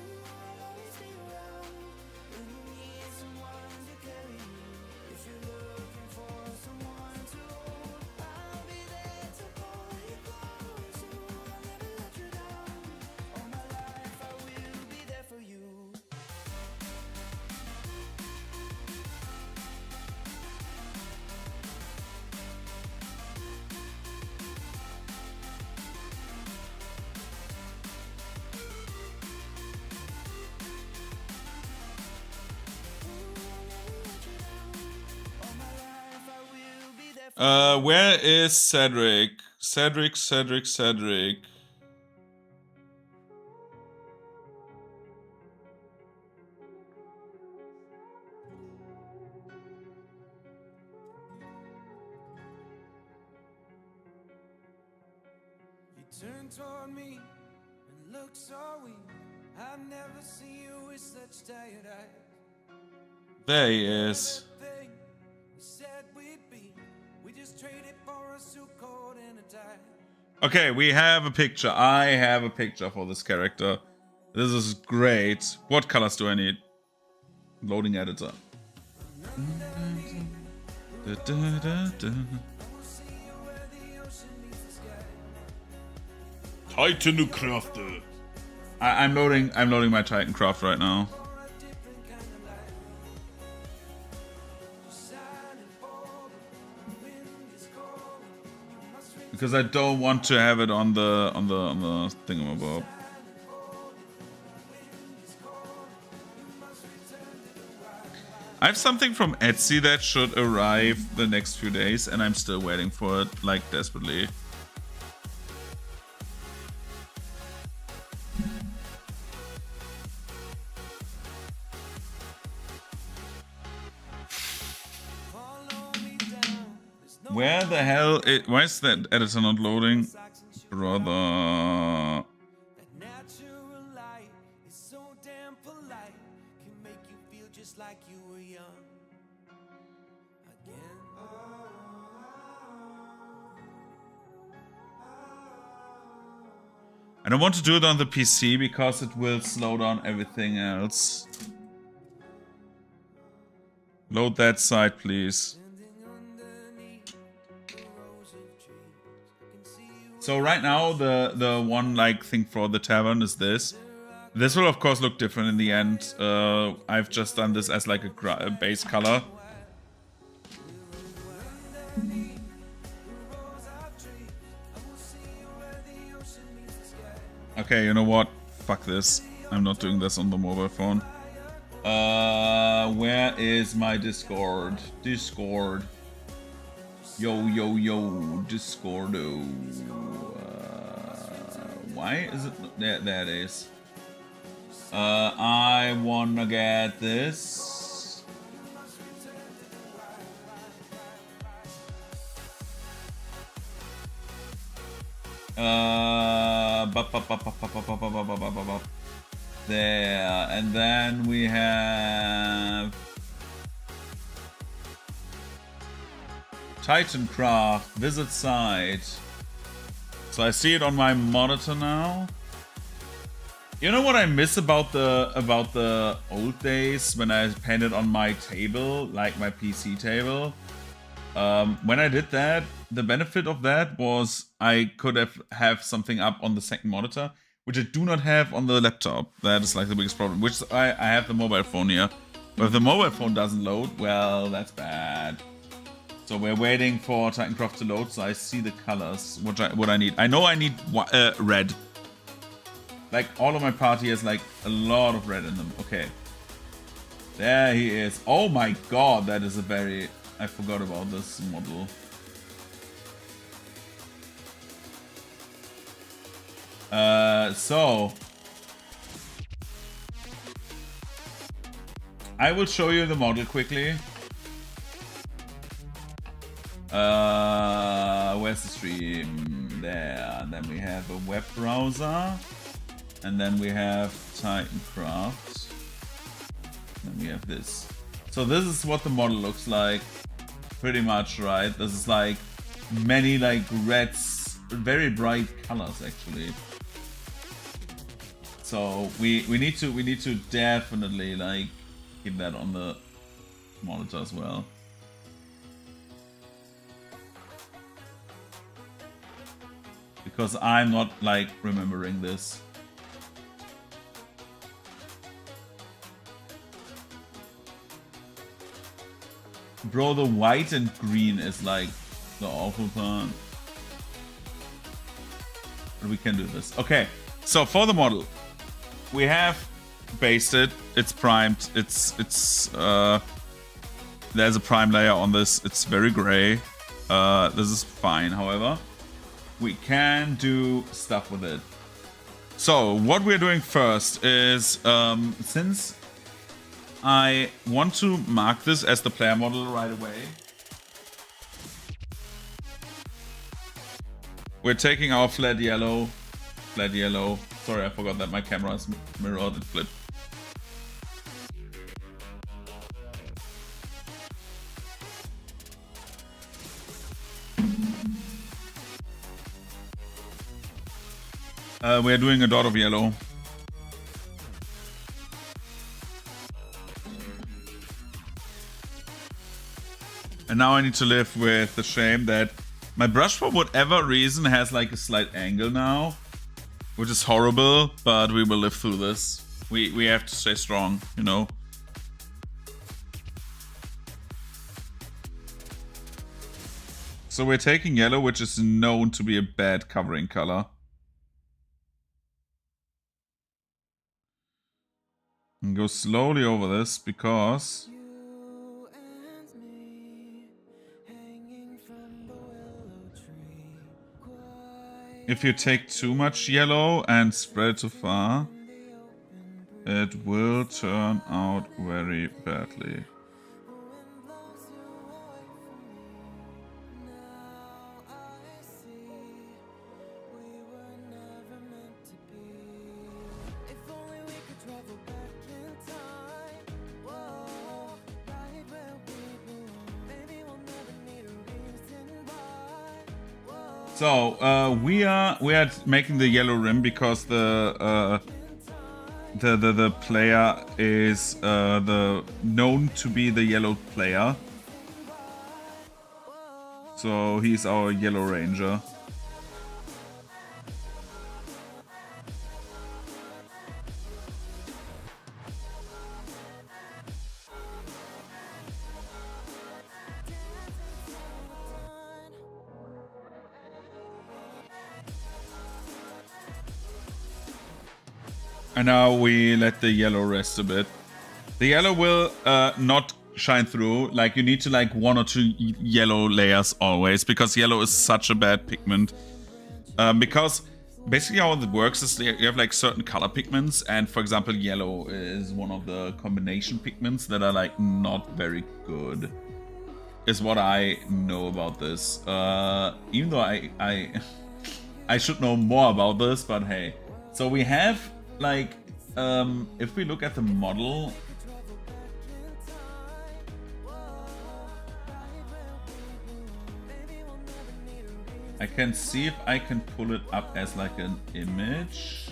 Where is Cedric? Cedric. You turned toward me and looked so weak. I've never seen you with such tired eyes. There he is. Okay, we have a picture. I have a picture for this character. This is great. What colors do I need? Loading editor. Titancraft. I'm loading my Titancraft right now. Because I don't want to have it on the thingamabob. I have something from Etsy that should arrive the next few days, and I'm still waiting for it, like, desperately. Where the hell? Why is that editor not loading? Brother. That natural light is so damn polite, can make you feel just like you were young again. I don't want to do it on the PC because it will slow down everything else. Load that side, please. So right now, the one like thing for the tavern is this. This will of course look different in the end. I've just done this as like a base color. Okay, you know what? Fuck this. I'm not doing this on the mobile phone. Where is my Discord? Discord. Yo, yo, yo, Discordo. Why is it? There it is. I wanna get this. There, and then we have Titancraft, visit site. So I see it on my monitor now. You know what I miss about the old days when I painted on my table, like my PC table? When I did that, the benefit of that was I could have something up on the second monitor, which I do not have on the laptop. That is like the biggest problem, which I have the mobile phone here. But if the mobile phone doesn't load, well, that's bad. So we're waiting for Titancraft to load, so I see the colors, what I need. I know I need red. Like, all of my party has like a lot of red in them. Okay. There he is. Oh my god, that is a very... I forgot about this model. So I will show you the model quickly. Where's the stream? There. And then we have a web browser. And then we have Titancraft. And then we have this. So this is what the model looks like. Pretty much, right? This is like many like reds, very bright colors actually. So we need to definitely like keep that on the monitor as well. Because I'm not like remembering this. Bro, the white and green is like the awful part. But we can do this. Okay, so for the model, we have based it. It's primed. There's a prime layer on this. It's very gray. This is fine. However, we can do stuff with it. So what we're doing first is since I want to mark this as the player model right away. We're taking our flat yellow. Sorry, I forgot that my camera is mirrored and flipped. We're doing a dot of yellow. And now I need to live with the shame that my brush for whatever reason has like a slight angle now, which is horrible, but we will live through this. We have to stay strong, you know. So we're taking yellow, which is known to be a bad covering color. And go slowly over this because if you take too much yellow and spread it too far, it will turn out very badly. So we are making the yellow rim because the player is the known to be the yellow player. So he's our yellow ranger. And now we let the yellow rest a bit. The yellow will not shine through. Like, you need to like 1 or 2 yellow layers always, because yellow is such a bad pigment. Because basically how it works is you have like certain color pigments, and for example yellow is one of the combination pigments that are like not very good, is what I know about this. Even though I should know more about this, but hey. So we have like, if we look at the model, I can see if I can pull it up as like an image.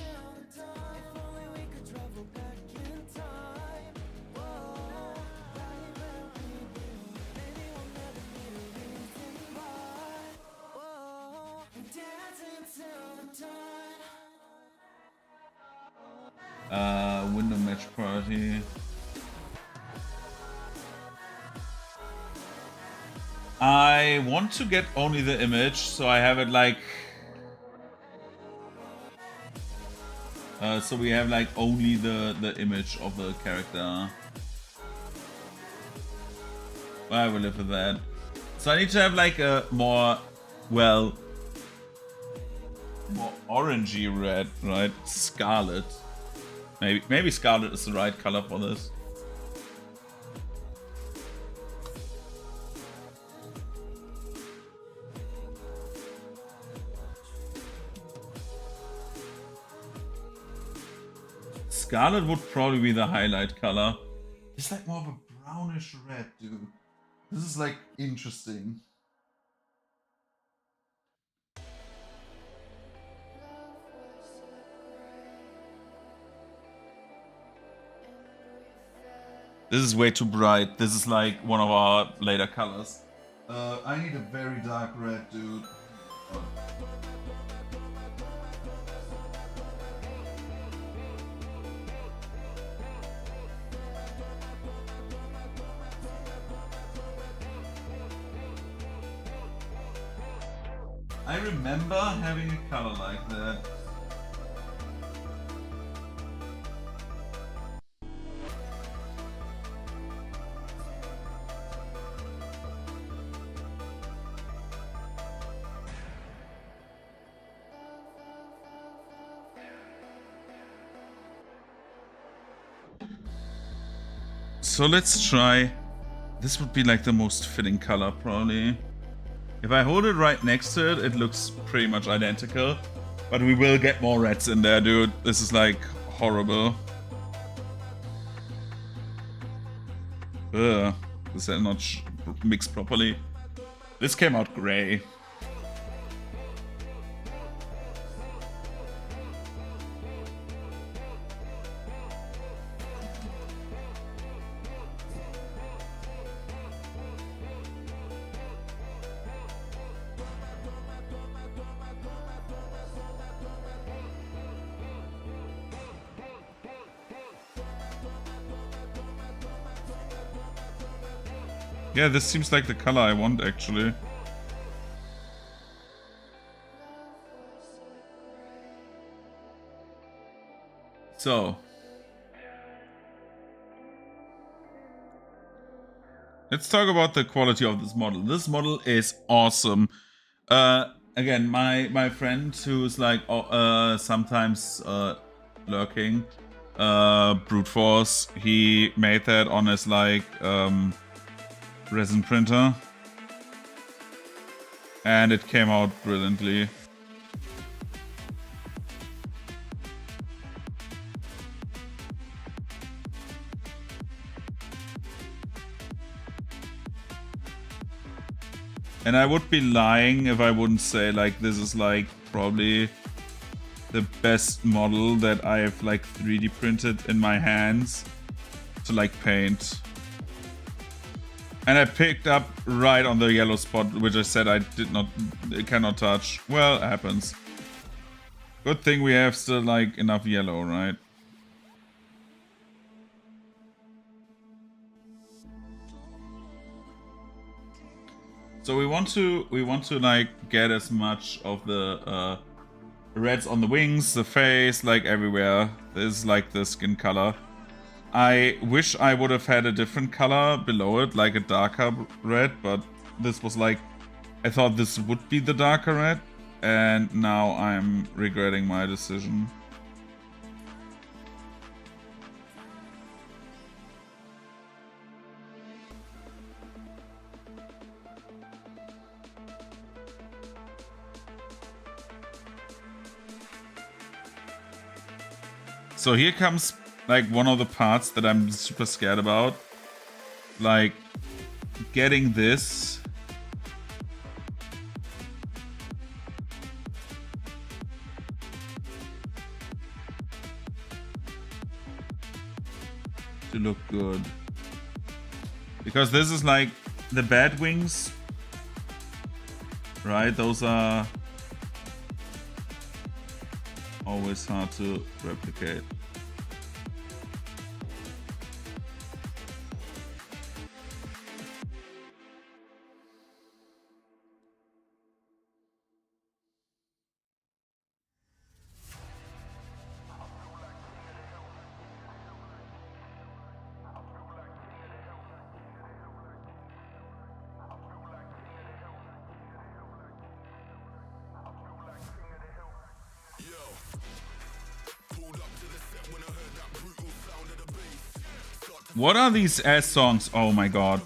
Window match party. I want to get only the image, so I have it like... so we have like only the image of the character. I will live with that. So I need to have like a more, well, more orangey red, right? Scarlet. Maybe scarlet is the right color for this. Scarlet would probably be the highlight color. It's like more of a brownish red, dude. This is like interesting. This is way too bright. This is like one of our later colors. I need a very dark red, dude. I remember having a color like that. So let's try. This would be like the most fitting color, probably. If I hold it right next to it, it looks pretty much identical. But we will get more reds in there, dude. This is like horrible. Ugh. This is not mixed properly. This came out gray. Yeah, this seems like the color I want, actually. So. Let's talk about the quality of this model. This model is awesome. Again, my friend who's like sometimes lurking, Brute Force, he made that on his like resin printer, and it came out brilliantly. And I would be lying if I wouldn't say like this is like probably the best model that I have like 3D printed in my hands to like paint. And I picked up right on the yellow spot, which I said I cannot touch. Well, it happens. Good thing we have still like enough yellow, right? So we want to like get as much of the reds on the wings, the face, like everywhere. This is like the skin color. I wish I would have had a different color below it, like a darker red, but this was like, I thought this would be the darker red, and now I'm regretting my decision. So here comes like one of the parts that I'm super scared about. Like getting this. To look good. Because this is like the bad wings. Right? Those are always hard to replicate. What are these ass songs? Oh my god.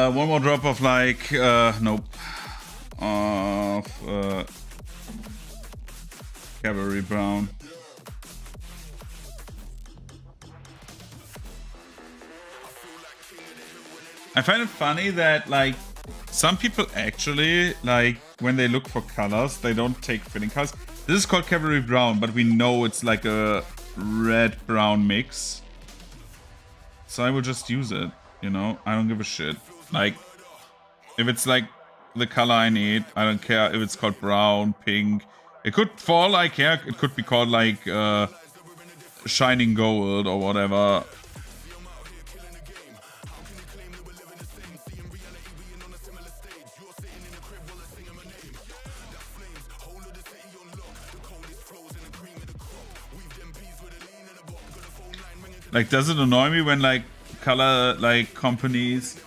One more drop of like, nope. Of Cavalry Brown. I find it funny that like some people actually like when they look for colors, they don't take fitting colors. This is called Cavalry Brown, but we know it's like a red-brown mix. So I will just use it, you know? I don't give a shit. Like, if it's like the color I need, I don't care if it's called brown, pink. It could, for all I care, it could be called like shining gold or whatever. Like, does it annoy me when like color like companies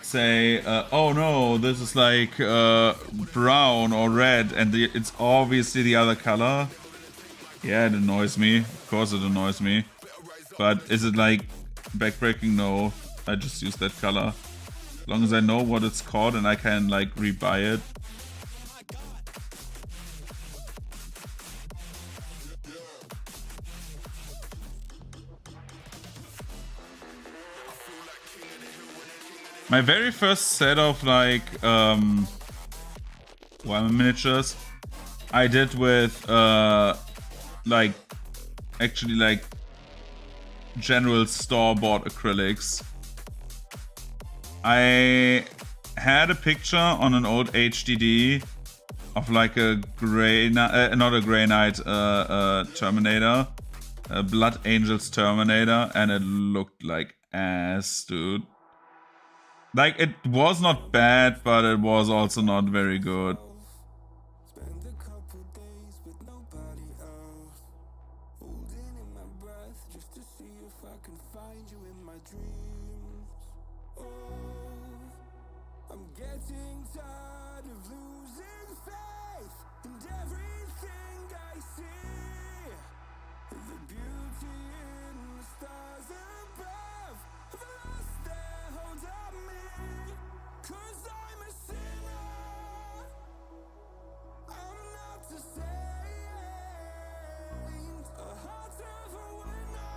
say, oh no, this is like brown or red, and it's obviously the other color? Yeah, it annoys me. Of course it annoys me. But is it like backbreaking? No, I just use that color. As long as I know what it's called and I can like rebuy it. My very first set of like Warhammer miniatures I did with like actually like general store-bought acrylics. I had a picture on an old HDD of like a Grey Knight, not a Grey Knight, Terminator, a Blood Angels Terminator, and it looked like ass, dude. Like, it was not bad, but it was also not very good. Spend a couple days with nobody else, holding in my breath just to see if I can find you in my dreams. Oh, I'm getting tired of losing faith. And everything I see, the beauty in the stars above, have lost their hold on me. 'Cause I'm a sinner, I'm not a saint, a heart of a winner.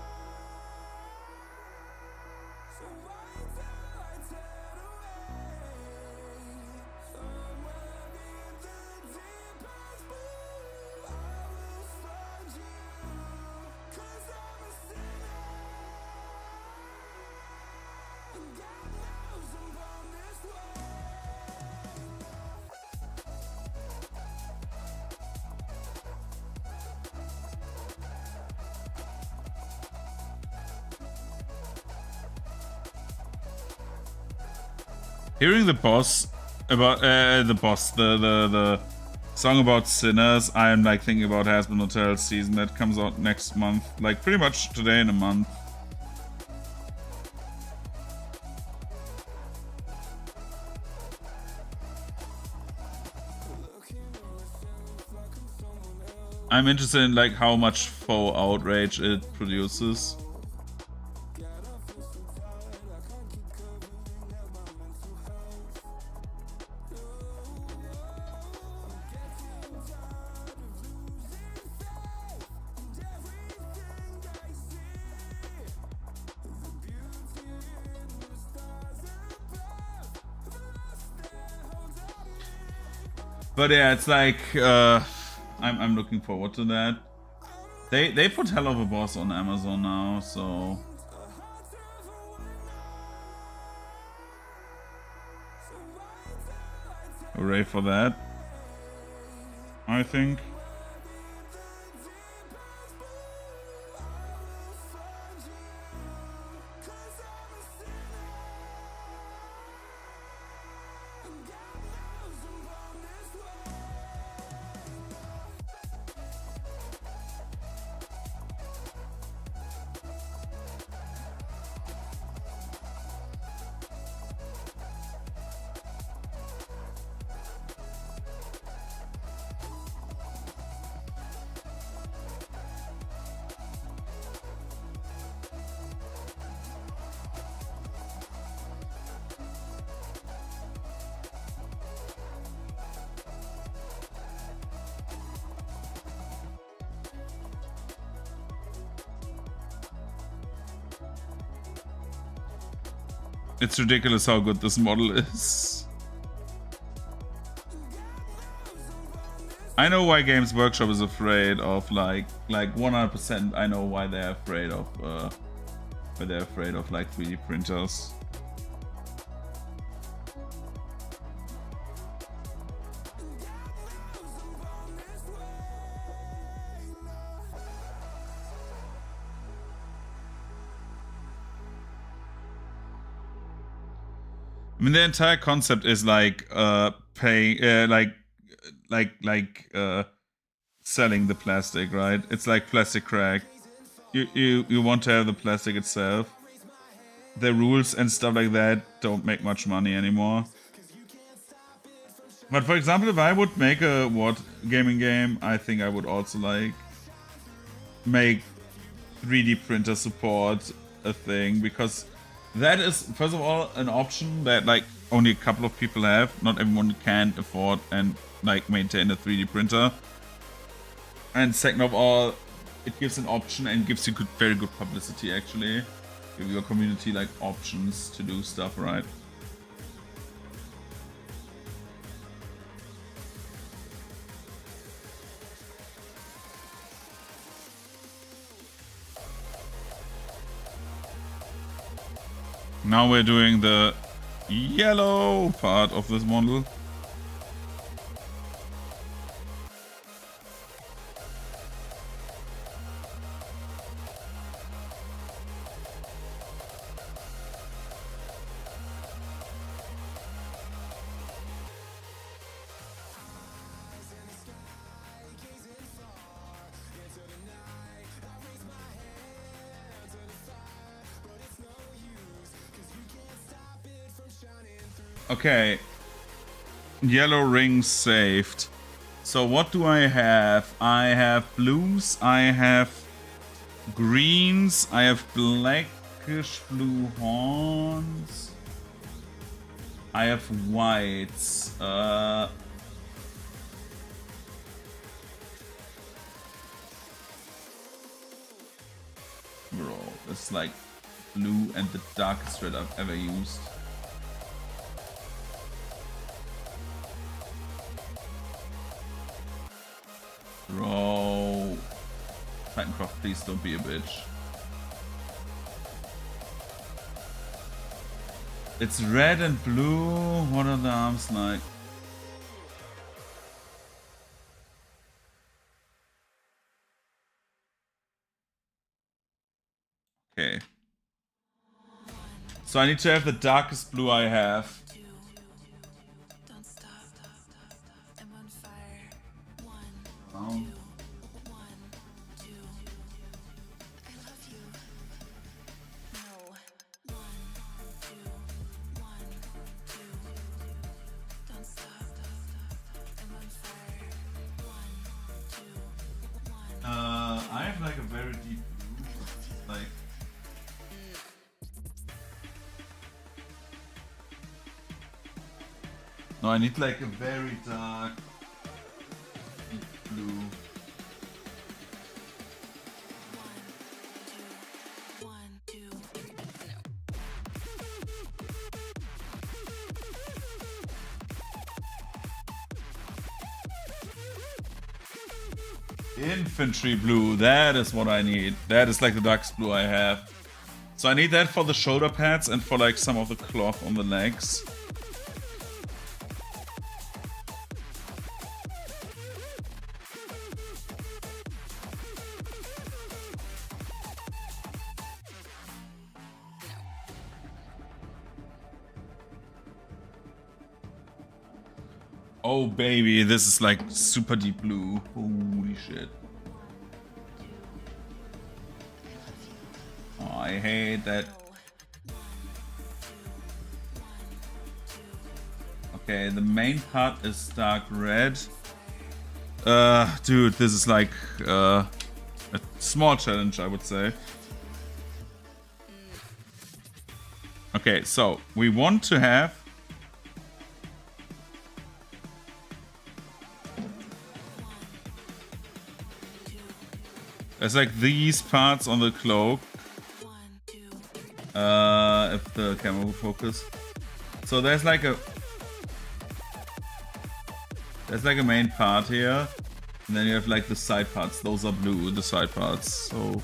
So why do I turn away? Somewhere in the deepest blue, I will find you. 'Cause I'm a sinner, and God knows I'm born this way. Hearing the boss about the song about sinners, I am like thinking about Hazbin Hotel season that comes out next month, like pretty much today in a month. I'm interested in like how much faux outrage it produces. But yeah, it's like I'm looking forward to that. They put Hell of a Boss on Amazon now, so hooray for that, I think. It's ridiculous how good this model is. I know why Games Workshop is afraid of like 100%. I know why they're afraid of like 3D printers. I mean, the entire concept is like paying, selling the plastic, right? It's like plastic crack. You want to have the plastic itself. The rules and stuff like that don't make much money anymore. But for example, if I would make a gaming game, I think I would also like make 3D printer support a thing, because that is, first of all, an option that like only a couple of people have. Not everyone can afford and like maintain a 3D printer. And second of all, it gives an option and gives you very good publicity actually. Give your community like options to do stuff, right? Now we're doing the yellow part of this model. Okay, yellow ring saved. So what do I have? I have blues, I have greens, I have blackish blue horns, I have whites. Bro, it's like blue and the darkest red I've ever used. Bro, Titancroft, please don't be a bitch. It's red and blue. What are the arms like? Okay. So I need to have the darkest blue I have. Don't stop. I'm on fire. One, Um, two. I love you. No. One, two. Don't stop. I'm on fire. One, two. I have like a very deep blue, like. No, I need like a very dark deep blue. One, two, three. Infantry blue, that is what I need. That is like the darkest blue I have. So I need that for the shoulder pads and for like some of the cloth on the legs. Oh baby, this is like super deep blue. Holy shit. Oh, I hate that. Okay, the main part is dark red. Dude, this is like a small challenge, I would say. Okay, so we want to have there's like these parts on the cloak. If the camera will focus. So there's like a main part here. And then you have like the side parts. Those are blue, the side parts. So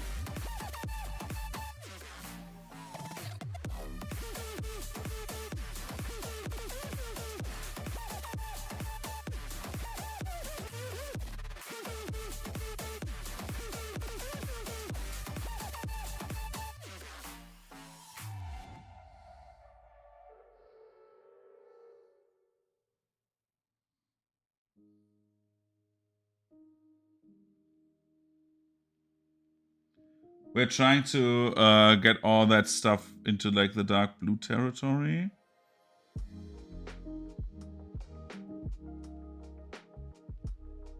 we're trying to get all that stuff into like the dark blue territory.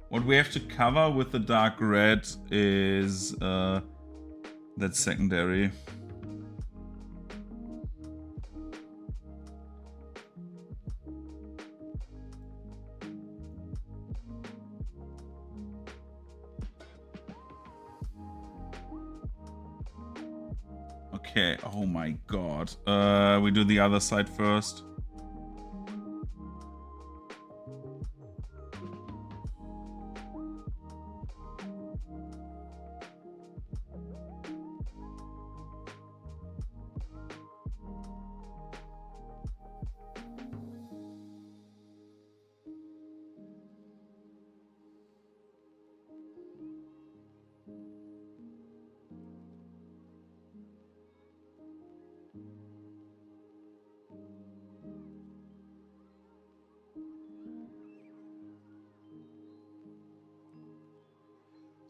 What we have to cover with the dark red is that secondary. Okay, oh my god. We do the other side first.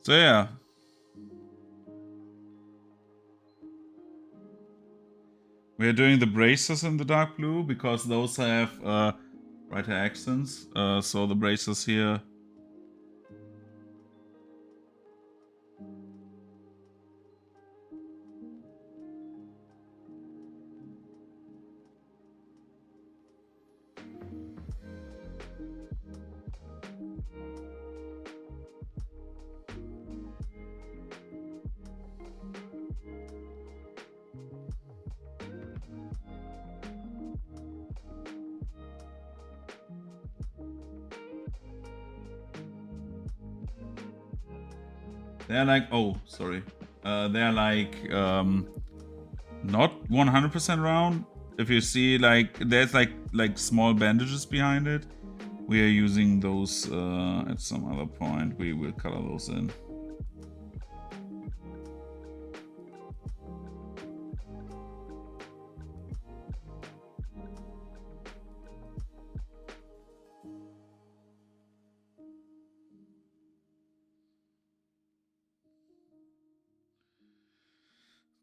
So yeah. We're doing the braces in the dark blue because those have brighter accents. So the braces here They're like, oh, sorry. They're like not 100% round. If you see, like, there's like small bandages behind it. We are using those at some other point. We will color those in.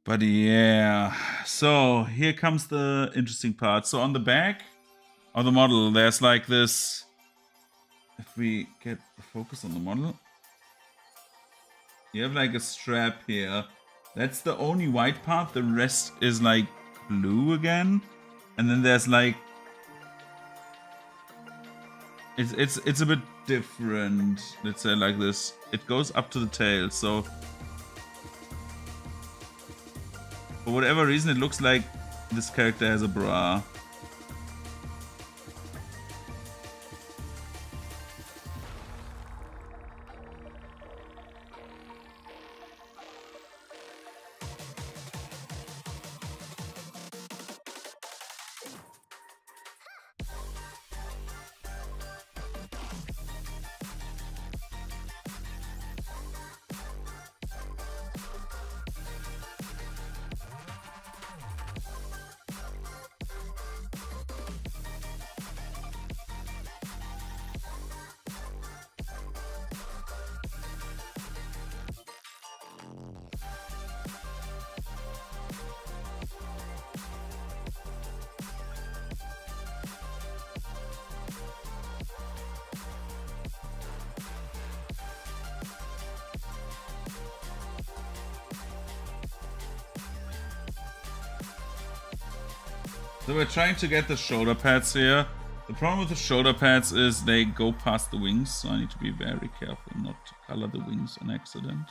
But yeah, so here comes the interesting part. So on the back of the model, there's like this. If we get the focus on the model, you have like a strap here. That's the only white part. The rest is like blue again, and then there's like it's a bit different. Let's say like this. It goes up to the tail, so. For whatever reason, it looks like this character has a bra. So we're trying to get the shoulder pads here. The problem with the shoulder pads is they go past the wings, so I need to be very careful not to color the wings on accident.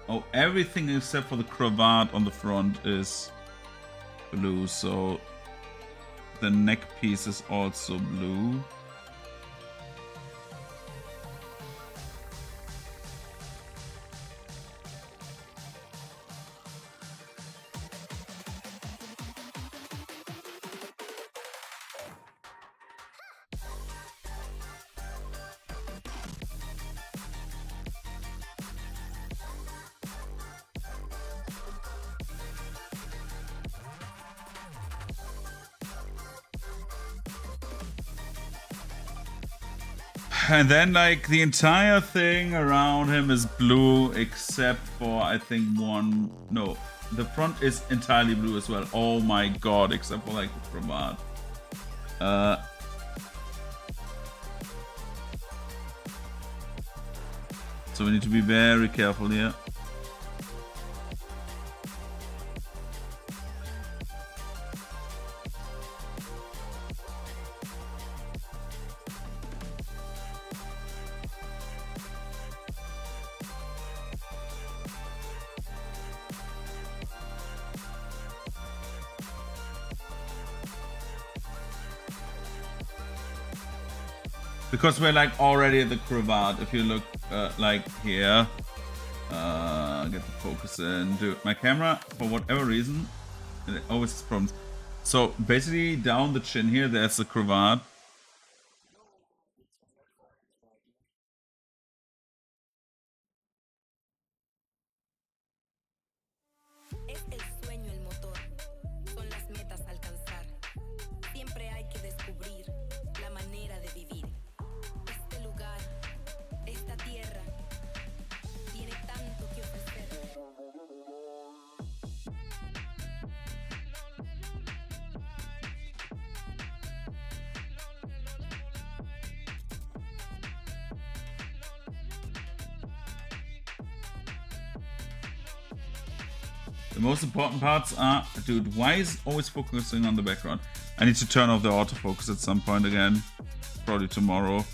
Oh, everything except for the cravat on the front is blue, so the neck piece is also blue. And then, like, the entire thing around him is blue, except for, I think, one... No, the front is entirely blue as well. Oh my god, except for, like, the cravat. So we need to be very careful here. Because we're like already at the cravat. If you look like here, get the focus in. Do my camera, for whatever reason, it always has problems. So basically down the chin here, there's the cravat. Es el sueño el motor, son las metas a alcanzar. Siempre hay que descubrir la manera de vivir. Este lugar, esta tierra, tiene tanto que ofrecer. The most important parts are... Dude, why is it always focusing on the background? I need to turn off the autofocus at some point again. Probably tomorrow.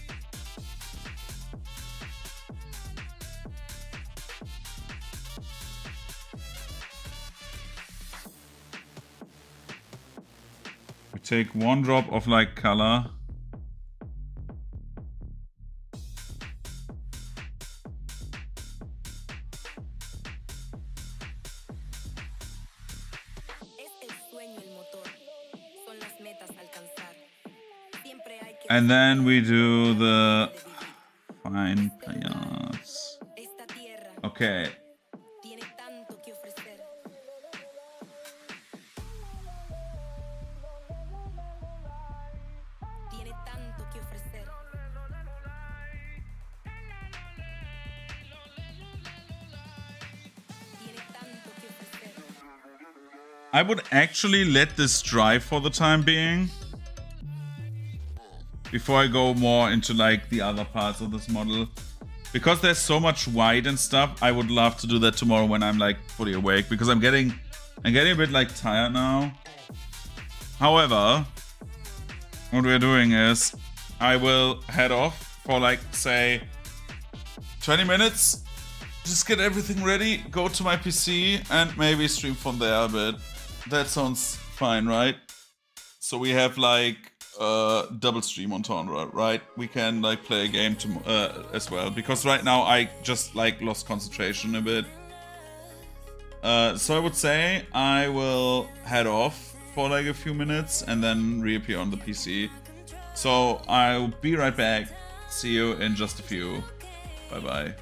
We take one drop of like color. And then we do the fine payas. Okay. I would actually let this dry for the time being. Before I go more into like the other parts of this model. Because there's so much white and stuff, I would love to do that tomorrow when I'm like fully awake. Because I'm getting a bit like tired now. However, what we're doing is I will head off for like say 20 minutes. Just get everything ready, go to my PC and maybe stream from there a bit. That sounds fine, right? So we have like double stream on Tornra, right? We can like play a game as well, because right now I just like lost concentration a bit. So I would say I will head off for like a few minutes and then reappear on the PC. So I'll be right back. See you in just a few. Bye bye.